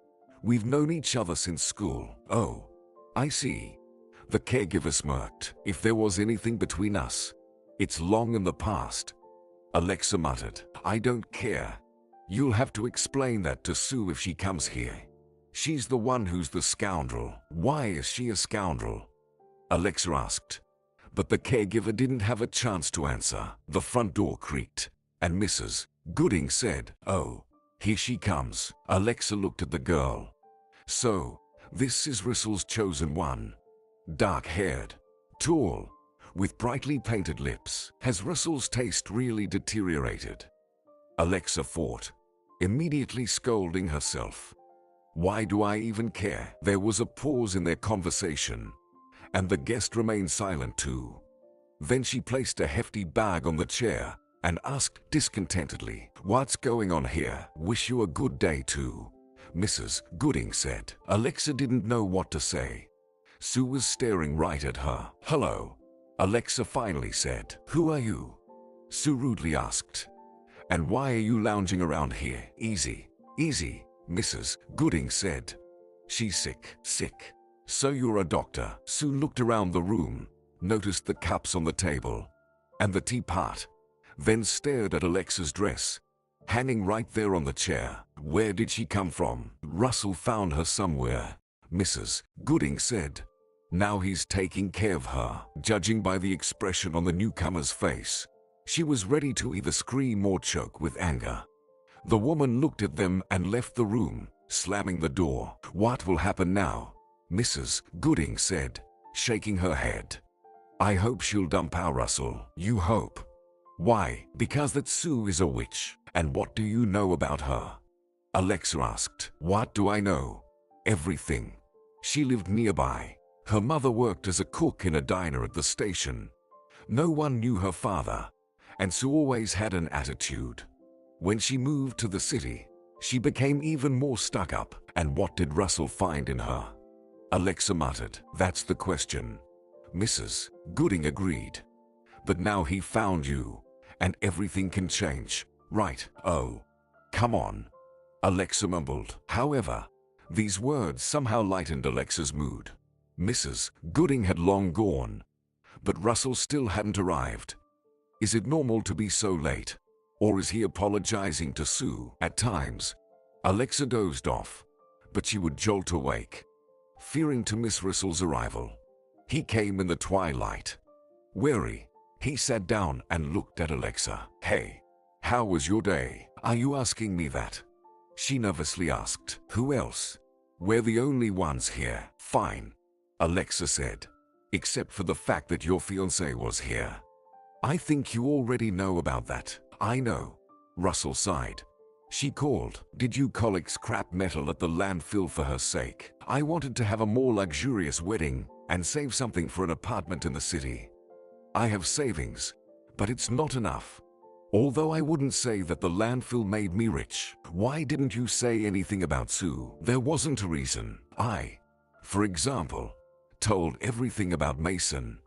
We've known each other since school. Oh, I see. The caregiver smirked. If there was anything between us, it's long in the past. Alexa muttered. I don't care. You'll have to explain that to Sue if she comes here. She's the one who's the scoundrel. Why is she a scoundrel? Alexa asked. But the caregiver didn't have a chance to answer. The front door creaked, and Mrs. Gooding said, Oh, here she comes. Alexa looked at the girl. So, this is Russell's chosen one. Dark-haired, tall, with brightly painted lips. Has Russell's taste really deteriorated? Alexa thought, immediately scolding herself. Why do I even care? There was a pause in their conversation, and the guest remained silent too. Then she placed a hefty bag on the chair and asked discontentedly, "What's going on here? Wish you a good day too," Mrs. Gooding said. Alexa didn't know what to say. Sue was staring right at her. "Hello," Alexa finally said. "Who are you?" Sue rudely asked. "And why are you lounging around here?" "Easy, easy," Mrs. Gooding said. "She's sick." "Sick? So you're a doctor?" Sue looked around the room, noticed the cups on the table and the teapot, then stared at Alexa's dress, hanging right there on the chair. "Where did she come from?" "Russell found her somewhere," Mrs. Gooding said. "Now he's taking care of her." Judging by the expression on the newcomer's face, she was ready to either scream or choke with anger. The woman looked at them and left the room, slamming the door. "What will happen now?" Mrs. Gooding said, shaking her head. "I hope she'll dump our Russell." "You hope? Why?" "Because that Sue is a witch." "And what do you know about her?" Alexa asked. "What do I know? Everything. She lived nearby. Her mother worked as a cook in a diner at the station. No one knew her father, and Sue always had an attitude. When she moved to the city, she became even more stuck up." "And what did Russell find in her?" Alexa muttered. "That's the question." Mrs. Gooding agreed. "But now he found you, and everything can change, right?" "Oh, come on," Alexa mumbled. However, these words somehow lightened Alexa's mood. Mrs. Gooding had long gone, but Russell still hadn't arrived. Is it normal to be so late? Or is he apologizing to Sue? At times, Alexa dozed off, but she would jolt awake, fearing to miss Russell's arrival. He came in the twilight. Weary, he sat down and looked at Alexa. "Hey, how was your day?" "Are you asking me that?" she nervously asked. "Who else? We're the only ones here." "Fine," Alexa said, "except for the fact that your fiancé was here." "I think you already know about that." "I know," Russell sighed. "She called. Did you collect scrap metal at the landfill for her sake?" "I wanted to have a more luxurious wedding and save something for an apartment in the city. I have savings, but it's not enough. Although I wouldn't say that the landfill made me rich." "Why didn't you say anything about Sue?" "There wasn't a reason. I, for example, told everything about Mason,"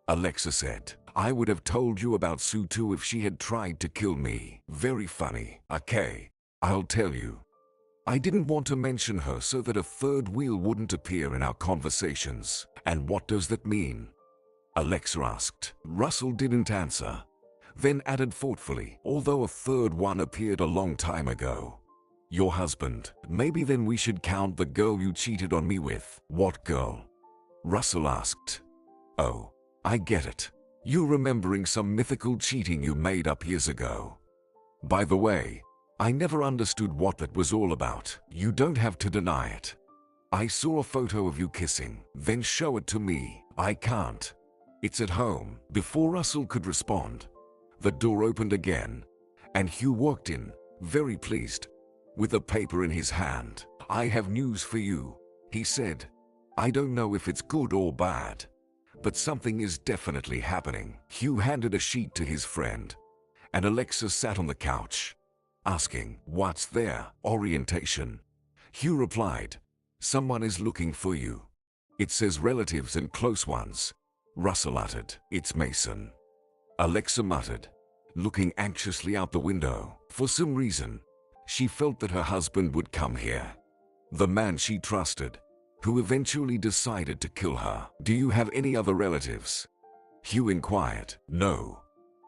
Alexa said. "I would have told you about Sue too if she had tried to kill me." "Very funny." "Okay, I'll tell you. I didn't want to mention her so that a third wheel wouldn't appear in our conversations." "And what does that mean?" Alexa asked. Russell didn't answer, then added thoughtfully, "Although a third one appeared a long time ago. Your husband. Maybe then we should count the girl you cheated on me with." "What girl?" Russell asked. "Oh, I get it. You're remembering some mythical cheating you made up years ago. By the way, I never understood what that was all about." "You don't have to deny it. I saw a photo of you kissing." "Then show it to me." "I can't. It's at home." Before Russell could respond, the door opened again, and Hugh walked in, very pleased, with a paper in his hand. "I have news for you," he said. "I don't know if it's good or bad, but something is definitely happening." Hugh handed a sheet to his friend, and Alexa sat on the couch, asking, "What's there?" "Orientation," Hugh replied. "Someone is looking for you. It says relatives and close ones." Russell uttered, "It's Mason," Alexa muttered, looking anxiously out the window. For some reason, she felt that her husband would come here. The man she trusted, who eventually decided to kill her. "Do you have any other relatives?" Hugh inquired. "No.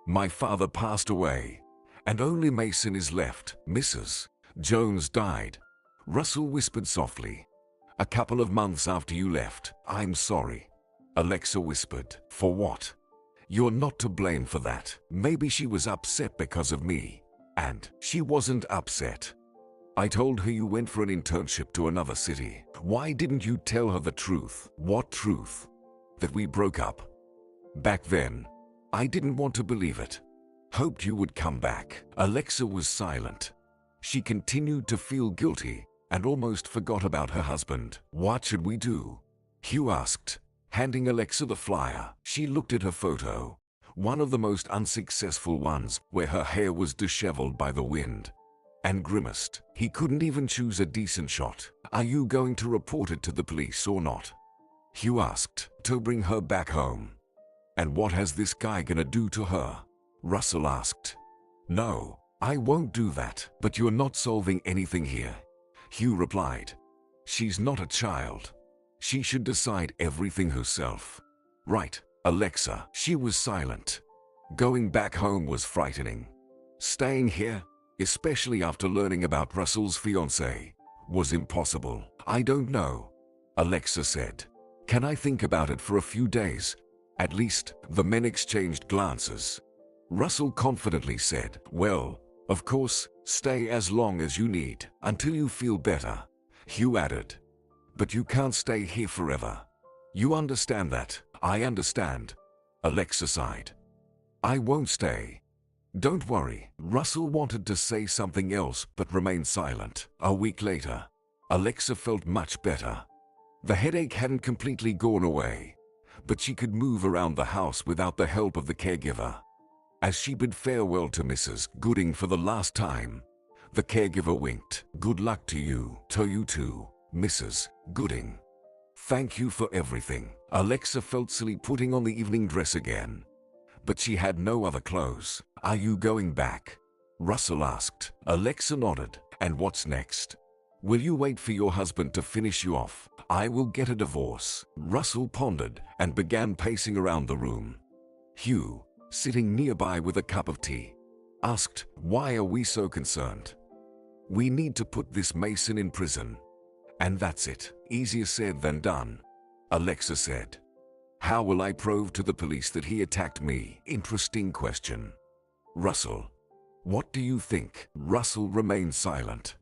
My father passed away, and only Mason is left." "Mrs. Jones died," Russell whispered softly, "a couple of months after you left." "I'm sorry," Alexa whispered. "For what?" "You're not to blame for that. Maybe she was upset because of me." "And she wasn't upset. I told her you went for an internship to another city." "Why didn't you tell her the truth?" "What truth?" "That we broke up. Back then, I didn't want to believe it. Hoped you would come back." Alexa was silent. She continued to feel guilty and almost forgot about her husband. "What should we do?" Hugh asked, Handing Alexa the flyer, she looked at her photo, one of the most unsuccessful ones, where her hair was disheveled by the wind, and grimaced. He couldn't even choose a decent shot. "Are you going to report it to the police or not?" Hugh asked. "To bring her back home." "And what has this guy gonna do to her?" Russell asked. "No, I won't do that." "But you're not solving anything here," Hugh replied. "She's not a child. She should decide everything herself." "Right, Alexa." She was silent. Going back home was frightening. Staying here, especially after learning about Russell's fiancée, was impossible. "I don't know," Alexa said. "Can I think about it for a few days? At least?" The men exchanged glances. Russell confidently said, "Well, of course, stay as long as you need, until you feel better." Hugh added, "But you can't stay here forever. You understand that?" "I understand," Alexa sighed. "I won't stay." "Don't worry." Russell wanted to say something else but remained silent. A week later, Alexa felt much better. The headache hadn't completely gone away, but she could move around the house without the help of the caregiver. As she bid farewell to Mrs. Gooding for the last time, the caregiver winked. "Good luck to you too, Mrs. Gooding. Thank you for everything." Alexa felt silly putting on the evening dress again, but she had no other clothes. "Are you going back?" Russell asked. Alexa nodded. "And what's next? Will you wait for your husband to finish you off?" "I will get a divorce." Russell pondered and began pacing around the room. Hugh, sitting nearby with a cup of tea, asked, "Why are we so concerned?" "We need to put this Mason in prison. And that's it." "Easier said than done," Alexa said. "How will I prove to the police that he attacked me?" Interesting question. "Russell, what do you think?" Russell remained silent.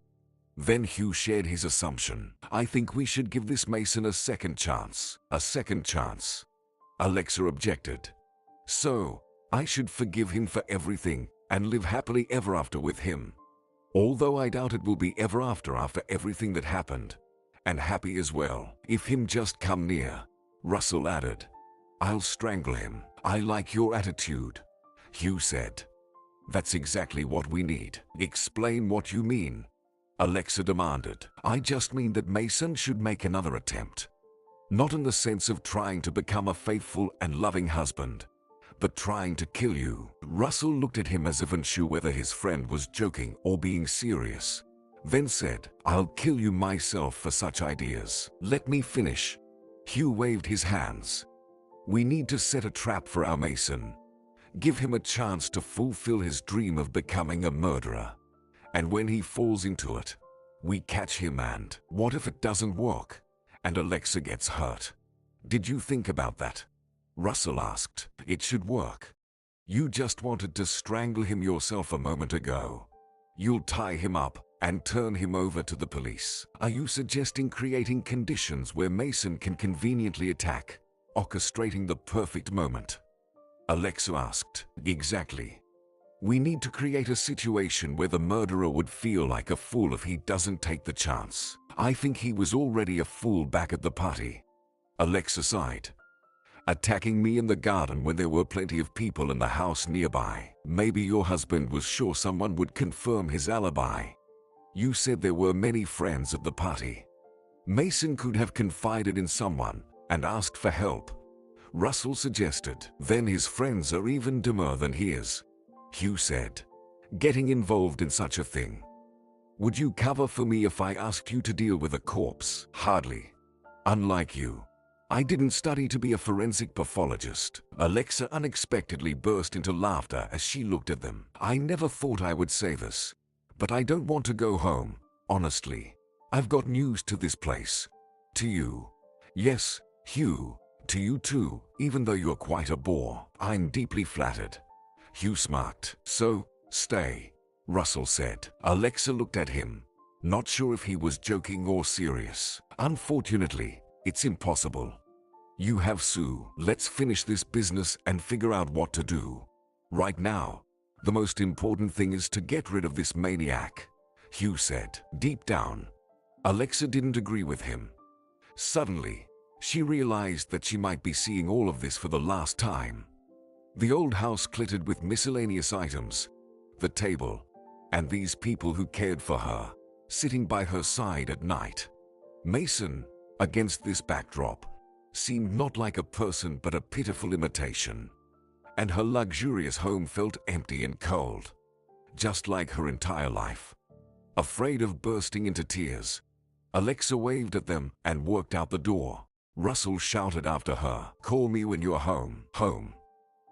Then Hugh shared his assumption. "I think we should give this Mason a second chance." "A second chance?" Alexa objected. "So, I should forgive him for everything and live happily ever after with him. Although I doubt it will be ever after everything that happened. And happy as well. If him just come near," Russell added, "I'll strangle him." "I like your attitude," Hugh said. "That's exactly what we need." "Explain what you mean," Alexa demanded. "I just mean that Mason should make another attempt. Not in the sense of trying to become a faithful and loving husband, but trying to kill you." Russell looked at him as if unsure whether his friend was joking or being serious, then said, "I'll kill you myself for such ideas." "Let me finish." Hugh waved his hands. "We need to set a trap for our Mason. Give him a chance to fulfill his dream of becoming a murderer. And when he falls into it, we catch him and—" "What if it doesn't work, and Alexa gets hurt?" "Did you think about that?" Russell asked. "It should work. You just wanted to strangle him yourself a moment ago. You'll tie him up and turn him over to the police." "Are you suggesting creating conditions where Mason can conveniently attack, orchestrating the perfect moment?" Alexa asked. "Exactly. We need to create a situation where the murderer would feel like a fool if he doesn't take the chance." "I think he was already a fool back at the party," Alexa sighed. "Attacking me in the garden when there were plenty of people in the house nearby. Maybe your husband was sure someone would confirm his alibi. You said there were many friends at the party. Mason could have confided in someone and asked for help," Russell suggested. "Then his friends are even dumber than he is," Hugh said. "Getting involved in such a thing. Would you cover for me if I asked you to deal with a corpse?" "Hardly. Unlike you, I didn't study to be a forensic pathologist." Alexa unexpectedly burst into laughter as she looked at them. "I never thought I would say this, but I don't want to go home, honestly. I've got news to this place. To you. Yes, Hugh, to you too, even though you're quite a bore." "I'm deeply flattered," Hugh smirked. "So, stay," Russell said. Alexa looked at him, not sure if he was joking or serious. "Unfortunately, it's impossible. You have Sue. Let's finish this business and figure out what to do. Right now, the most important thing is to get rid of this maniac," Hugh said. Deep down, Alexa didn't agree with him. Suddenly, She realized that she might be seeing all of this for the last time. The old house glittered with miscellaneous items, the table, and these people who cared for her, sitting by her side at night. Mason, against this backdrop, seemed not like a person but a pitiful imitation. And her luxurious home felt empty and cold, just like her entire life. Afraid of bursting into tears, Alexa waved at them and walked out the door. Russell shouted after her, "Call me when you're home." Home.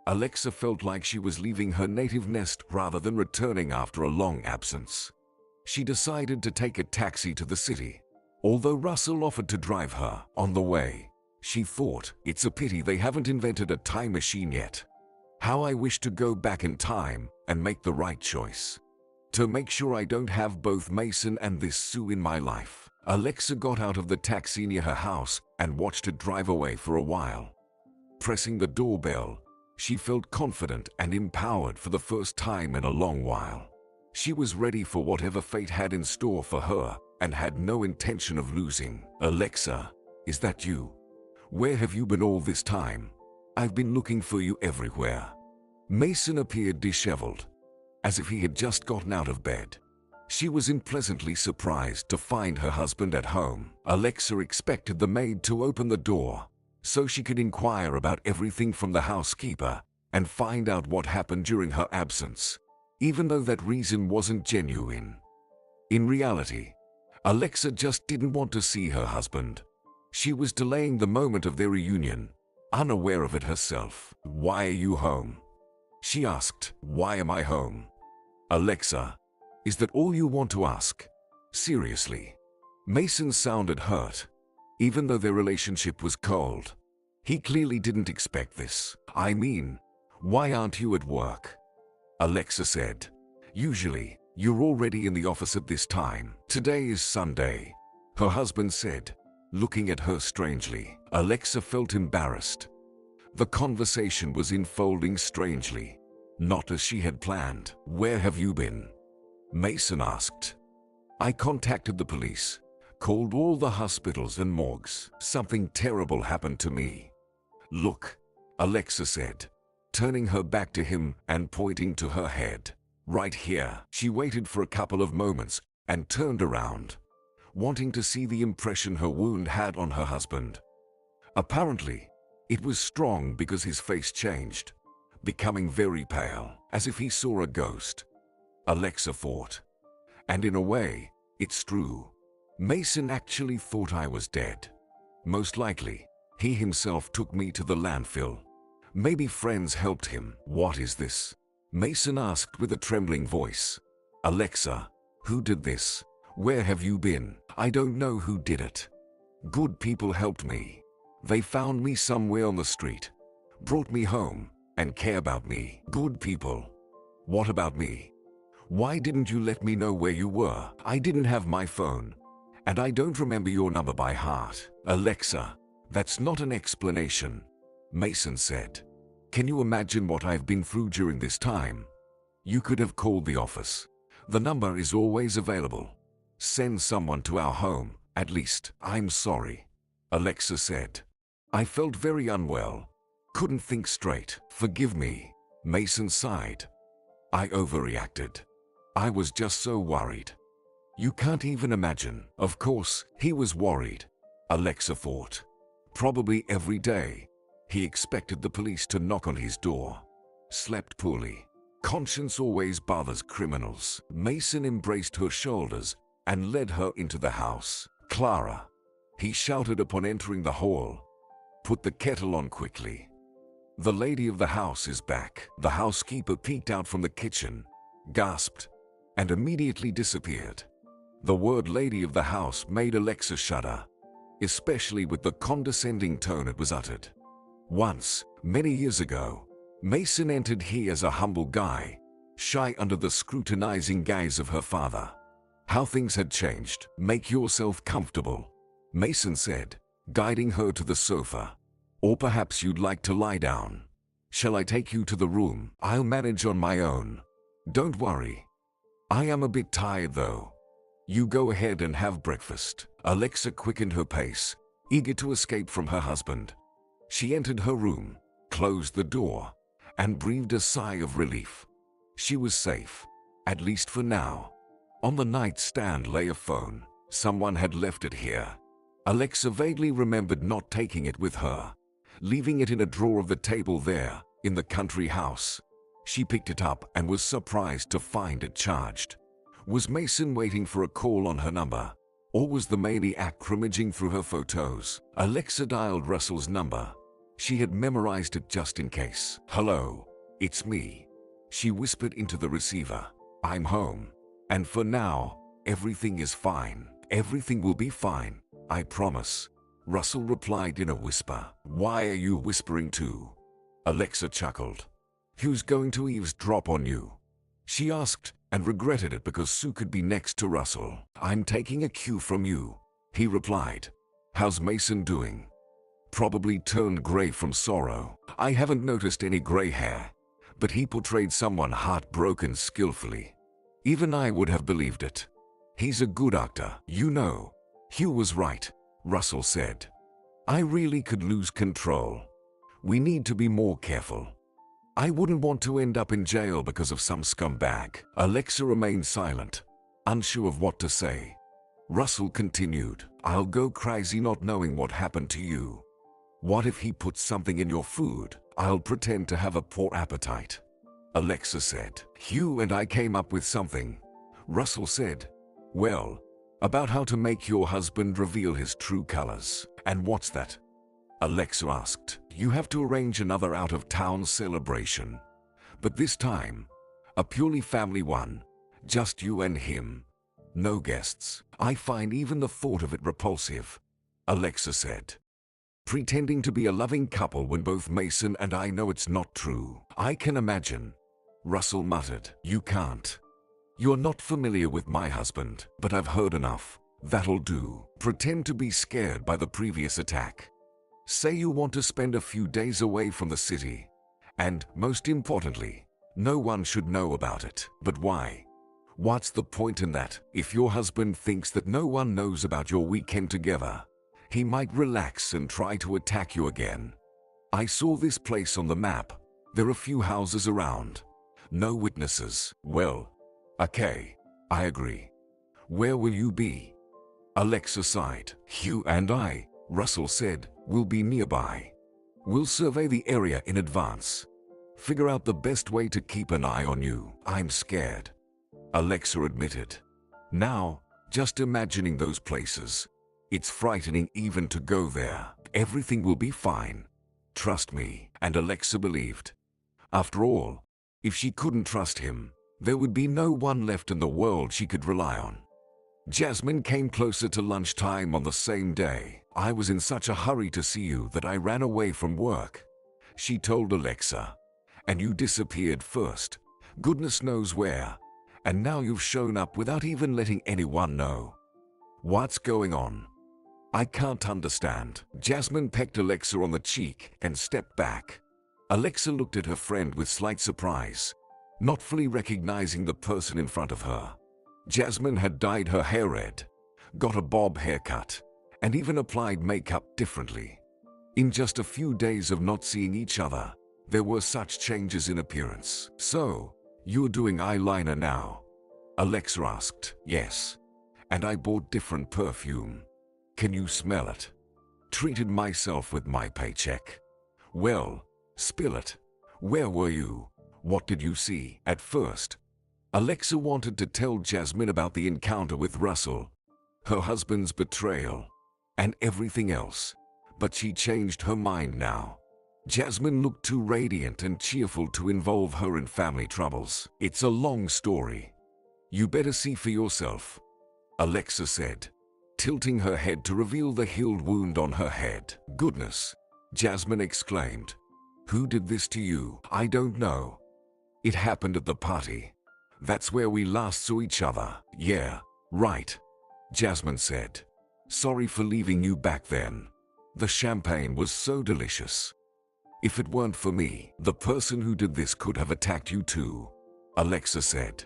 Alexa felt like she was leaving her native nest rather than returning after a long absence. She decided to take a taxi to the city. Although Russell offered to drive her on the way, she thought, it's a pity they haven't invented a time machine yet. How I wish to go back in time and make the right choice. To make sure I don't have both Mason and this Sue in my life. Alexa got out of the taxi near her house and watched it drive away for a while. Pressing the doorbell, she felt confident and empowered for the first time in a long while. She was ready for whatever fate had in store for her and had no intention of losing. "Alexa, is that you? Where have you been all this time? I've been looking for you everywhere." Mason appeared disheveled, as if he had just gotten out of bed. She was unpleasantly surprised to find her husband at home. Alexa expected the maid to open the door so she could inquire about everything from the housekeeper and find out what happened during her absence, even though that reason wasn't genuine. In reality, Alexa just didn't want to see her husband. She was delaying the moment of their reunion, unaware of it herself. "Why are you home?" she asked. "Why am I home?" "Alexa, is that all you want to ask? Seriously?" Mason sounded hurt, even though their relationship was cold. He clearly didn't expect this. "I mean, why aren't you at work?" Alexa said. "Usually, you're already in the office at this time. Today is Sunday," her husband said, looking at her strangely. Alexa felt embarrassed. The conversation was unfolding strangely, not as she had planned. "Where have you been?" Mason asked. "I contacted the police, called all the hospitals and morgues. Something terrible happened to me." "Look," Alexa said, turning her back to him and pointing to her head. "Right here." She waited for a couple of moments and turned around, wanting to see the impression her wound had on her husband. Apparently, it was strong because his face changed, becoming very pale, as if he saw a ghost. Alexa thought. And in a way, it's true. Mason actually thought I was dead. Most likely, he himself took me to the landfill. Maybe friends helped him. "What is this?" Mason asked with a trembling voice. "Alexa, who did this? Where have you been?" "I don't know who did it. Good people helped me. They found me somewhere on the street, brought me home, and care about me." "Good people? What about me? Why didn't you let me know where you were?" "I didn't have my phone, and I don't remember your number by heart." "Alexa, that's not an explanation," Mason said. "Can you imagine what I've been through during this time? You could have called the office. The number is always available. Send someone to our home, at least." "I'm sorry," Alexa said. "I felt very unwell. Couldn't think straight." "Forgive me," Mason sighed. "I overreacted. I was just so worried. You can't even imagine." Of course, he was worried, Alexa thought. Probably every day, he expected the police to knock on his door. Slept poorly. Conscience always bothers criminals. Mason embraced her shoulders and led her into the house. "Clara," he shouted upon entering the hall. "Put the kettle on quickly. The lady of the house is back." The housekeeper peeked out from the kitchen, gasped, and immediately disappeared. The word "lady of the house" made Alexa shudder, especially with the condescending tone it was uttered. Once, many years ago, Mason entered here as a humble guy, shy under the scrutinizing gaze of her father. How things had changed. "Make yourself comfortable," Mason said, guiding her to the sofa. "Or perhaps you'd like to lie down. Shall I take you to the room?" "I'll manage on my own. Don't worry. I am a bit tired though. You go ahead and have breakfast." Alexa quickened her pace, eager to escape from her husband. She entered her room, closed the door, and breathed a sigh of relief. She was safe, at least for now. On the nightstand lay a phone. Someone had left it here. Alexa vaguely remembered not taking it with her, leaving it in a drawer of the table there, in the country house. She picked it up and was surprised to find it charged. Was Mason waiting for a call on her number? Or was the maniac rummaging through her photos? Alexa dialed Russell's number. She had memorized it just in case. "Hello, it's me," she whispered into the receiver. "I'm home. And for now, everything is fine. Everything will be fine, I promise," Russell replied in a whisper. "Why are you whispering too?" Alexa chuckled. "Who's going to eavesdrop on you?" she asked, and regretted it because Sue could be next to Russell. "I'm taking a cue from you," he replied. "How's Mason doing?" "Probably turned gray from sorrow. I haven't noticed any gray hair, but he portrayed someone heartbroken skillfully. Even I would have believed it. He's a good actor, you know." "Hugh was right," Russell said. "I really could lose control. We need to be more careful. I wouldn't want to end up in jail because of some scumbag." Alexa remained silent, unsure of what to say. Russell continued, "I'll go crazy not knowing what happened to you. What if he puts something in your food? I'll pretend to have a poor appetite." Alexa said. "Hugh and I came up with something," Russell said. "Well, about how to make your husband reveal his true colors." "And what's that?" Alexa asked. "You have to arrange another out-of-town celebration. But this time, a purely family one. Just you and him. No guests." "I find even the thought of it repulsive," Alexa said. "Pretending to be a loving couple when both Mason and I know it's not true." "I can imagine," Russell muttered. "You can't. You're not familiar with my husband, but I've heard enough. That'll do. Pretend to be scared by the previous attack. Say you want to spend a few days away from the city. And, most importantly, no one should know about it." "But why? What's the point in that? If your husband thinks that no one knows about your weekend together, he might relax and try to attack you again. I saw this place on the map. There are few houses around. No witnesses." "Well, okay, I agree. Where will you be?" Alexa sighed. "Hugh and I," Russell said, "will be nearby. We'll survey the area in advance. Figure out the best way to keep an eye on you." "I'm scared," Alexa admitted. "Now, just imagining those places. It's frightening even to go there." "Everything will be fine. Trust me." And Alexa believed. After all, if she couldn't trust him, there would be no one left in the world she could rely on. Jasmine came closer to lunchtime on the same day. "I was in such a hurry to see you that I ran away from work," she told Alexa. "And you disappeared first, goodness knows where, and now you've shown up without even letting anyone know. What's going on? I can't understand." Jasmine pecked Alexa on the cheek and stepped back. Alexa looked at her friend with slight surprise, not fully recognizing the person in front of her. Jasmine had dyed her hair red, got a bob haircut, and even applied makeup differently. In just a few days of not seeing each other, there were such changes in appearance. "So, you're doing eyeliner now?" Alexa asked. "Yes. And I bought different perfume. Can you smell it? Treated myself with my paycheck." "Well, spill it. Where were you? What did you see?" At first, Alexa wanted to tell Jasmine about the encounter with Russell, her husband's betrayal, and everything else, but she changed her mind now. Jasmine looked too radiant and cheerful to involve her in family troubles. "It's a long story. You better see for yourself," Alexa said, tilting her head to reveal the healed wound on her head. "Goodness," Jasmine exclaimed. "Who did this to you?" "I don't know. It happened at the party. That's where we last saw each other." "Yeah, right," Jasmine said. "Sorry for leaving you back then. The champagne was so delicious. If it weren't for me, the person who did this could have attacked you too," Alexa said.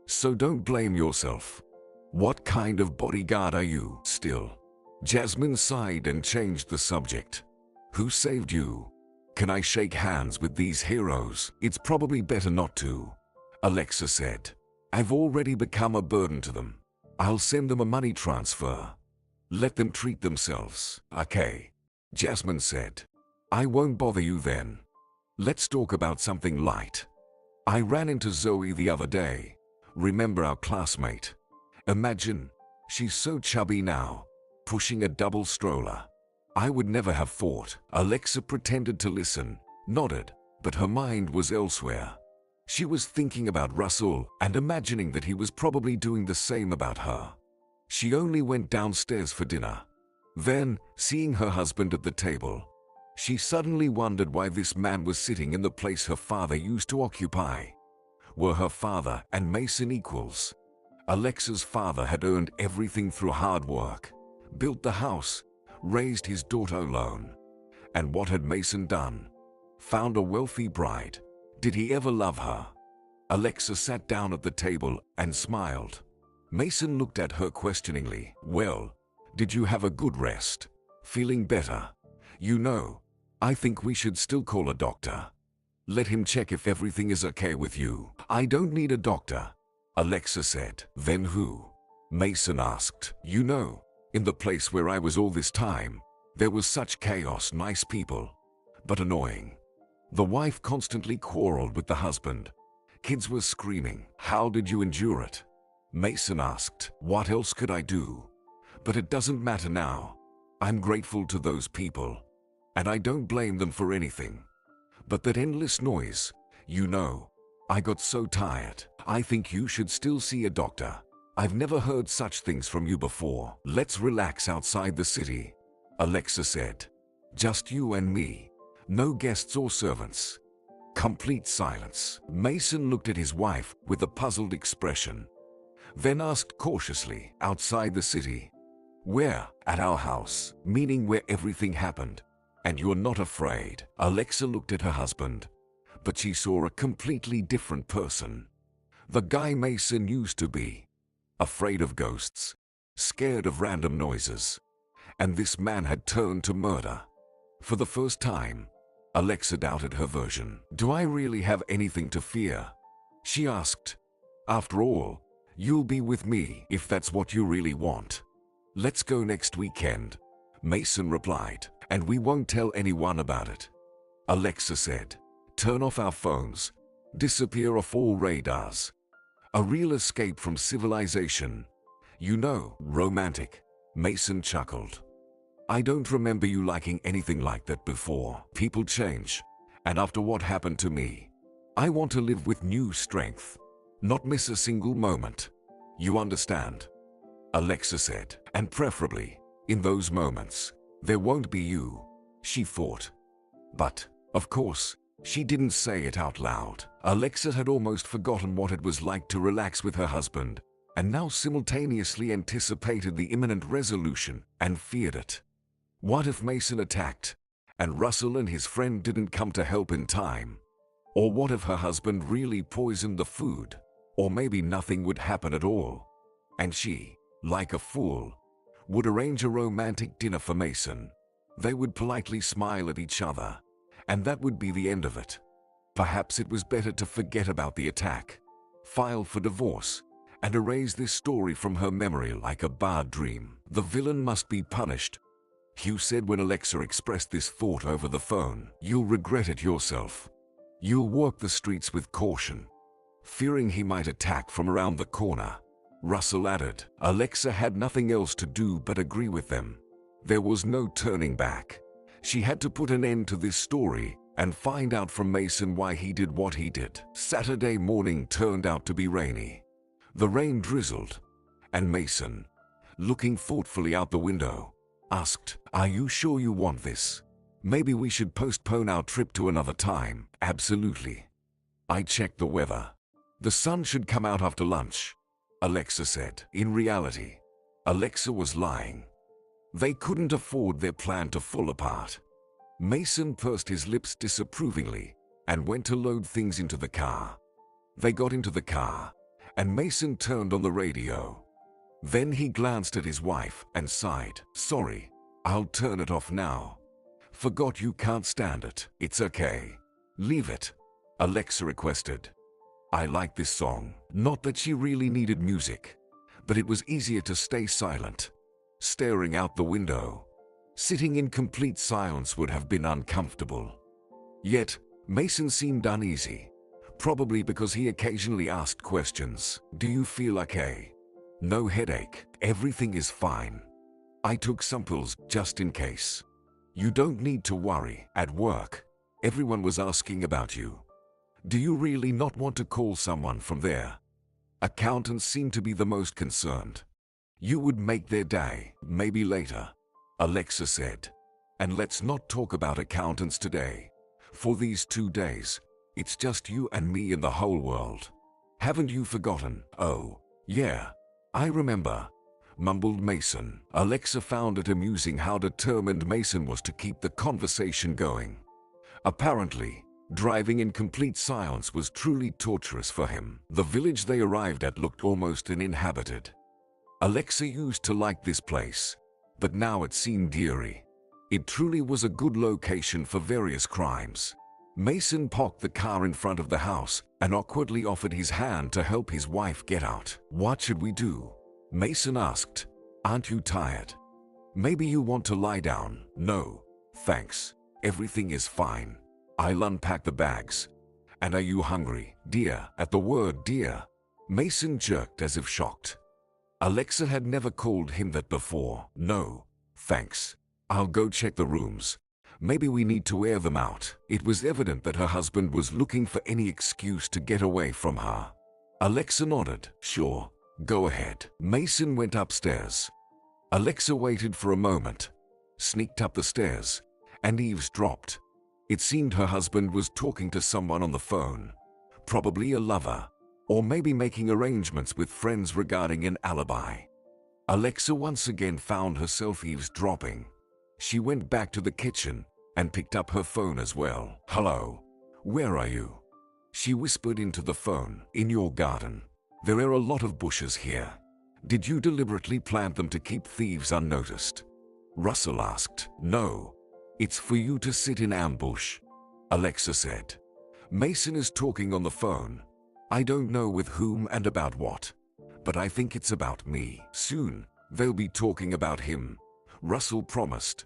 "So don't blame yourself. What kind of bodyguard are you still?" Jasmine sighed and changed the subject. Who saved you? Can I shake hands with these heroes? It's probably better not to, Alexa said. I've already become a burden to them. I'll send them a money transfer. Let them treat themselves. Okay, Jasmine said. I won't bother you then. Let's talk about something light. I ran into Zoe the other day. Remember our classmate? Imagine, she's so chubby now, pushing a double stroller. I would never have thought. Alexa pretended to listen, nodded, but her mind was elsewhere. She was thinking about Russell and imagining that he was probably doing the same about her. She only went downstairs for dinner. Then, seeing her husband at the table, she suddenly wondered why this man was sitting in the place her father used to occupy. Were her father and Mason equals? Alexa's father had earned everything through hard work, built the house, raised his daughter alone. And what had Mason done? Found a wealthy bride. Did he ever love her? Alexa sat down at the table and smiled. Mason looked at her questioningly. Well, did you have a good rest? Feeling better? You know, I think we should still call a doctor. Let him check if everything is okay with you. I don't need a doctor, Alexa said. Then who? Mason asked. You know, in the place where I was all this time, there was such chaos. Nice people, but annoying. The wife constantly quarreled with the husband. Kids were screaming. How did you endure it? Mason asked. What else could I do? But it doesn't matter now. I'm grateful to those people, and I don't blame them for anything. But that endless noise, you know, I got so tired. I think you should still see a doctor. I've never heard such things from you before. Let's relax outside the city, Alexa said. Just you and me. No guests or servants. Complete silence. Mason looked at his wife with a puzzled expression, then asked cautiously, outside the city? Where? At our house, meaning where everything happened. And you're not afraid? Alexa looked at her husband, but she saw a completely different person. The guy Mason used to be. Afraid of ghosts, scared of random noises. And this man had turned to murder. For the first time, Alexa doubted her version. Do I really have anything to fear? She asked. After all, you'll be with me if that's what you really want. Let's go next weekend, Mason replied, and we won't tell anyone about it. Alexa said, turn off our phones, disappear off all radars. A real escape from civilization. You know, romantic, Mason chuckled. I don't remember you liking anything like that before. People change, and after what happened to me, I want to live with new strength, not miss a single moment. You understand? Alexa said, and preferably, in those moments, there won't be you, she thought. But, of course, she didn't say it out loud. Alexa had almost forgotten what it was like to relax with her husband, and now simultaneously anticipated the imminent resolution and feared it. What if Mason attacked, and Russell and his friend didn't come to help in time? Or what if her husband really poisoned the food? Or maybe nothing would happen at all, and she, like a fool, would arrange a romantic dinner for Mason. They would politely smile at each other, and that would be the end of it. Perhaps it was better to forget about the attack, file for divorce, and erase this story from her memory like a bad dream. The villain must be punished, Hugh said when Alexa expressed this thought over the phone. You'll regret it yourself. You'll walk the streets with caution, fearing he might attack from around the corner, Russell added. Alexa had nothing else to do but agree with them. There was no turning back. She had to put an end to this story and find out from Mason why he did what he did. Saturday morning turned out to be rainy. The rain drizzled, and Mason, looking thoughtfully out the window, asked, Are you sure you want this? Maybe we should postpone our trip to another time. Absolutely. I checked the weather. The sun should come out after lunch, Alexa said. In reality, Alexa was lying. They couldn't afford their plan to fall apart. Mason pursed his lips disapprovingly and went to load things into the car. They got into the car, and Mason turned on the radio. Then he glanced at his wife and sighed. "Sorry, I'll turn it off now. Forgot you can't stand it. It's okay. Leave it," Alexa requested. I like this song. Not that she really needed music, but it was easier to stay silent. Staring out the window, sitting in complete silence would have been uncomfortable. Yet, Mason seemed uneasy, probably because he occasionally asked questions. "Do you feel okay?" "No headache. Everything is fine. I took some pills just in case." "You don't need to worry. At work, everyone was asking about you. Do you really not want to call someone from there?" Accountants seem to be the most concerned. "You would make their day. Maybe later," Alexa said. "And let's not talk about accountants today. For these 2 days, it's just you and me in the whole world. Haven't you forgotten?" "Oh, yeah, I remember," mumbled Mason. Alexa found it amusing how determined Mason was to keep the conversation going. Apparently, driving in complete silence was truly torturous for him. The village they arrived at looked almost uninhabited. Alexa used to like this place, but now it seemed eerie. It truly was a good location for various crimes. Mason parked the car in front of the house and awkwardly offered his hand to help his wife get out. "What should we do?" Mason asked. "Aren't you tired? Maybe you want to lie down?" "No, thanks. Everything is fine. I'll unpack the bags." "And are you hungry, dear?" At the word dear, Mason jerked as if shocked. Alexa had never called him that before. "No, thanks. I'll go check the rooms. Maybe we need to air them out." It was evident that her husband was looking for any excuse to get away from her. Alexa nodded. "Sure, go ahead." Mason went upstairs. Alexa waited for a moment, sneaked up the stairs, and eavesdropped. It seemed her husband was talking to someone on the phone, probably a lover, or maybe making arrangements with friends regarding an alibi. Alexa once again found herself eavesdropping. She went back to the kitchen and picked up her phone as well. "Hello, where are you?" She whispered into the phone. "In your garden. There are a lot of bushes here. Did you deliberately plant them to keep thieves unnoticed?" Russell asked. "No, it's for you to sit in ambush," Alexa said. "Mason is talking on the phone. I don't know with whom and about what, but I think it's about me. Soon, they'll be talking about him," Russell promised.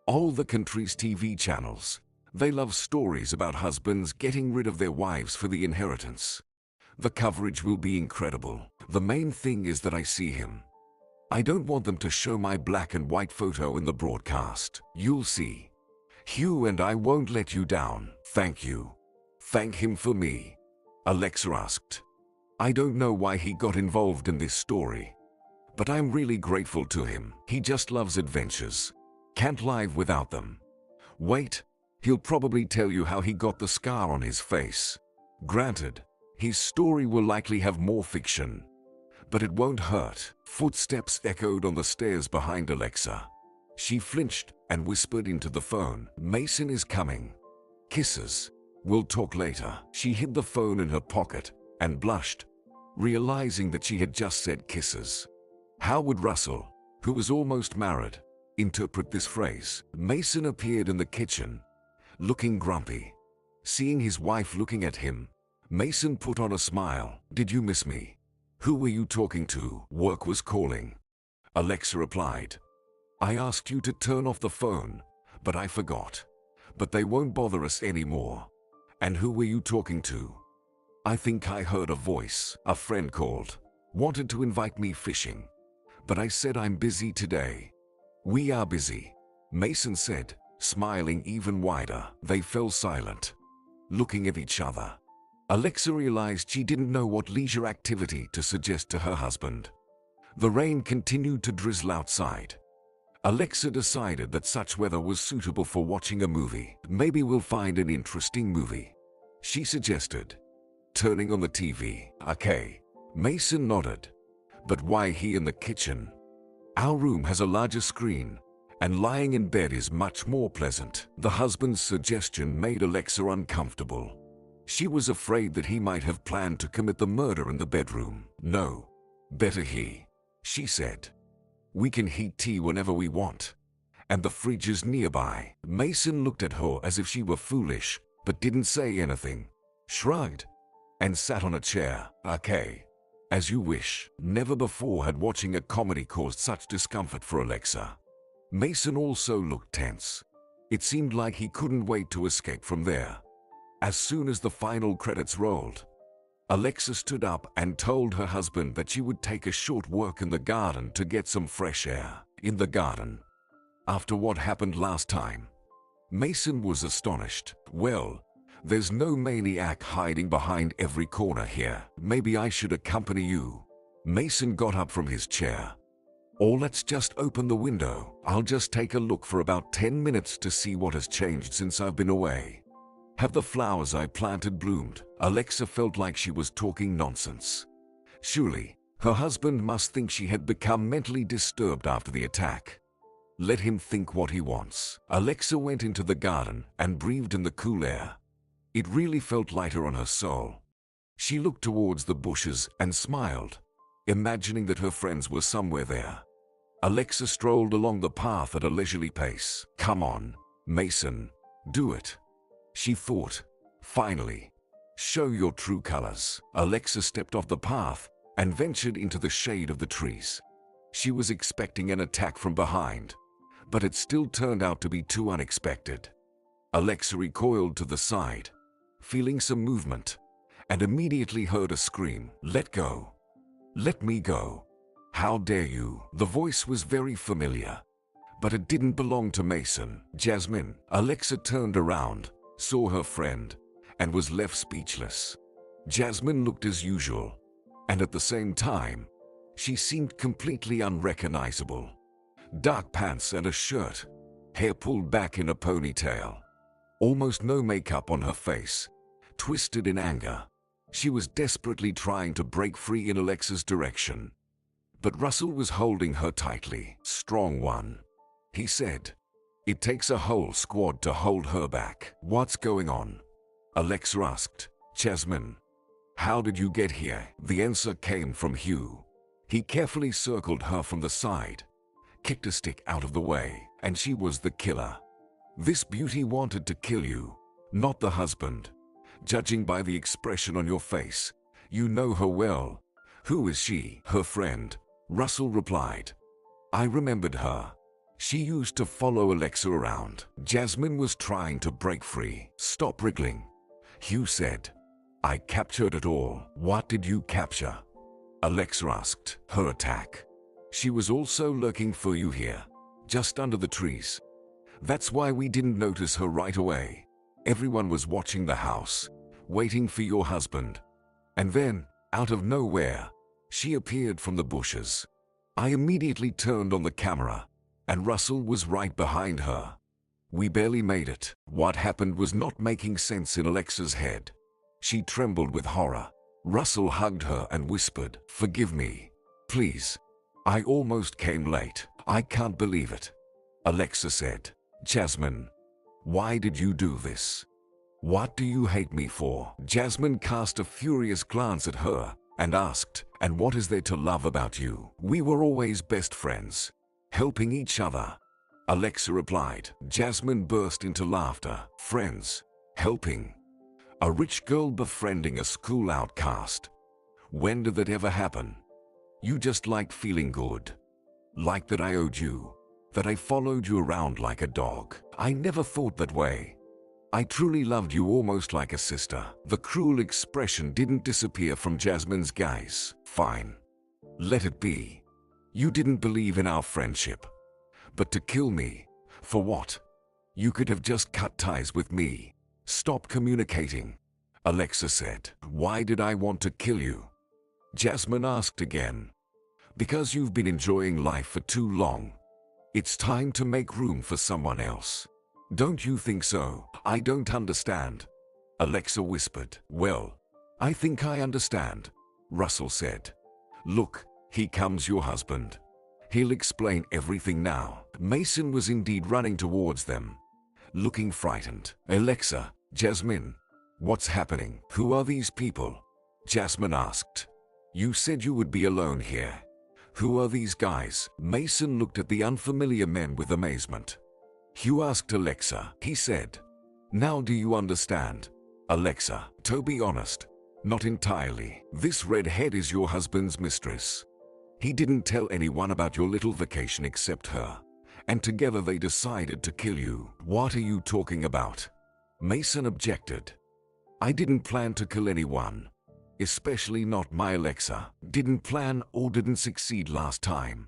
"All the country's TV channels, they love stories about husbands getting rid of their wives for the inheritance. The coverage will be incredible. The main thing is that I see him. I don't want them to show my black and white photo in the broadcast. You'll see. Hugh and I won't let you down." "Thank you. Thank him for me," Alexa asked. "I don't know why he got involved in this story, but I'm really grateful to him. He just loves adventures. Can't live without them. Wait, he'll probably tell you how he got the scar on his face. Granted, his story will likely have more fiction, but it won't hurt." Footsteps echoed on the stairs behind Alexa. She flinched and whispered into the phone. "Mason is coming. Kisses. We'll talk later." She hid the phone in her pocket and blushed, realizing that she had just said kisses. How would Russell, who was almost married, interpret this phrase? Mason appeared in the kitchen, looking grumpy. Seeing his wife looking at him, Mason put on a smile. "Did you miss me? Who were you talking to?" "Work was calling," Alexa replied. "I asked you to turn off the phone, but I forgot. But they won't bother us anymore." "And who were you talking to?" "I think I heard a voice. A friend called. Wanted to invite me fishing. But I said I'm busy today." "We are busy," Mason said, smiling even wider. They fell silent, looking at each other. Alexa realized she didn't know what leisure activity to suggest to her husband. The rain continued to drizzle outside. Alexa decided that such weather was suitable for watching a movie. "Maybe we'll find an interesting movie," she suggested, turning on the TV. "Okay," Mason nodded. "But why here in the kitchen? Our room has a larger screen, and lying in bed is much more pleasant." The husband's suggestion made Alexa uncomfortable. She was afraid that he might have planned to commit the murder in the bedroom. "No, better he," she said. We can heat tea whenever we want. And the fridge is nearby. Mason looked at her as if she were foolish, but didn't say anything. Shrugged and sat on a chair. Okay. As you wish. Never before had watching a comedy caused such discomfort for Alexa. Mason also looked tense. It seemed like he couldn't wait to escape from there. As soon as the final credits rolled, Alexa stood up and told her husband that she would take a short walk in the garden to get some fresh air. In the garden. After what happened last time, Mason was astonished. Well, there's no maniac hiding behind every corner here. Maybe I should accompany you. Mason got up from his chair. Or let's just open the window. I'll just take a look for about 10 minutes to see what has changed since I've been away. Have the flowers I planted bloomed? Alexa felt like she was talking nonsense. Surely, her husband must think she had become mentally disturbed after the attack. Let him think what he wants. Alexa went into the garden and breathed in the cool air. It really felt lighter on her soul. She looked towards the bushes and smiled, imagining that her friends were somewhere there. Alexa strolled along the path at a leisurely pace. Come on, Mason, do it. She thought. Finally. Show your true colors. Alexa stepped off the path and ventured into the shade of the trees. She was expecting an attack from behind, but it still turned out to be too unexpected. Alexa recoiled to the side, feeling some movement, and immediately heard a scream. Let go. Let me go. How dare you? The voice was very familiar, but it didn't belong to Mason. Jasmine. Alexa turned around, saw her friend, and was left speechless. Jasmine looked as usual, and at the same time, she seemed completely unrecognizable. Dark pants and a shirt, hair pulled back in a ponytail. Almost no makeup on her face, twisted in anger. She was desperately trying to break free in Alexa's direction. But Russell was holding her tightly. Strong one, he said. It takes a whole squad to hold her back. What's going on? Alexa asked. Jasmine, how did you get here? The answer came from Hugh. He carefully circled her from the side, kicked a stick out of the way, and she was the killer. This beauty wanted to kill you, not the husband. Judging by the expression on your face, you know her well. Who is she? Her friend, Russell replied. I remembered her. She used to follow Alexa around. Jasmine was trying to break free. Stop wriggling, Hugh said. I captured it all. What did you capture? Alexa asked. Her attack. She was also lurking for you here, just under the trees. That's why we didn't notice her right away. Everyone was watching the house, waiting for your husband. And then, out of nowhere, she appeared from the bushes. I immediately turned on the camera, and Russell was right behind her. We barely made it. What happened was not making sense in Alexa's head. She trembled with horror. Russell hugged her and whispered, Forgive me, please. I almost came late. I can't believe it. Alexa said. Jasmine, why did you do this? What do you hate me for? Jasmine cast a furious glance at her and asked, And what is there to love about you? We were always best friends, helping each other. Alexa replied. Jasmine burst into laughter. Friends, helping. A rich girl befriending a school outcast. When did that ever happen? You just liked feeling good. Like that I owed you. That I followed you around like a dog. I never thought that way. I truly loved you almost like a sister. The cruel expression didn't disappear from Jasmine's gaze. Fine. Let it be. You didn't believe in our friendship. But to kill me, for what? You could have just cut ties with me. Stop communicating. Alexa said. Why did I want to kill you? Jasmine asked again. Because you've been enjoying life for too long. It's time to make room for someone else. Don't you think so? I don't understand. Alexa whispered. Well, I think I understand, Russell said. Look, here comes your husband. He'll explain everything now. Mason was indeed running towards them, looking frightened. Alexa, Jasmine, what's happening? Who are these people? Jasmine asked. You said you would be alone here. Who are these guys? Mason looked at the unfamiliar men with amazement. Hugh asked Alexa. He said, "Now do you understand?" Alexa, to be honest, not entirely. This redhead is your husband's mistress. He didn't tell anyone about your little vacation except her, and together they decided to kill you. What are you talking about? Mason objected. I didn't plan to kill anyone. Especially not my Alexa. Didn't plan or didn't succeed last time.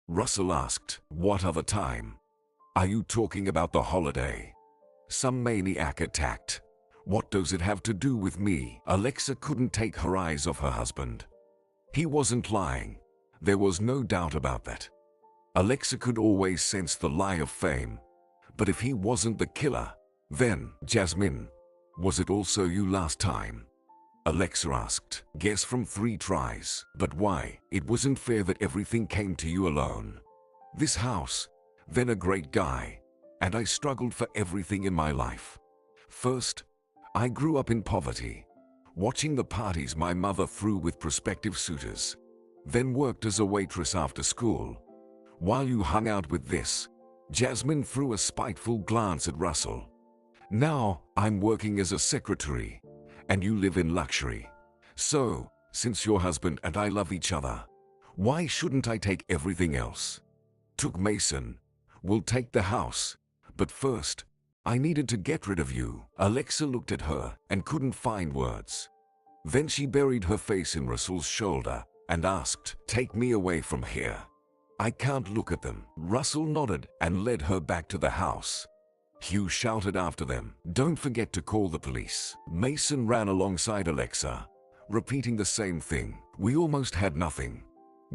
Russell asked, what other time? Are you talking about the holiday? Some maniac attacked. What does it have to do with me? Alexa couldn't take her eyes off her husband. He wasn't lying. There was no doubt about that. Alexa could always sense the lie of fame. But if he wasn't the killer, then, Jasmine, was it also you last time? Alexa asked. Guess from 3 tries. But why? It wasn't fair that everything came to you alone. This house, then a great guy, and I struggled for everything in my life. First, I grew up in poverty, watching the parties my mother threw with prospective suitors, then worked as a waitress after school. While you hung out with this, Jasmine threw a spiteful glance at Russell. Now, I'm working as a secretary, and you live in luxury. So, since your husband and I love each other, why shouldn't I take everything else? Took Mason. We'll take the house. But first, I needed to get rid of you. Alexa looked at her and couldn't find words. Then she buried her face in Russell's shoulder and asked, take me away from here. I can't look at them. Russell nodded and led her back to the house. Hugh shouted after them, don't forget to call the police. Mason ran alongside Alexa, repeating the same thing. We almost had nothing.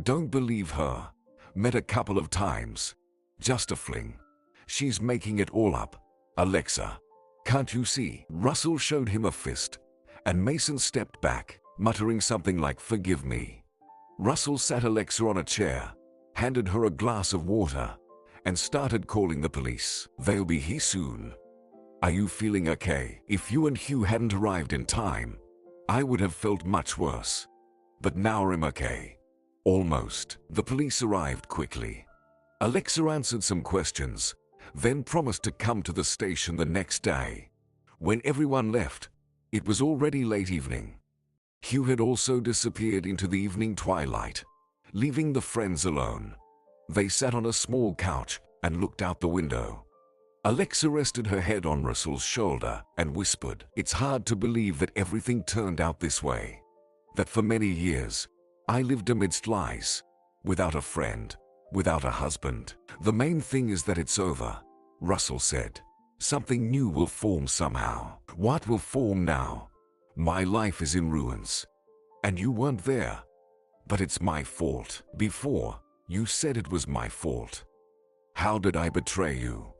Don't believe her. Met a couple of times. Just a fling. She's making it all up. Alexa, can't you see? Russell showed him a fist, and Mason stepped back, muttering something like, forgive me. Russell sat Alexa on a chair, handed her a glass of water, and started calling the police. They'll be here soon. Are you feeling okay? If you and Hugh hadn't arrived in time, I would have felt much worse. But now I'm okay. Almost. The police arrived quickly. Alexa answered some questions, then promised to come to the station the next day. When everyone left, it was already late evening. Hugh had also disappeared into the evening twilight, leaving the friends alone. They sat on a small couch and looked out the window. Alexa rested her head on Russell's shoulder and whispered, it's hard to believe that everything turned out this way. That for many years, I lived amidst lies, without a friend, without a husband. The main thing is that it's over, Russell said. Something new will form somehow. What will form now? My life is in ruins. And you weren't there. But it's my fault. Before, you said it was my fault. How did I betray you?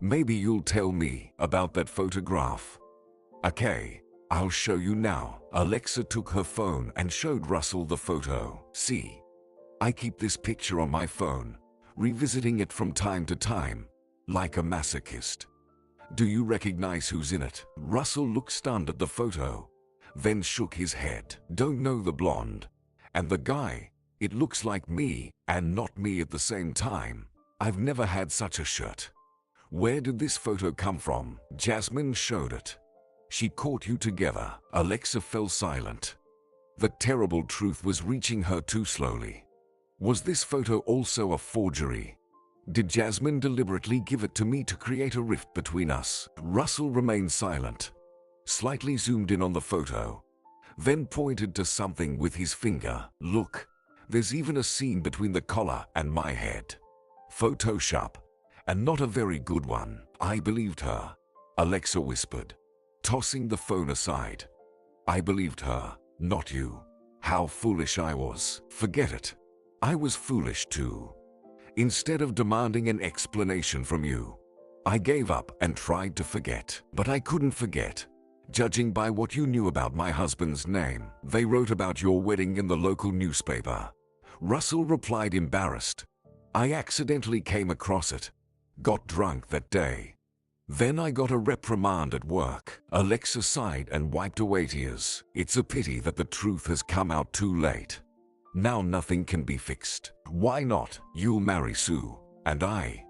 Maybe you'll tell me about that photograph. Okay, I'll show you now. Alexa took her phone and showed Russell the photo. See, I keep this picture on my phone, revisiting it from time to time, like a masochist. Do you recognize who's in it? Russell looked stunned at the photo, then shook his head. Don't know the blonde. And the guy, it looks like me, and not me at the same time. I've never had such a shirt. Where did this photo come from? Jasmine showed it. She caught you together. Alexa fell silent. The terrible truth was reaching her too slowly. Was this photo also a forgery? Did Jasmine deliberately give it to me to create a rift between us? Russell remained silent, slightly zoomed in on the photo, then pointed to something with his finger. Look, there's even a seam between the collar and my head. Photoshop, and not a very good one. I believed her, Alexa whispered, tossing the phone aside. I believed her, not you. How foolish I was. Forget it. I was foolish too. Instead of demanding an explanation from you, I gave up and tried to forget. But I couldn't forget. Judging by what you knew about my husband's name, they wrote about your wedding in the local newspaper. Russell replied, embarrassed. I accidentally came across it. Got drunk that day. Then I got a reprimand at work. Alexa sighed and wiped away tears. It's a pity that the truth has come out too late. Now nothing can be fixed. Why not? You'll marry Sue, and I.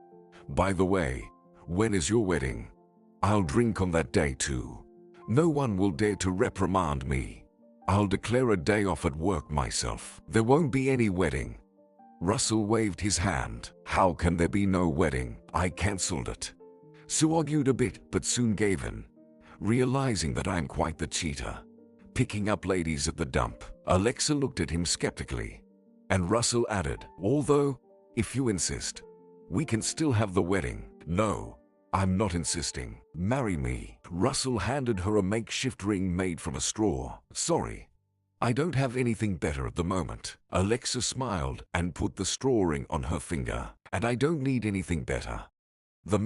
By the way, when is your wedding? I'll drink on that day too. No one will dare to reprimand me. I'll declare a day off at work myself. There won't be any wedding. Russell waved his hand. How can there be no wedding? I cancelled it. Sue argued a bit, but soon gave in, realizing that I'm quite the cheater. Picking up ladies at the dump. Alexa looked at him skeptically. And Russell added, although, if you insist, we can still have the wedding. No, I'm not insisting. Marry me. Russell handed her a makeshift ring made from a straw. Sorry, I don't have anything better at the moment. Alexa smiled and put the straw ring on her finger. And I don't need anything better. The